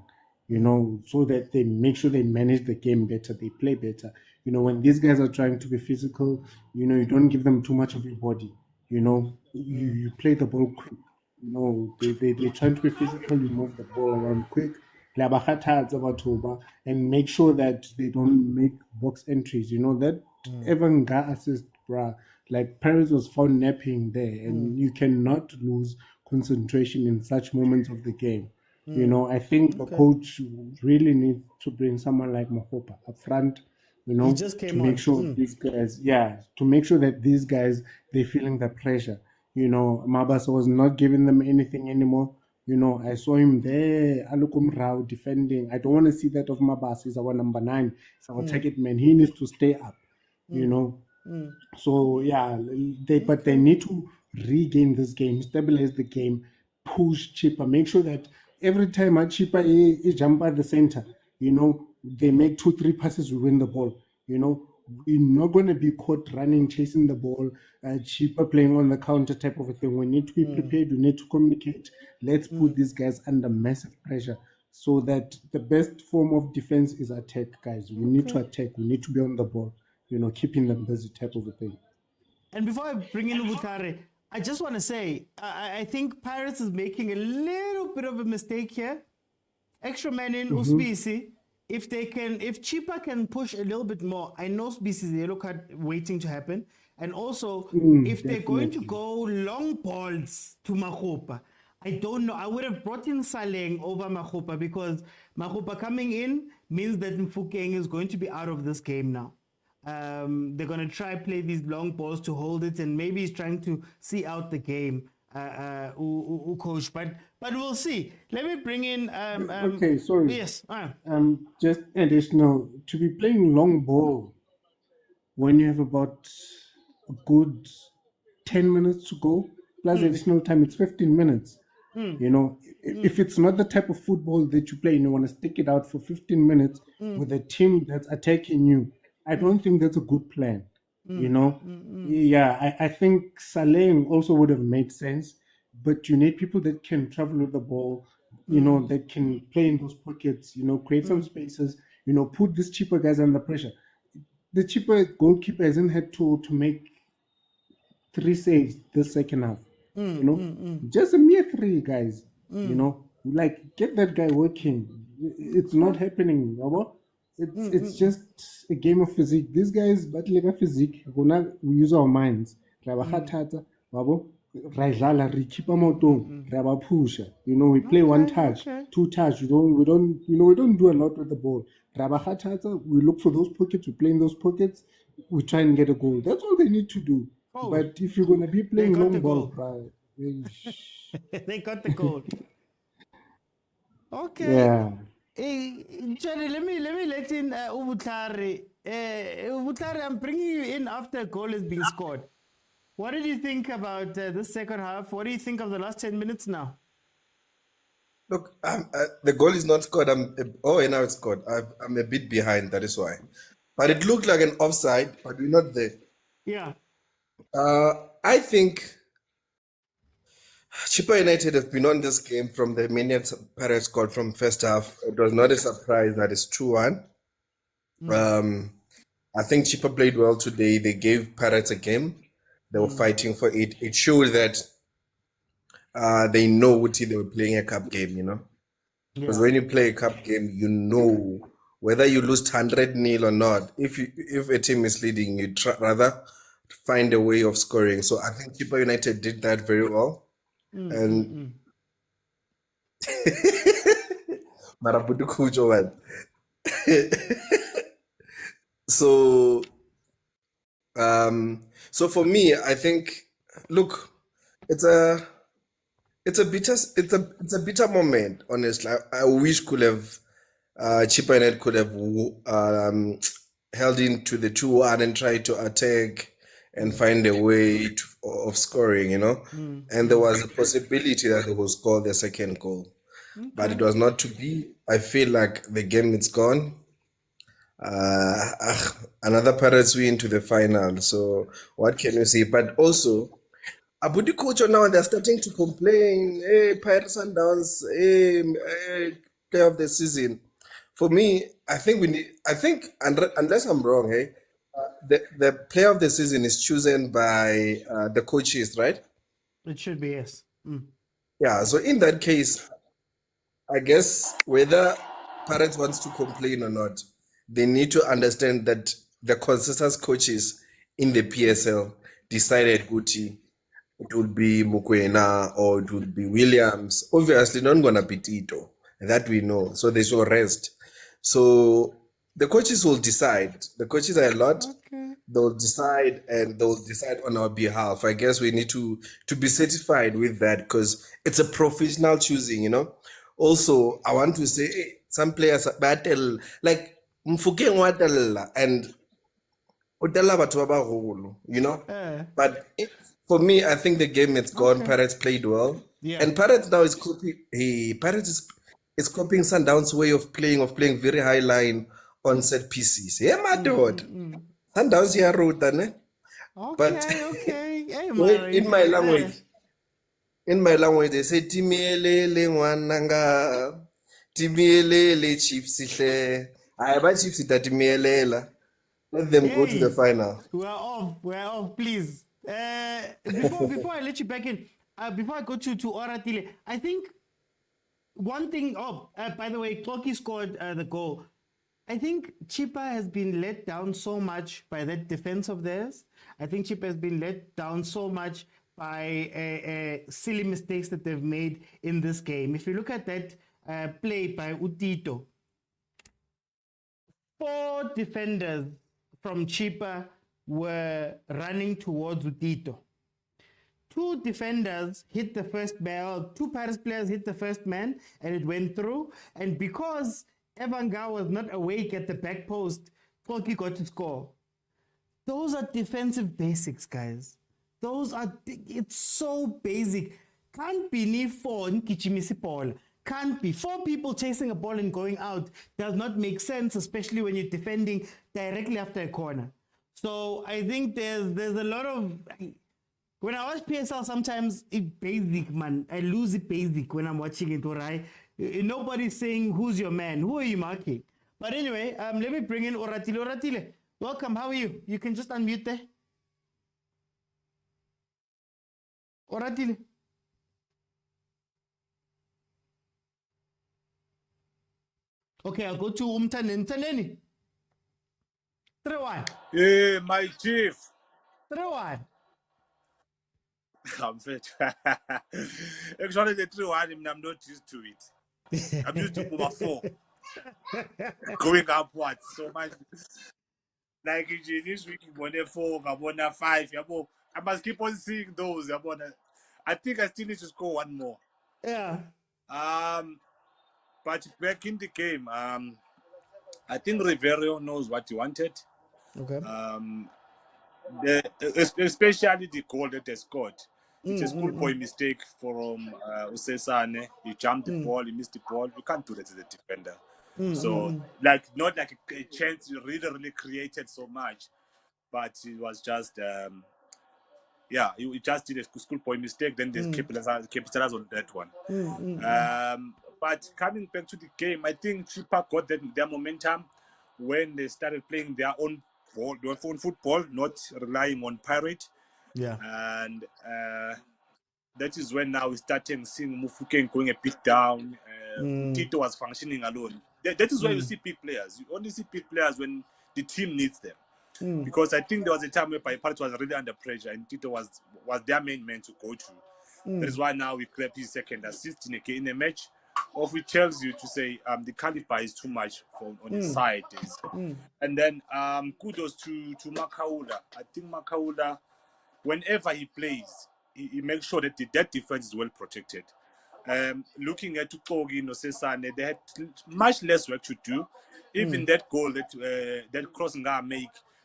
So that they make sure they manage the game better, they play better. When these guys are trying to be physical, you don't give them too much of your body. You play the ball quick. They're trying to be physical, you move the ball around quick. And make sure that they don't make box entries. That Evan Ga assist, bruh. Like Paris was found napping there, and you cannot lose concentration in such moments of the game. I think the coach really needs to bring someone like Mahopa up front, He just came to make on. sure these guys, to make sure that these guys, they're feeling the pressure. Mabasa was not giving them anything anymore. I saw him there, Alukum Rao defending. I don't want to see that of Mabasa. He's our number 9. He's our target man. He needs to stay up, So, but they need to regain this game, stabilize the game, push Chippa, make sure that every time Chippa is jump at the center, they make 2-3 passes, we win the ball. We're not going to be caught running, chasing the ball, Chippa playing on the counter type of a thing. We need to be prepared. We need to communicate. Let's put these guys under massive pressure so that the best form of defense is attack, guys. We need to attack. We need to be on the ball, keeping them busy type of a thing. And before I bring in Butare, I just want to say, I think Pirates is making a little bit of a mistake here. Extra man in Usbisi. If Chippa can push a little bit more, I know Usbisi is a yellow card waiting to happen. And also, if they're going to go long balls to Mahopa, I don't know. I would have brought in Saleng over Mahopa because Mahopa coming in means that Mfukeng is going to be out of this game now. They're going to try play these long balls to hold it, and maybe he's trying to see out the game, coach. But we'll see. Let me bring in. Okay, sorry. Yes. Just additional to be playing long ball when you have about a good 10 minutes to go plus additional time. It's 15 minutes. If it's not the type of football that you play and you want to stick it out for 15 minutes with a team that's attacking you, I don't think that's a good plan. I think Saleng also would have made sense, but you need people that can travel with the ball, that can play in those pockets, create some spaces, put these cheaper guys under pressure. The cheaper goalkeeper hasn't had to make 3 saves this second half. Just a mere 3 guys. Like get that guy working. It's not happening, Baba. It's just a game of physique. These guys battle physique. We use our minds. We keep we play one touch, 2 touch. We don't do a lot with the ball. We look for those pockets. We play in those pockets. We try and get a goal. That's all they need to do. But if you're gonna be playing long ball, they got the goal. Okay. Yeah. Hey, Johnny, let me let in Ubutare. Ubutare, I'm bringing you in after a goal has been scored. What did you think about this second half? What do you think of the last 10 minutes now? Look, the goal is not scored. Now it's scored. I'm a bit behind. That is why. But it looked like an offside, but we're not there. Yeah. I think Chippa United have been on this game from the minute Pirates scored from first half. It was not a surprise that it's 2-1. I think Chippa played well today. They gave Pirates a game. They were fighting for it. It showed that they know what they were playing a cup game, Because when you play a cup game, whether you lose 100-0 or not. If a team is leading, you rather find a way of scoring. So I think Chippa United did that very well. And Marabudu Kujo went. So for me, I think, look, it's a bitter moment. Honestly, I wish Chippa United could have held into the 2-1 and tried to attack and find a way of scoring, you know. And there was a possibility that they will score the second goal, but it was not to be. I feel like the game is gone. Another Pirates win to the final. So what can you say? But also, Abudi coach now they're starting to complain. Hey, Pirates Sundowns, play of the season. For me, I think unless I'm wrong, hey, the player of the season is chosen by the coaches, right? It should be, yes. Yeah. So in that case, I guess whether Pirates wants to complain or not, they need to understand that the consensus coaches in the PSL decided Guti. It would be Mokwena or it would be Williams. Obviously, not gonna be Tito. That we know. So they should rest. So the coaches will decide. The coaches are a lot. They'll decide and they'll decide on our behalf. I guess we need to be satisfied with that because it's a professional choosing, you know. Also, I want to say some players battle like Mfukeng Watala and Udala Batuaba, you know. But for me, I think the game is gone. Pirates played well. Yeah. And Pirates now is copying. Pirates is copying Sundowns' way of playing very high line on set pieces. Yeah, my dude. Sundowns here wrote that, but Okay. Hey, well, Mari. in my language, they say Timiele Wananga, Timiele Chiefs. I have Chiefs that Timiele. Let them go to the final. We're off, please. Before I let you back in, before I go to Oratile, I think one thing, by the way, Toki scored the goal. I think Chippa has been let down so much by that defense of theirs. I think Chippa has been let down so much by silly mistakes that they've made in this game. If you look at that play by Utito, 4 defenders from Chippa were running towards Utito. 2 defenders hit the first man, 2 Paris players hit the first man, and it went through. And because Evanga was not awake at the back post, Toki got to score. Those are defensive basics, guys. It's so basic. Can't be ni 4 nkichimisi ball. Can't be. 4 people chasing a ball and going out does not make sense, especially when you're defending directly after a corner. So I think there's a lot of... When I watch PSL, sometimes it's basic, man. I lose it basic when I'm watching it, alright? Nobody's saying, who's your man? Who are you marking? But anyway, let me bring in Oratile. Oratile, welcome. How are you? You can just unmute there. Oratile. Okay, I'll go to Umtaneni. 3-1. Hey, my chief. 3-1. I'm fit. Actually, the 3-1, I'm not used to it. I'm used to over 4. Going upwards so much. Like this week, you won 4, I won 5. I must keep on seeing those. I think I still need to score 1 more. Yeah. But back in the game, I think Rivero knows what he wanted. Okay. Especially the goal that they scored. It's a schoolboy mistake from Usesane. He jumped the ball, he missed the ball. You can't do that as a defender. So, not like a chance you really created so much, but it was just, he just did a schoolboy mistake. Then they capitalized on that one. But coming back to the game, I think Chippa got their momentum when they started playing their own football, not relying on Pirate. Yeah. And that is when now we started seeing Mufukeng going a bit down. Tito was functioning alone. That is why you see big players. You only see big players when the team needs them. Because I think there was a time where Pirate was really under pressure and Tito was their main man to go to. That is why now we grabbed his second assist in a match. Of which tells you to say the caliber is too much on his side. And then kudos to Makaula. I think Makaula, whenever he plays, he makes sure that that defense is well protected. Looking at Tukogi and Osesane, they had much less work to do. Even that goal that Crossing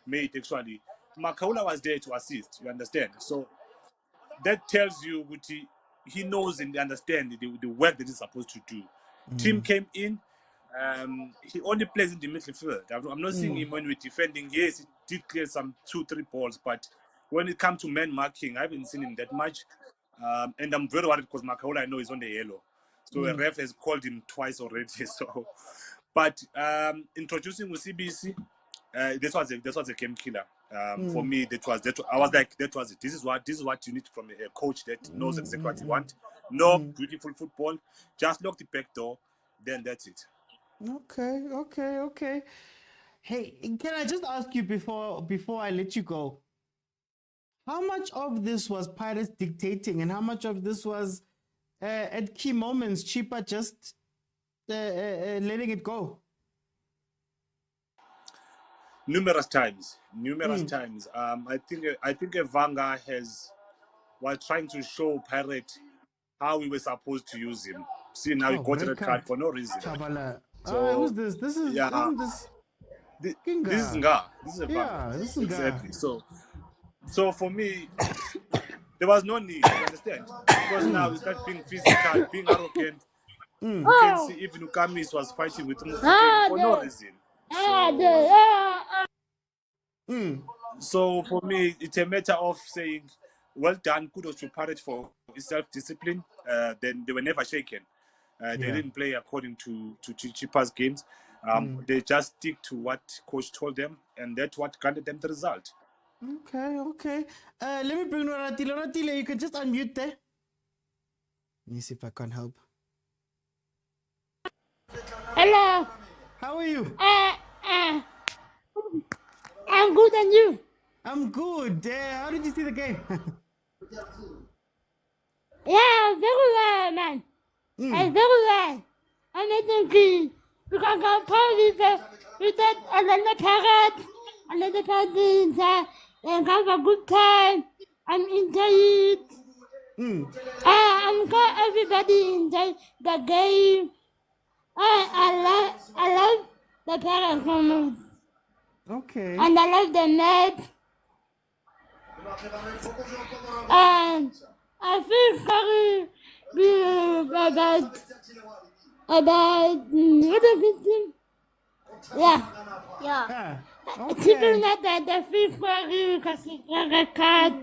made actually, Makaula was there to assist, you understand? So that tells you what he knows and understands the work that he's supposed to do. Team came in, he only plays in the midfield. I'm not seeing him when we're defending. Yes, he did clear some 2-3 balls, but when it comes to man marking, I haven't seen him that much. And I'm very worried because Makaula, I know, is on the yellow. So a ref has called him twice already. So, but introducing UCBC, this was a game killer. For me, I was like, that was it. This is what you need from a coach that knows exactly what you want. No beautiful football, just lock the back door, then that's it. Okay. Hey, can I just ask you before I let you go? How much of this was Pirates dictating, and how much of this was at key moments Chippa just letting it go? Numerous times. I think Evanga was trying to show Pirate how we were supposed to use him. See, now he got a red card for no reason. So, who's this? This is isn't this? This is Nga. This is Evanga. Yeah, this is exactly. So for me, there was no need. You understand? Because now we start being physical, being arrogant. You can see even Ukamis was fighting with Mufukeni for no reason. So for me, it's a matter of saying, well done, kudos to Pirate for self-discipline. Then they were never shaken. They didn't play according to Chippa's games. They just stick to what coach told them, and that's what granted them the result. Okay. Let me bring Ratile. Ratile, you can just unmute there. Let me see if I can help. Hello. How are you? I'm good, and you? I'm good. How did you see the game? Yeah, very well, man. Very well. I'm thinking because I'm probably with that another parrot, another parrot, and have a good time. I'm enjoying it. I'm glad everybody enjoy the game. I love the performance. Okay. And I love the net. And I feel sorry about what is it? Yeah. Okay. People that I feel sorry because it's a cat.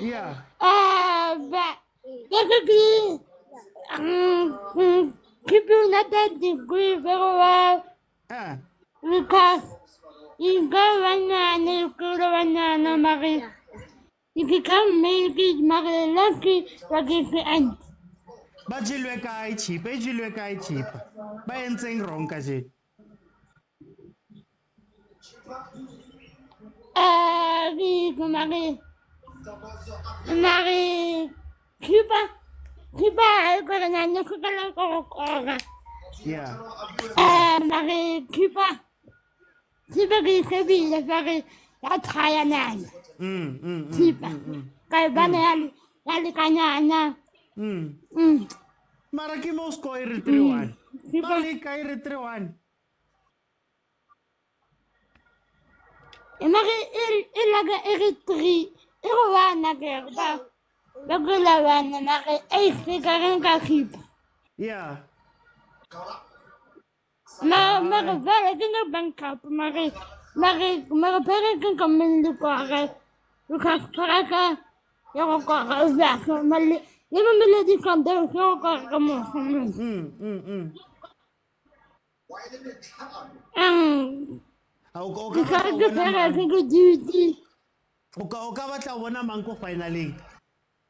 Yeah. But basically, people that degree very well. Because you go and you go and Marie. If you can't make it, Marie, lucky, what is the end? But you look cheap. By anything wrong, Kaji. Marie, Chippa, I got an answer. Yeah. Marie, Chippa can be the very higher man. Chippa. Kaibanel, Yalikana. Marakimo score 3-1. Mali Kairi 3-1. Marie, ilaga eritri. Irwana gerba. Bagulawan, Marie, I figure and keep. Yeah. Marie, very good bank cup, Marie, very good come the car. Because Paraka, your car is back. Mali, never melody come down, your car come on. Because the parents go duty. Oka batla bona manko finally.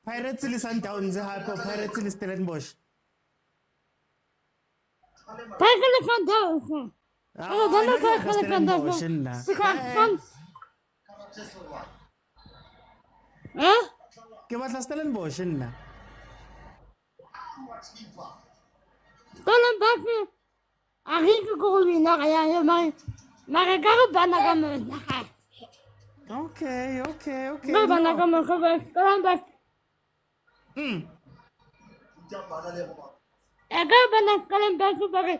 Pirates le Sundowns hape Pirates le Stellenbosch. Pirates le Sundowns. Stellenbosch nna. Ke batla Stellenbosch nna. Stellenbosch. Arrive go wina ya mare ka bana ka mona. Okay. No bana ka mona ka Stellenbosch. Ega bana Stellenbosch bare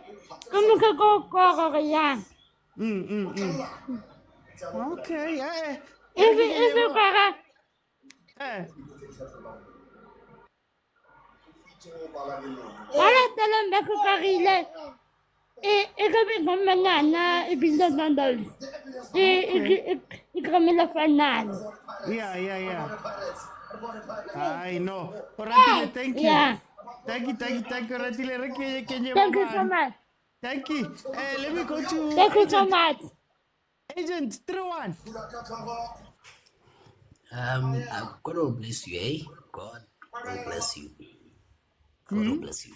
como que go ya. Okay, If you kara, wala Stellenbosch karile. Ik van banana, ik ben dat dan dan. Ik ga me la final. Yeah. I know. Ratile, thank you. Yeah. Thank you, Ratile. Thank you so much. Thank you. Let me go to Thank you so much. Agent 31. God will bless you, eh? God will bless you. God will bless you.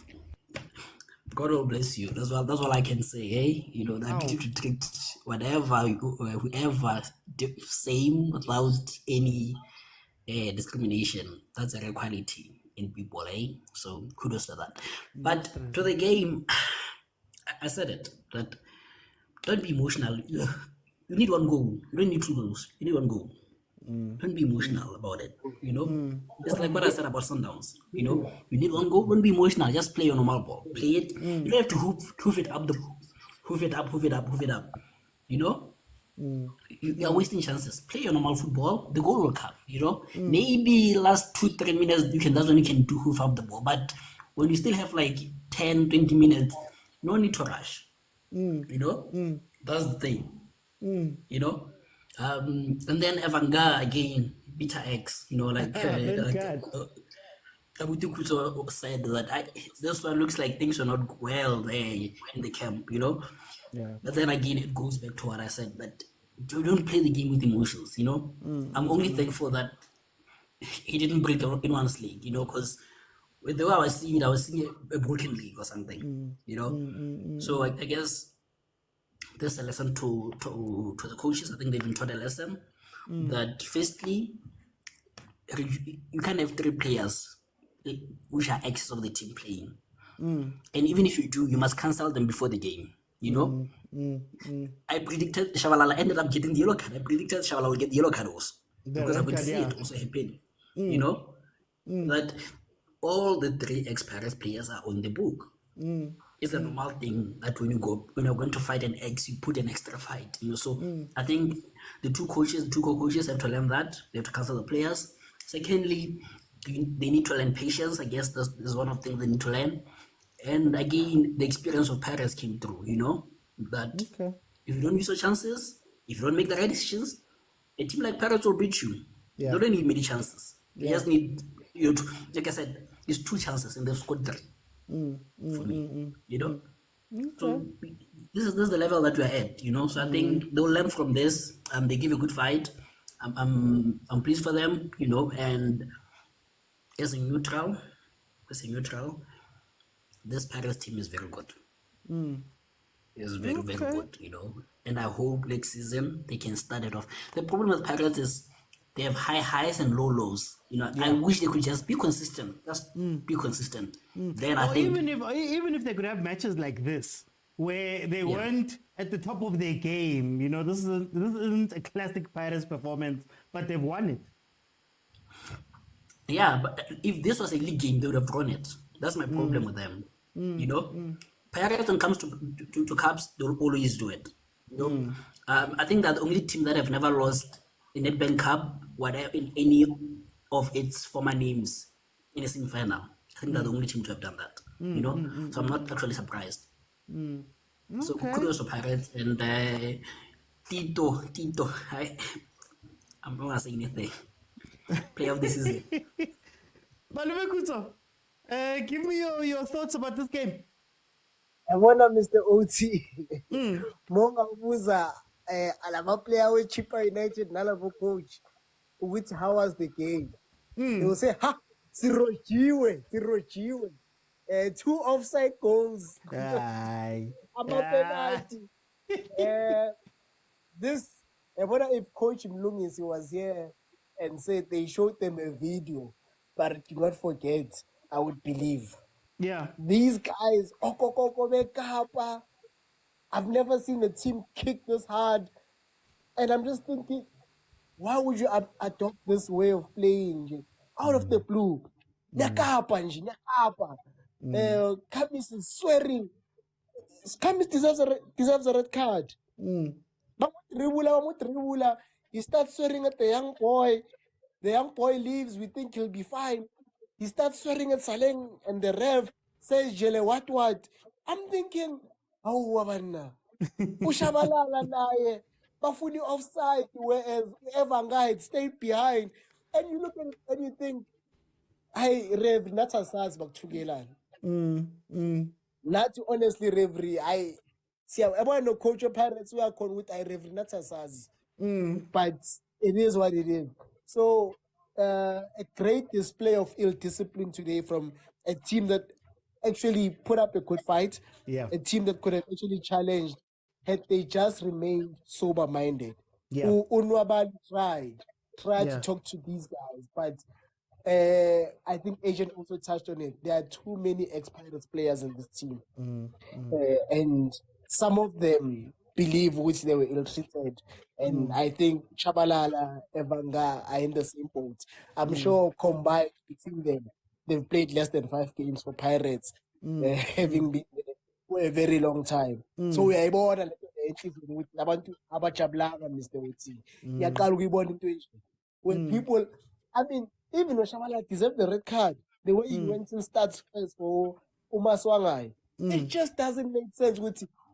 God will bless you. That's all I can say, eh? You know, the ability to treat whoever same without any discrimination. That's a real quality in people, eh? So kudos to that. But to the game, I said it, that don't be emotional. You need one goal. You don't need 2 goals. You need one goal. Don't be emotional about it. You know, it's like what I said about Sundowns. You know, you need one goal. Don't be emotional. Just play your normal ball. Play it. You don't have to hoof it up. Hoof it up. You know, you are wasting chances. Play your normal football. The goal will come. You know, maybe last 2-3 minutes that's when you can do hoof up the ball. But when you still have like 10-20 minutes, no need to rush. You know, that's the thing. You know. And then Evanga again, Beta X, you know, like Abuti Kuso said that this one looks like things are not well there in the camp, you know. Yeah. But then again, it goes back to what I said, that you don't play the game with emotions, you know. I'm only thankful that he didn't break anyone's leg, you know, because with the way I was seeing a broken leg or something, you know. So I guess there's a lesson to the coaches. I think they've been taught a lesson that firstly, you can't have 3 players which are exes of the team playing. And even if you do, you must cancel them before the game, you know. I predicted Shabalala ended up getting the yellow card. I predicted Shabalala will get the yellow card also. Because I could see it also happen, you know, that all the 3 ex-Paris players are on the book. It's a normal thing that when you're going to fight an ex, you put an extra fight, you know. So I think the 2 co-coaches have to learn that. They have to cancel the players. Secondly, they need to learn patience. I guess this is one of the things they need to learn. And again, the experience of Paris came through, you know, that if you don't use your chances, if you don't make the right decisions, a team like Paris will beat you. They don't need many chances. They just need you to, like I said, there's 2 chances and they've scored 3. For me, you know. So this is the level that we're at, you know. So I think they'll learn from this. They give a good fight. I'm pleased for them, you know. And as a neutral, this Paris team is very good. It's very good, you know. And I hope next season they can start it off. The problem with Paris is they have high highs and low lows. You know, I wish they could just be consistent. Just be consistent. Then I think even if they could have matches like this, where they weren't at the top of their game, you know, this isn't a classic Pirates performance, but they've won it. Yeah, but if this was a league game, they would have won it. That's my problem with them. You know, Pirates when it comes to cups, they'll always do it. You know? I think that the only team that have never lost the Nedbank Cup, whatever, in any of its former names in a semi-final. I think they're the only team to have done that. You know, so I'm not actually surprised. So kudos to Pirates and Tito. I'm not gonna say anything. Play of the season. Malume Kuto, give me your thoughts about this game. I wonder, Mr. OT. Monga ubuza alama player with Chippa United nalabo coach. Which how was the game? They will say, ha, sirojiwe. 2 offside goals. Aye. Penalty. This, I wonder if Coach Mlungisi was here and said they showed them a video, but do not forget, I would believe. Yeah. These guys, I've never seen a team kick this hard. And I'm just thinking, why would you adopt this way of playing out of the blue? Kamis is swearing. Kamis deserves a red card. He He starts swearing at the young boy. The young boy leaves. We think he'll be fine. He starts swearing at Saleng, and the ref says, Jele, what? I'm thinking, oh, Wabanna. Ushabalala naye. Bafuni offside, whereas Evanga had stayed behind. And you look at it and you think, hey, Rev, not as fast, but together. Not honestly, Reverie. I see. I want to coach your parents who are con with I Reverie, not as fast. But it is what it is. So, a great display of ill discipline today from a team that actually put up a good fight. Yeah. A team that could have actually challenged had they just remained sober minded. Yeah. Unwabali tried Yeah. to talk to these guys, but I think Agent also touched on it. There are too many ex-Pirates players in this team. And some of them believe which they were ill-treated. And I think Chabalala, Evanga are in the same boat. I'm sure combined between them, they've played less than 5 games for Pirates, having been there for a very long time. So we are able to with abantu abajabulanga, Mr. Uti. When people, I mean, even Oshamala deserved the red card. The way he went and starts first for Umaswangai. It just doesn't make sense.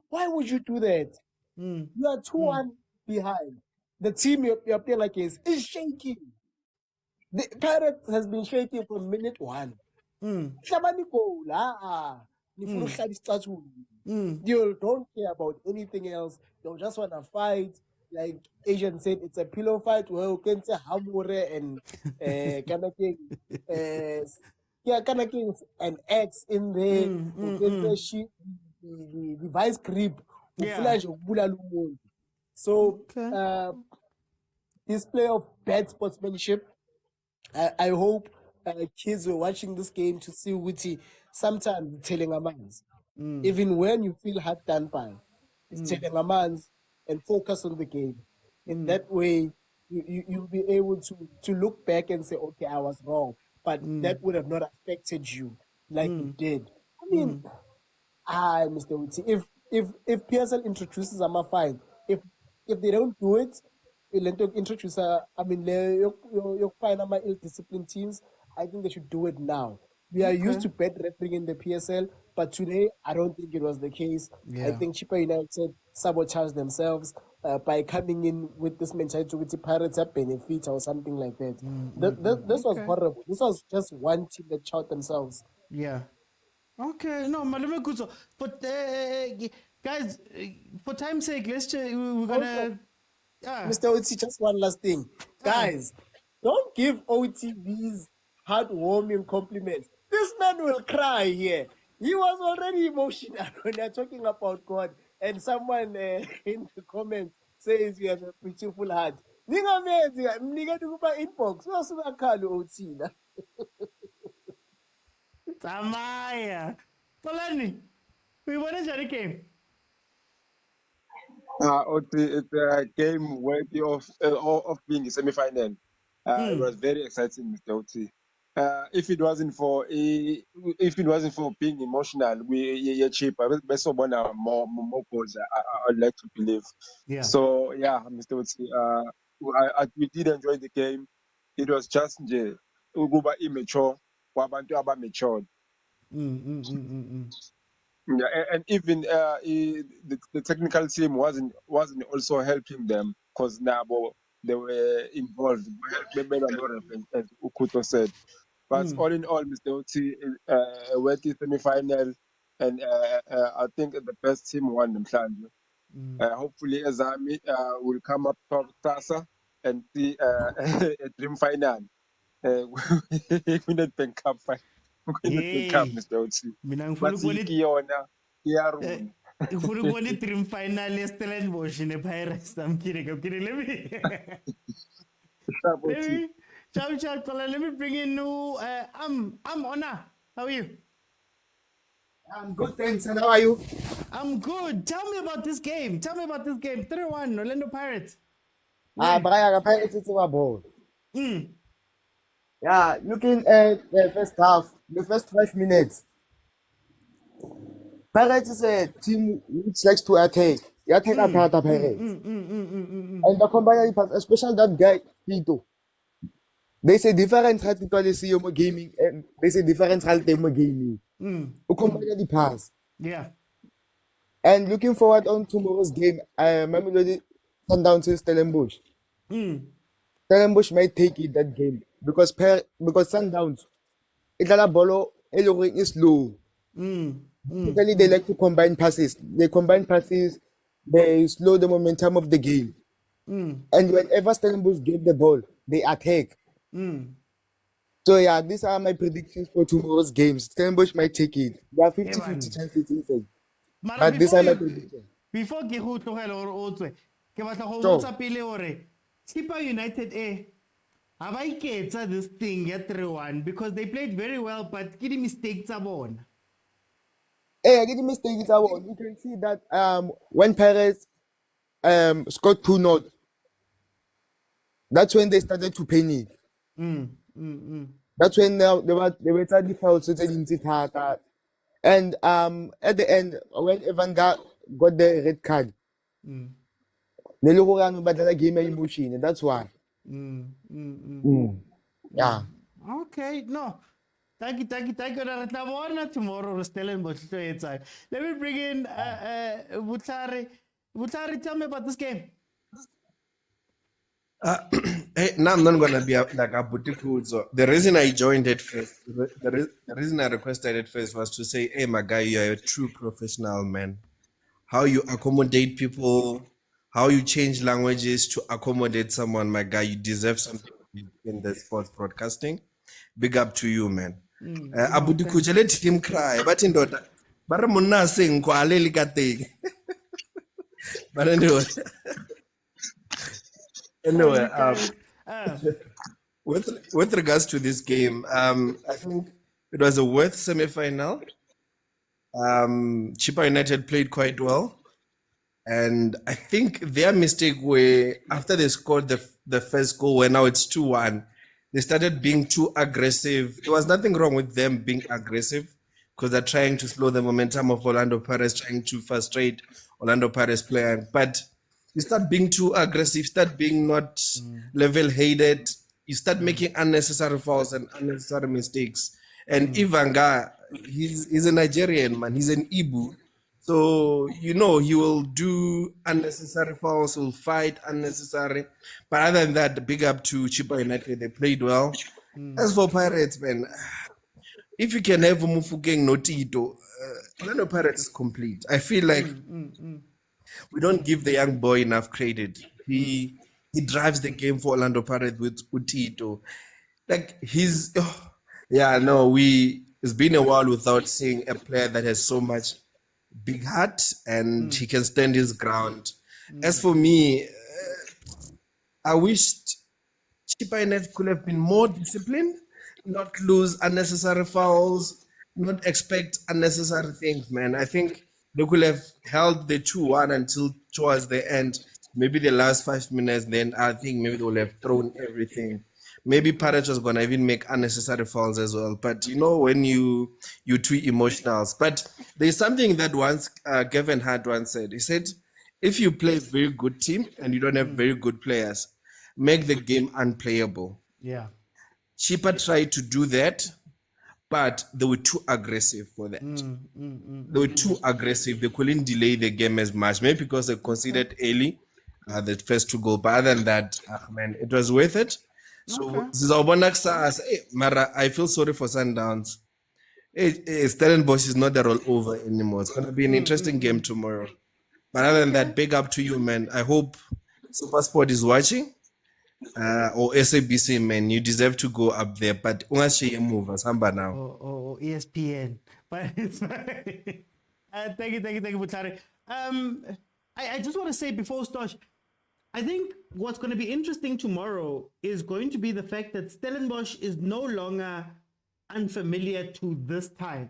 Why would you do that? You are 2-1 behind. The team you're playing against is shaking. The Pirates has been shaking from minute 1. Shabani goal. You don't care about anything else. You just want to fight. Like Asian said, it's a pillow fight where you can say Hamure and an X in there. You can say the vice grip. Yeah. So display of bad sportsmanship. I hope kids were watching this game to see Witty sometimes telling a man's. Even when you feel hard done by, it's telling a man's and focus on the game. In that way, you'll be able to look back and say, okay, I was wrong. But that would have not affected you like it did. I mean, Mr. Witty, if PSL introduces Ama, fine. If they don't do it, they'll introduce you'll find Ama ill-disciplined teams. I think they should do it now. We are used to bad refereeing in the PSL, but today I don't think it was the case. Yeah. I think Chippa United sabotaged themselves by coming in with this mentality with the Pirates at benefit or something like that. This was horrible. This was just one team that shot themselves. Yeah. Okay. No, Malume Kuzo. But guys, for time's sake, we're gonna. Mr. OT, just one last thing. Guys, don't give OTVs heartwarming compliments. This man will cry here. He was already emotional when they're talking about God, and someone in the comments says you have a beautiful heart. Nigga inbox. OT. Tamaya. Polani, we won a game. It's a game worthy of being a semi-final. It was very exciting, Mr. Oti. If it wasn't for being emotional, we Chippa. Best of more goals. I'd like to believe. Yeah. So yeah, Mr. Oti. We did enjoy the game. It was just uguba immature, wabantu aba matured. Yeah, and even the technical team wasn't also helping them because Nabo they were involved. Maybe as Ukuto said. But all in all, Mr. Oti went to semi-final, and I think the best team won the plan. Hopefully, Azami will come up top Tasa and see a dream final. Nedbank Cup final. Cup, Mr. Oti. But If we won the dream final, Stellenbosch in the Pirates. I'm kidding. Let me bring in new. I'm Ona. How are you? I'm good, thanks. And how are you? I'm good. Tell me about this game. 3-1, Orlando Pirates. Brian, Pirates is a ball. Yeah, looking at the first half, the first 5 minutes. Pirates is a team which likes to attack. take a thata Pirates. And the combine pass, especially that guy, Tito. They say different how to see your gaming, and they say different how to gaming. Who combine the pass. Yeah. And looking forward on tomorrow's game, Mamelodi Sundowns in Stellenbosch. Stellenbosch might take it that game because Sundowns, it's a ball is low. Typically, they like to combine passes. They combine passes, they slow the momentum of the game. And whenever Stellenbosch get the ball, they attack. So yeah, these are my predictions for tomorrow's games. Stellenbosch might take it. There are 50-50 chances inside. But these are my predictions. Before ke go tlogela gore o tswe ke batla go Sure. botsa pele gore Chippa United ha ba iketsa this thing ya 3-1 because they played very well but ke di mistakes tsa bona. I get the mistake. You can see that when Pirates scored 2-0, that's when they started to panic. That's when they were trying to foul so they didn't sit hard. And at the end, when Evan got the red card, they look around but the game emotion, and that's why. Yeah. Okay, no. Thank you. Tomorrow, Stellenbosch. Let me bring in Butlari. Butlari, tell me about this game. Hey, now I'm not gonna be like a boutique. So the reason I joined it first, the reason I requested it first was to say, hey, my guy, you're a true professional, man. How you accommodate people, how you change languages to accommodate someone, my guy, you deserve something in the sports broadcasting. Big up to you, man. Abudikuja, let him cry, but in daughter, but I'm saying, but anyway. Anyway, with regards to this game, I think it was a worth semi-final. Chippa United played quite well, and I think their mistake were after they scored the first goal, where now it's 2-1, they started being too aggressive. There was nothing wrong with them being aggressive because they're trying to slow the momentum of Orlando Pirates, trying to frustrate Orlando Pirates player, but you start being too aggressive, start being not level-headed, you start making unnecessary fouls and unnecessary mistakes. And Ivanga, he's a Nigerian, man. He's an Ibu. So, he will do unnecessary fouls, will fight unnecessary. But other than that, big up to Chippa United. They played well. As for Pirates, man, if you can have Mufukeng Notito, Orlando Pirates is complete. I feel like we don't give the young boy enough credit. He drives the game for Orlando Pirates with Utito. Like it's been a while without seeing a player that has so much big heart and he can stand his ground. As for me, I wished Chippa United could have been more disciplined, not lose unnecessary fouls, not expect unnecessary things, man. I think they could have held the 2-1 until towards the end, maybe the last 5 minutes. Then I think maybe they would have thrown everything. Maybe Pirates was gonna even make unnecessary fouls as well. But when you too emotional. But there's something that once Gavin had once said. He said, if you play a very good team and you don't have very good players, make the game unplayable. Yeah. Chippa tried to do that, but they were too aggressive for that. They were too aggressive. They couldn't delay the game as much. Maybe because they conceded early, the first 2 goals. But other than that, man, it was worth it. So, Mara, I feel sorry for Sundowns. Stellenbosch is not the rollover anymore. It's going to be an interesting game tomorrow. But other than that, big up to you, man. I hope Supersport is watching. Or SABC, man, you deserve to go up there. But Samba now. Or ESPN. But it's fine. Thank you, Butlari. I just want to say before Stosh, I think what's going to be interesting tomorrow is going to be the fact that Stellenbosch is no longer unfamiliar to this time.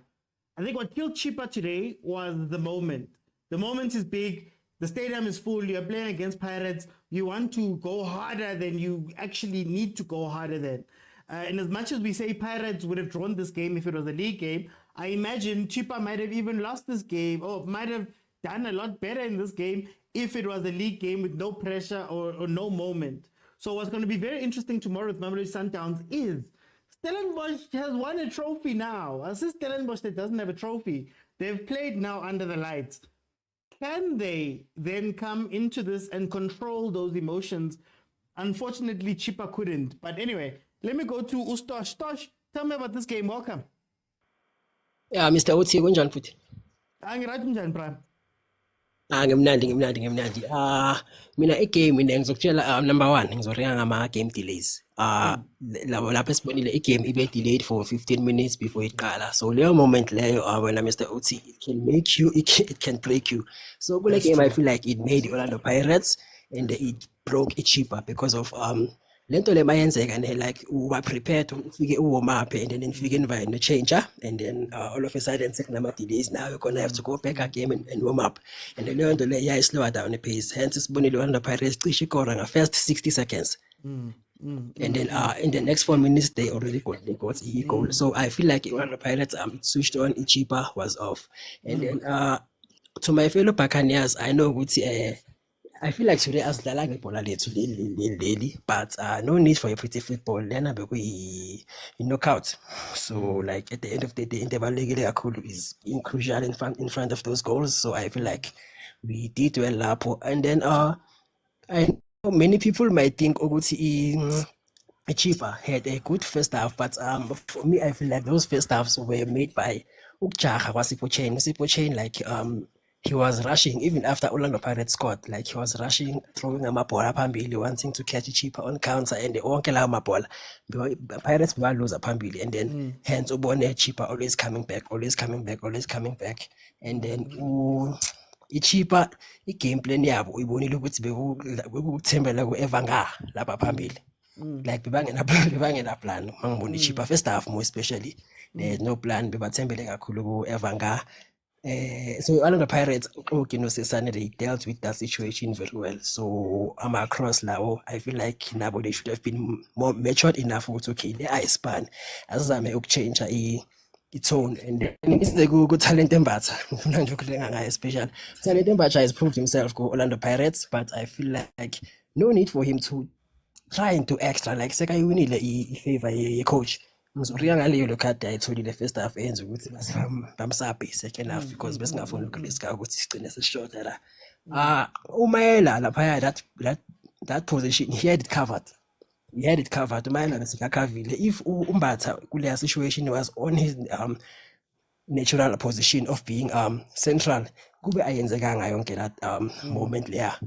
I think what killed Chippa today was the moment. The moment is big. The stadium is full. You're playing against Pirates. You want to go harder than you actually need to go harder than. And as much as we say Pirates would have drawn this game if it was a league game, I imagine Chippa might have even lost this game or might have done a lot better in this game if it was a league game with no pressure or no moment. So what's going to be very interesting tomorrow with Mamelodi Sundowns is Stellenbosch has won a trophy now. This is Stellenbosch that doesn't have a trophy. They've played now under the lights. Can they then come into this and control those emotions? Unfortunately, Chippa couldn't. But anyway, let me go to Ustosh. Tosh, tell me about this game. Welcome. Yeah, Mr. Otsi, kunjani futhi? Angirathi njani Prime? Ngimnandi. Mina igame mina ngizokutshela number 1 ngizoringa ngama game delays. Lapha sibonile igame ibe delayed for 15 minutes before iqala. So leyo moment leyo wena Mr. Otsi, it can make you, it can break you. So kule game I feel like it made Orlando Pirates and it broke Chippa because of lento le mayenzeka ne like uba prepared ufike warm up and then ufike invite no changer and then all of a sudden sekunama delays now you're gonna have to go back again and warm up and then leyo nto le yeah slower down the pace hence sibonile Orlando Pirates cishe ikora nga first 60 seconds and then in the next 4 minutes they already got a goal. So I feel like Orlando Pirates it switched on, Chippa was off and then to my fellow Buccaneers I know ukuthi I feel like today as the like daily, but no need for a pretty football. Then we knockout. So like at the end of the day, interval is crucial in front of those goals. So I feel like we did well up. And then I know many people might think Chippa had a good first half, but for me I feel like those first halves were made by Sipo Chain like he was rushing even after Orlando Pirates scored. Like he was rushing, throwing a mabola phambili, wanting to catch Chippa on counter, and the wonke la mabola. Pirates will lose a phambili, and then hence ubone Chippa always coming back, and then Chippa game plan yabo uyibonile ukuthi bekuthembela ku-Evanga lapha phambili. Like bebangena plan mangibona Chippa first half more especially there's no plan bebathembele kakhulu ku-Evanga. So Orlando Pirates, they dealt with that situation very well. So I'm across now. I feel like nabo they should have been more matured enough to they are span as I may change its own and it's the good talent Mbatha. Special talent Mbatha has proved himself go Orlando Pirates, but I feel like no need for him to try into extra like Sekai we need a favor a coach. Ngizoriya ngaleyo lokhadi ayitholi le first half enza ukuthi bamsabe second half because besingafuni ukuriska ukuthi sigcine sesishota la. Umayela lapha that position he had it covered. Umayela besikakhavile. If Mbatha kuleya situation was on his natural position of being central kube ayenzekanga yonke that moment leya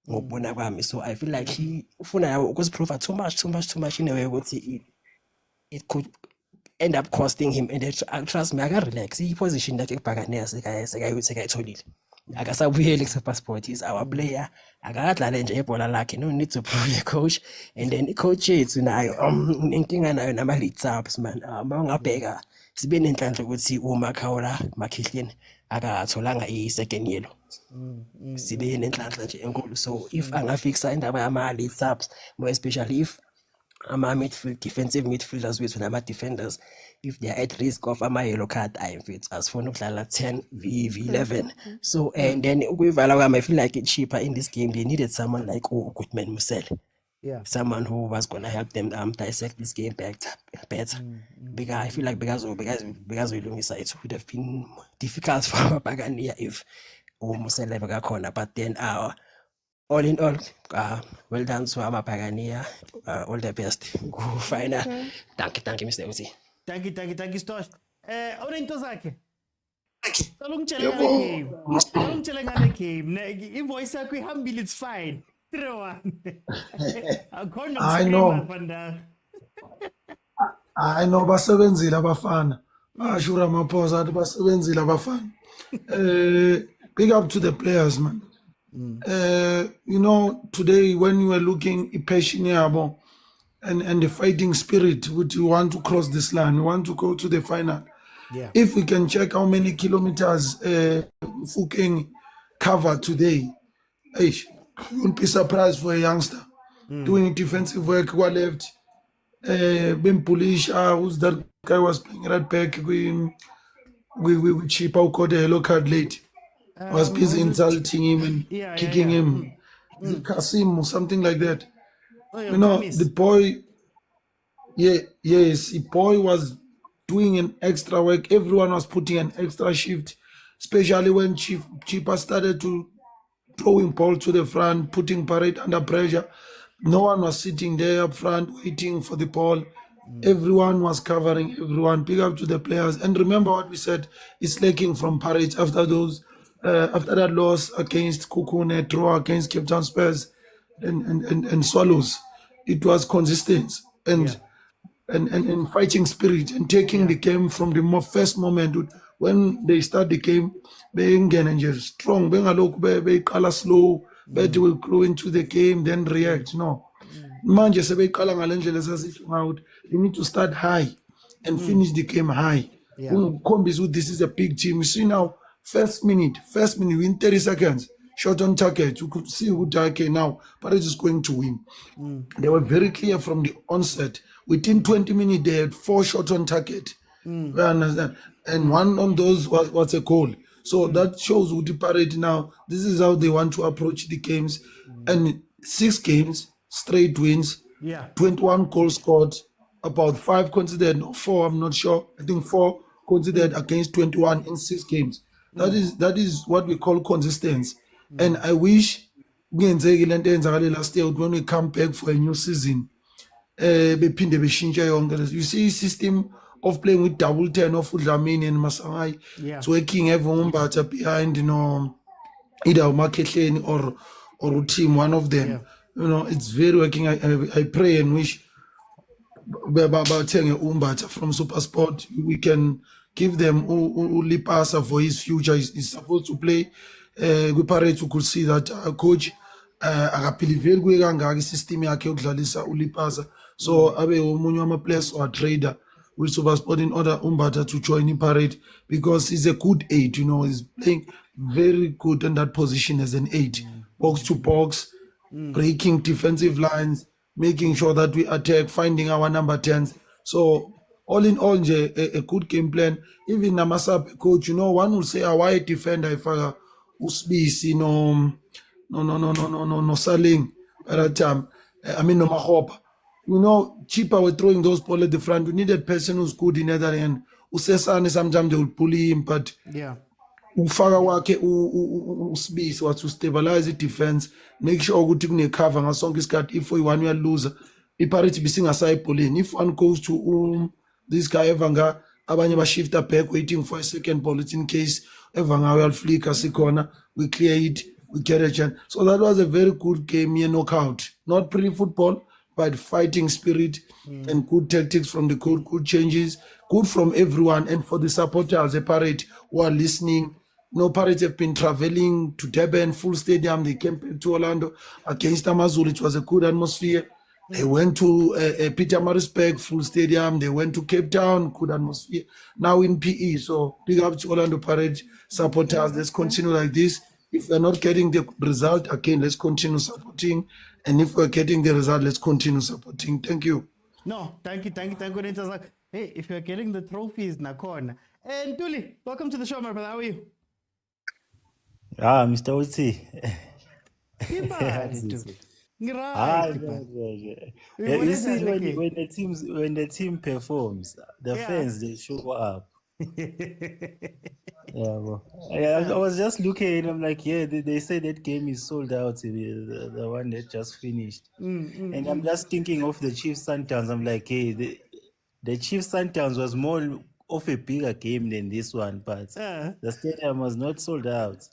ngokubona kwami. So I feel like he ufuna ukuziprove too much in a way ukuthi it could end up costing him and trust me, I can relax. He position that sekayitholile. Akasabuyeli passport is our player. Akadlala nje ibhola lakhe, no need to prove the coach. And then the coach yethu nayo inkinga nayo nama lead subs man. Mawungabheka sibe nenhlanhla ukuthi uMakhawula Makhihleni akatholanga i-second yellow. Sibe nenhlanhla nje enkulu. So if angafixa indaba yama lead subs, more especially if defensive midfielders with defenders, if they are at risk of a yellow card, I fit as for 10v11. So and then I feel like it's cheaper in this game. They needed someone like Goodman Musel. Yeah. Someone who was gonna help them dissect this game better. Because I feel like because we long side it would have been difficult for Bagania if Musel ever got corner. But then all in all, well done to Amapagania. All the best. Final. Thank you, Mr. Uzi. Thank you, Stosh. Orinto zake. Salungitshele ngale game. Invoice yakho ihambile, it's fine. 3-1. I know. I know basebenzile abafana. Ashura Maposa athi basebenzile abafana. Big up to the players, man. You know, today when you were looking passion and the fighting spirit, would you want to cross this line? You want to go to the final. Yeah. If we can check how many kilometers Fuking covered today, you won't be surprised for a youngster doing defensive work. What left? Ben Polish, who's that guy was playing right back with Chippa who got a yellow card late. was busy insulting him and Yeah, kicking yeah. him. Is it Kasim or something like that? Oh, yeah, You know, Kamis. the boy, yes, the boy was doing an extra work. Everyone was putting an extra shift, especially when Chippa started to throwing ball to the front, putting Parade under pressure. No one was sitting there up front waiting for the ball. Everyone was covering everyone. Big up to the players. And remember what we said, it's lacking from Parade after that loss against Kukune, draw against Cape Town Spurs and Swallows. It was consistency and fighting spirit and taking the game from the first moment when they start the game, being strong, being a slow, but will grow into the game, then react. No. Manje sebeyiqala ngale ndlela esasisho ngayo they need to start high and finish the game high. This is a big team. You see now, first minute, win 30 seconds, shot on target. You could see who okay now, but it's just going to win. They were very clear from the onset. Within 20 minutes, they had 4 shots on target. You understand? And one on those was a goal. So that shows who the Parade now. This is how they want to approach the games. And 6 games, straight wins, 21 goals scored, about 5 considered, or 4, I'm not sure. I think 4 considered against 21 in 6 games. That is what we call consistency. And I wish last year when we come back for a new season, you see system of playing with double 10 of Udlamini and Masangai. It's working everyone but behind, either Maketleni or team, one of them. It's very working. I pray and wish from Supersport we can give them Ulipasa for his future. He's supposed to play. We Parade to could see that coach akapiliveli system yakhe yokudlalisa uLipasa, so abe omunye wama-players or a trader with Supersport in order Umbatha to join the Parade because he's a good 8. He's playing very good in that position as an 8, box to box, breaking defensive lines, making sure that we attack, finding our number 10s. So all in all, a good game plan. Even Namasap coach, one will say, why defender if I Usbisi no Saling at that time. No Mahopa. Chippa were throwing those balls at the front. We needed a person who's good in the other end. Usesane, sometimes they will pull him, but ufaka wakhe uSbisi was to stabilize the defense, make sure ukuthi kune-cover ngasonke isikhathi. If one will lose, iParade bisingasayibholeni. If one goes to this guy Evanga, abanye bashifta back waiting for a second ball. It's in case Evanga will flick sikhona, we clear it, we get a chance. So that was a very good game here, knockout. Not pretty football, but fighting spirit and good tactics from the coach, good changes, good from everyone. And for the supporters, the Parade who are listening, Parade have been traveling to Durban, full stadium. They came back to Orlando against Amazulu. It was a good atmosphere. They went to Pietermaritzburg, full stadium. They went to Cape Town, good atmosphere. Now in PE. So big up to Orlando Parade supporters. Let's continue like this. If we're not getting the result, again, let's continue supporting. And if we're getting the result, let's continue supporting. Thank you. No, thank you. It's like, hey, if you're getting the trophies, Nakon. And Tuli, welcome to the show, my brother. How are you? Mr. Uti. You see, when the team performs, the fans they show up. I was just looking. I'm like, they say that game is sold out. The one that just finished, and I'm just thinking of the Chiefs Sundowns. I'm like, hey, the Chiefs Sundowns was more of a bigger game than this one, but the stadium was not sold out.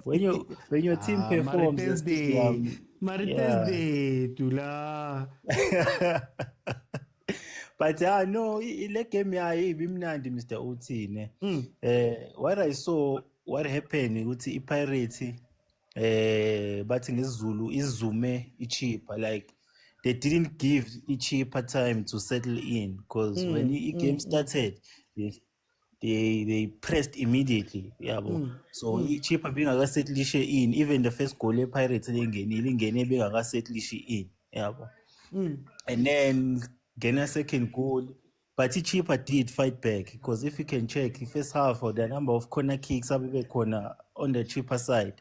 When your team performs, the stadium, but no, ile game ibimnandi Mr. Uti. What I saw, what happened ukuthi iPirates bathi ngesizulu izume iChippa, like they didn't give iChippa time to settle in, because when the game started, they pressed immediately. So iChippa bengakasettle in, even the first goal ePirates ingene bengakasettle in. And then get a second goal, but Chippa did fight back because if you can check the first half or the number of corner kicks corner on the Chippa side,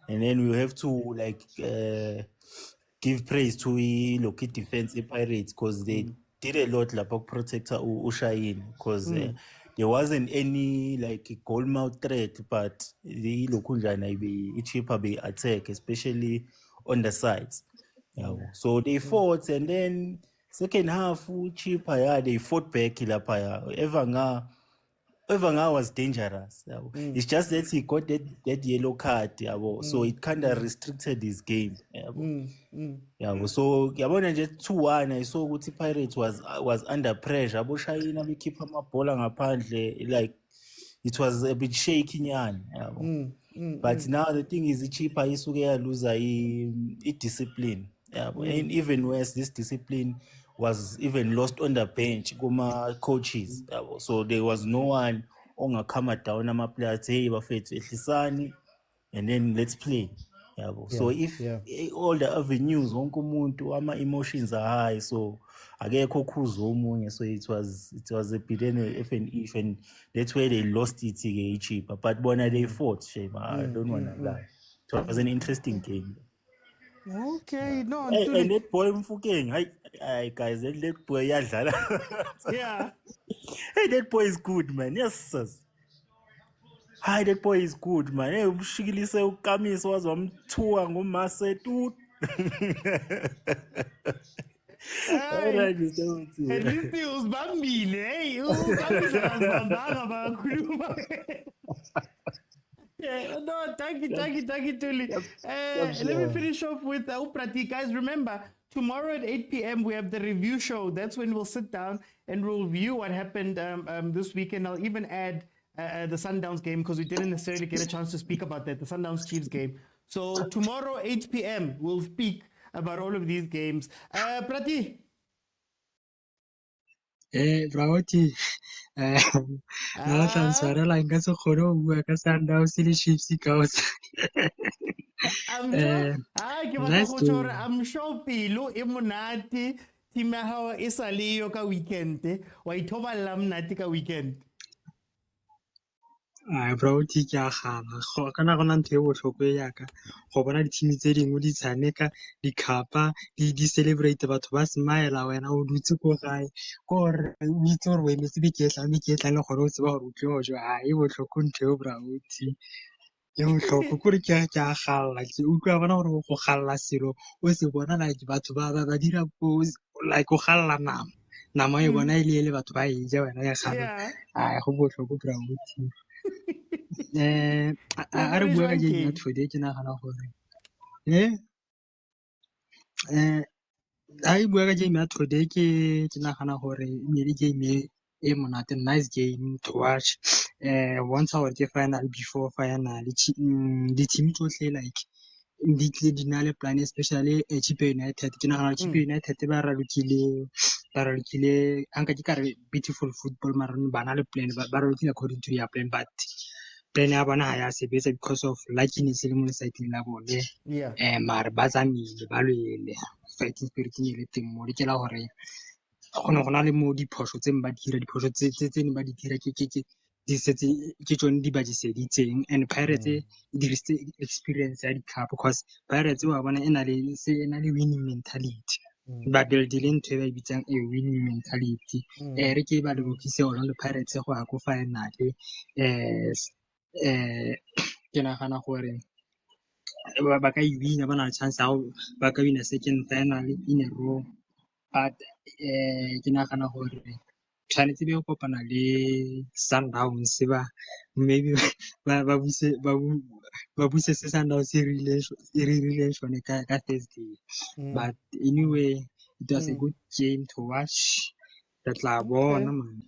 and then we have to like give praise to the local defense Pirates because they did a lot like protector Ushain because there wasn't any like goal mouth threat, but the local Chippa be attack, especially on the sides. Yeah. So they fought, and then second half, Chippa, they fought back. Evanga was dangerous. It's just that he got that yellow card. So it kind of restricted his game. So just 2-1. I saw Uti Pirates was under pressure. We keep him up like it was a bit shaky. But now the thing is, Chippa is lose a discipline. And even worse, this discipline was even lost on the bench. Goma coaches. So there was no one on a come down. I'm a player. Hey, and then let's play. So if all the avenues, my emotions are high. So I get kuzo. So it was a bit of an issue, and that's where they lost it Chippa. But when they fought, I don't want to lie. It was an interesting game. Okay, no. And that boy Mfukeng, hi guys, that boy yadlala. Yeah. Hey, that boy is good, man. Yes, sir. Hi, that boy is good, man. Hey, ushikilise ukamisa wazomthua ngomasetu. Alright, Mr. Motsepe. At least he was bambile. Hey, ukamisa wazibambanga bakakhuluma. Yeah, no, thank you, Tuli. Let me finish off with Uprati. Guys, remember, tomorrow at 8 p.m. we have the review show. That's when we'll sit down and we'll review what happened this weekend. I'll even add the Sundowns game because we didn't necessarily get a chance to speak about that, the Sundowns Chiefs game. So tomorrow, 8 p.m., we'll speak about all of these games. Prati? Brauti. Transfer la nka se kgone ho bua ka Sundowns le Chiefs kaos. I'm sure Pilo e monate team ya hao e sa le yo ka weekend wa ithoballa monate ka weekend. Brauti ke a gana kana gona ntho e botlhoko ya ka go bona di-team tse dingwe di tshameka di-cup-a di celebrate batho ba smile wena o dutse ko gae ko re o itse gore o emetse beke e tlang le gore o tseba gore o tlo jo e botlhoko ntho eo Brauti e botlhoko kore ke a galla ke utlwa bona gore go galla selo o se bona like batho ba dira like go galla nama e bona e le batho ba e ja wena ya galla go botlhoko Brauti. A re bua ka game ya today ke nagana gore a bua ka game ya today ke nagana gore ne le game e monate, nice game to watch. Once our final before final di-team tsotlhe like di tle di na le plan, especially Chippa United ke nagana Chippa United ba ralokile anka ke kare beautiful football mara ba na le plan ba ralokile according to their plan, but plan ya bona ha ya sebetsa because of luckiness le mo side la bone mara ba tsamile ba lwele fighting spirit e le teng mo di ke la hore go na le mo diphoso tse ba dira diphoso tse ba di dira di setse ke tsone di ba di seditseng, and Pirates e dirisitse experience ya di-cup because Pirates wa bona e na le winning mentality. Ba buildile ntho e ba e bitsang a winning mentality. Re ke ba lebokise Orlando Pirates go ya go final ke nagana gore ba ka e wina, ba na le chance ya ba ka wina second final in a row, but ke nagana gore tshwanetse be go kopana le Sundowns ba maybe ba buse se Sundowns e rile shone ka Thursday, but anyway it was a good game to watch. Re tla bona man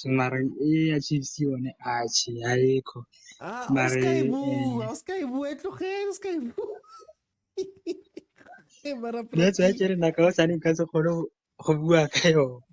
mara e Chiefs yone a chi haiko mara that's why ke re na ka sa ka se kgone go bua ka yo.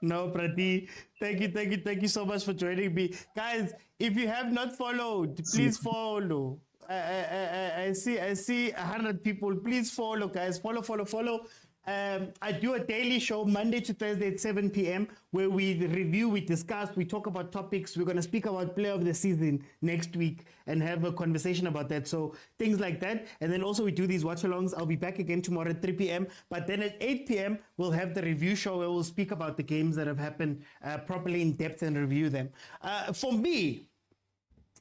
No, Prati, thank you so much for joining me. Guys, if you have not followed, please follow. I see 100 people. Please follow, guys. Follow. I do a daily show Monday to Thursday at 7 p.m. where we review, we discuss, we talk about topics. We're going to speak about player of the season next week and have a conversation about that. So things like that. And then also we do these watch-alongs. I'll be back again tomorrow at 3 p.m. But then at 8 p.m. we'll have the review show where we'll speak about the games that have happened properly in depth and review them. For me,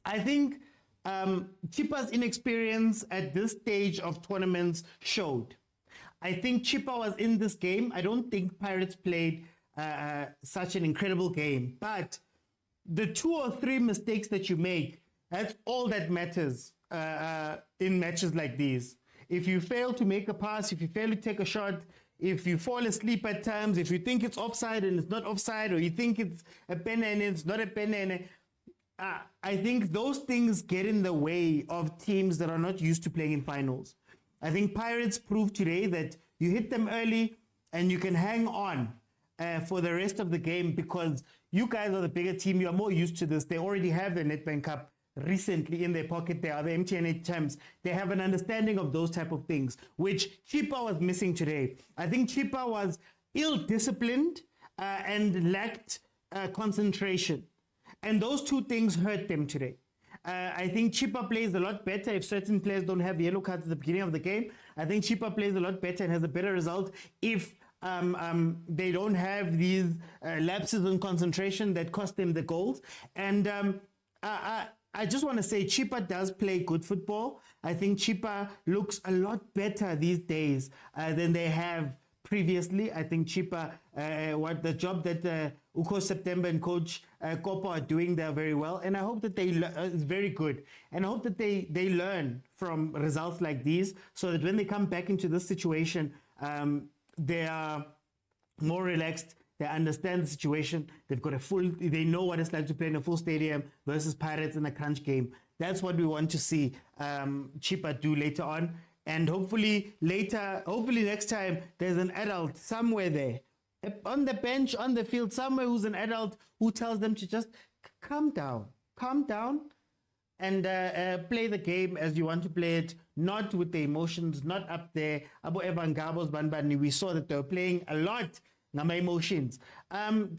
I think Chippa's inexperience at this stage of tournaments showed. I think Chippa was in this game. I don't think Pirates played such an incredible game. But the 2 or 3 mistakes that you make, that's all that matters in matches like these. If you fail to make a pass, if you fail to take a shot, if you fall asleep at times, if you think it's offside and it's not offside, or you think it's a pen and it's not a pen and I think those things get in the way of teams that are not used to playing in finals. I think Pirates proved today that you hit them early and you can hang on for the rest of the game because you guys are the bigger team. You are more used to this. They already have the Nedbank Cup recently in their pocket. They are the MTN champs. They have an understanding of those type of things, which Chippa was missing today. I think Chippa was ill-disciplined and lacked concentration. And those 2 things hurt them today. I think Chippa plays a lot better if certain players don't have yellow cards at the beginning of the game. I think Chippa plays a lot better and has a better result if they don't have these lapses in concentration that cost them the goals. And I just want to say Chippa does play good football. I think Chippa looks a lot better these days than they have previously. I think Chippa, what the job that Uko September and Coach Kopa are doing there very well. And I hope that they it's very good. And I hope that they learn from results like these so that when they come back into this situation, they are more relaxed. They understand the situation. They've got they know what it's like to play in a full stadium versus Pirates in a crunch game. That's what we want to see Chippa do later on. And hopefully next time there's an adult somewhere there on the bench, on the field, somewhere who's an adult who tells them to just calm down and play the game as you want to play it, not with the emotions, not up there. Abo Evan Gabos Banbani, we saw that they were playing a lot. My emotions.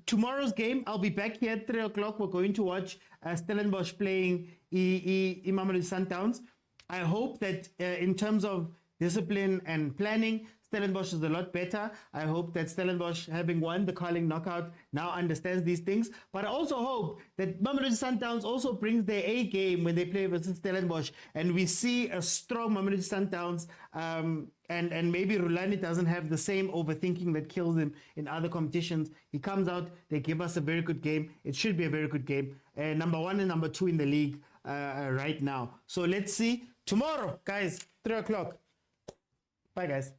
Tomorrow's game, I'll be back here at 3 o'clock. We're going to watch Stellenbosch playing mamelodi Sundowns. I hope that in terms of discipline and planning, Stellenbosch is a lot better. I hope that Stellenbosch, having won the Carling knockout, now understands these things. But I also hope that Mamelodi Sundowns also brings their A game when they play versus Stellenbosch, and we see a strong Mamelodi Sundowns. And maybe Rulani doesn't have the same overthinking that kills him in other competitions. He comes out, they give us a very good game. It should be a very good game. Number 1 and number 2 in the league right now. So let's see. Tomorrow, guys, 3 o'clock. Bye, guys.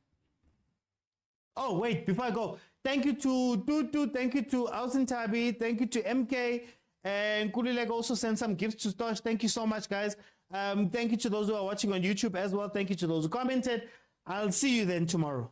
Oh, wait, before I go, thank you to Tutu, thank you to Alson Tabi, thank you to MK, and Kulilek also sent some gifts to Stosh. Thank you so much, guys. Thank you to those who are watching on YouTube as well. Thank you to those who commented. I'll see you then tomorrow.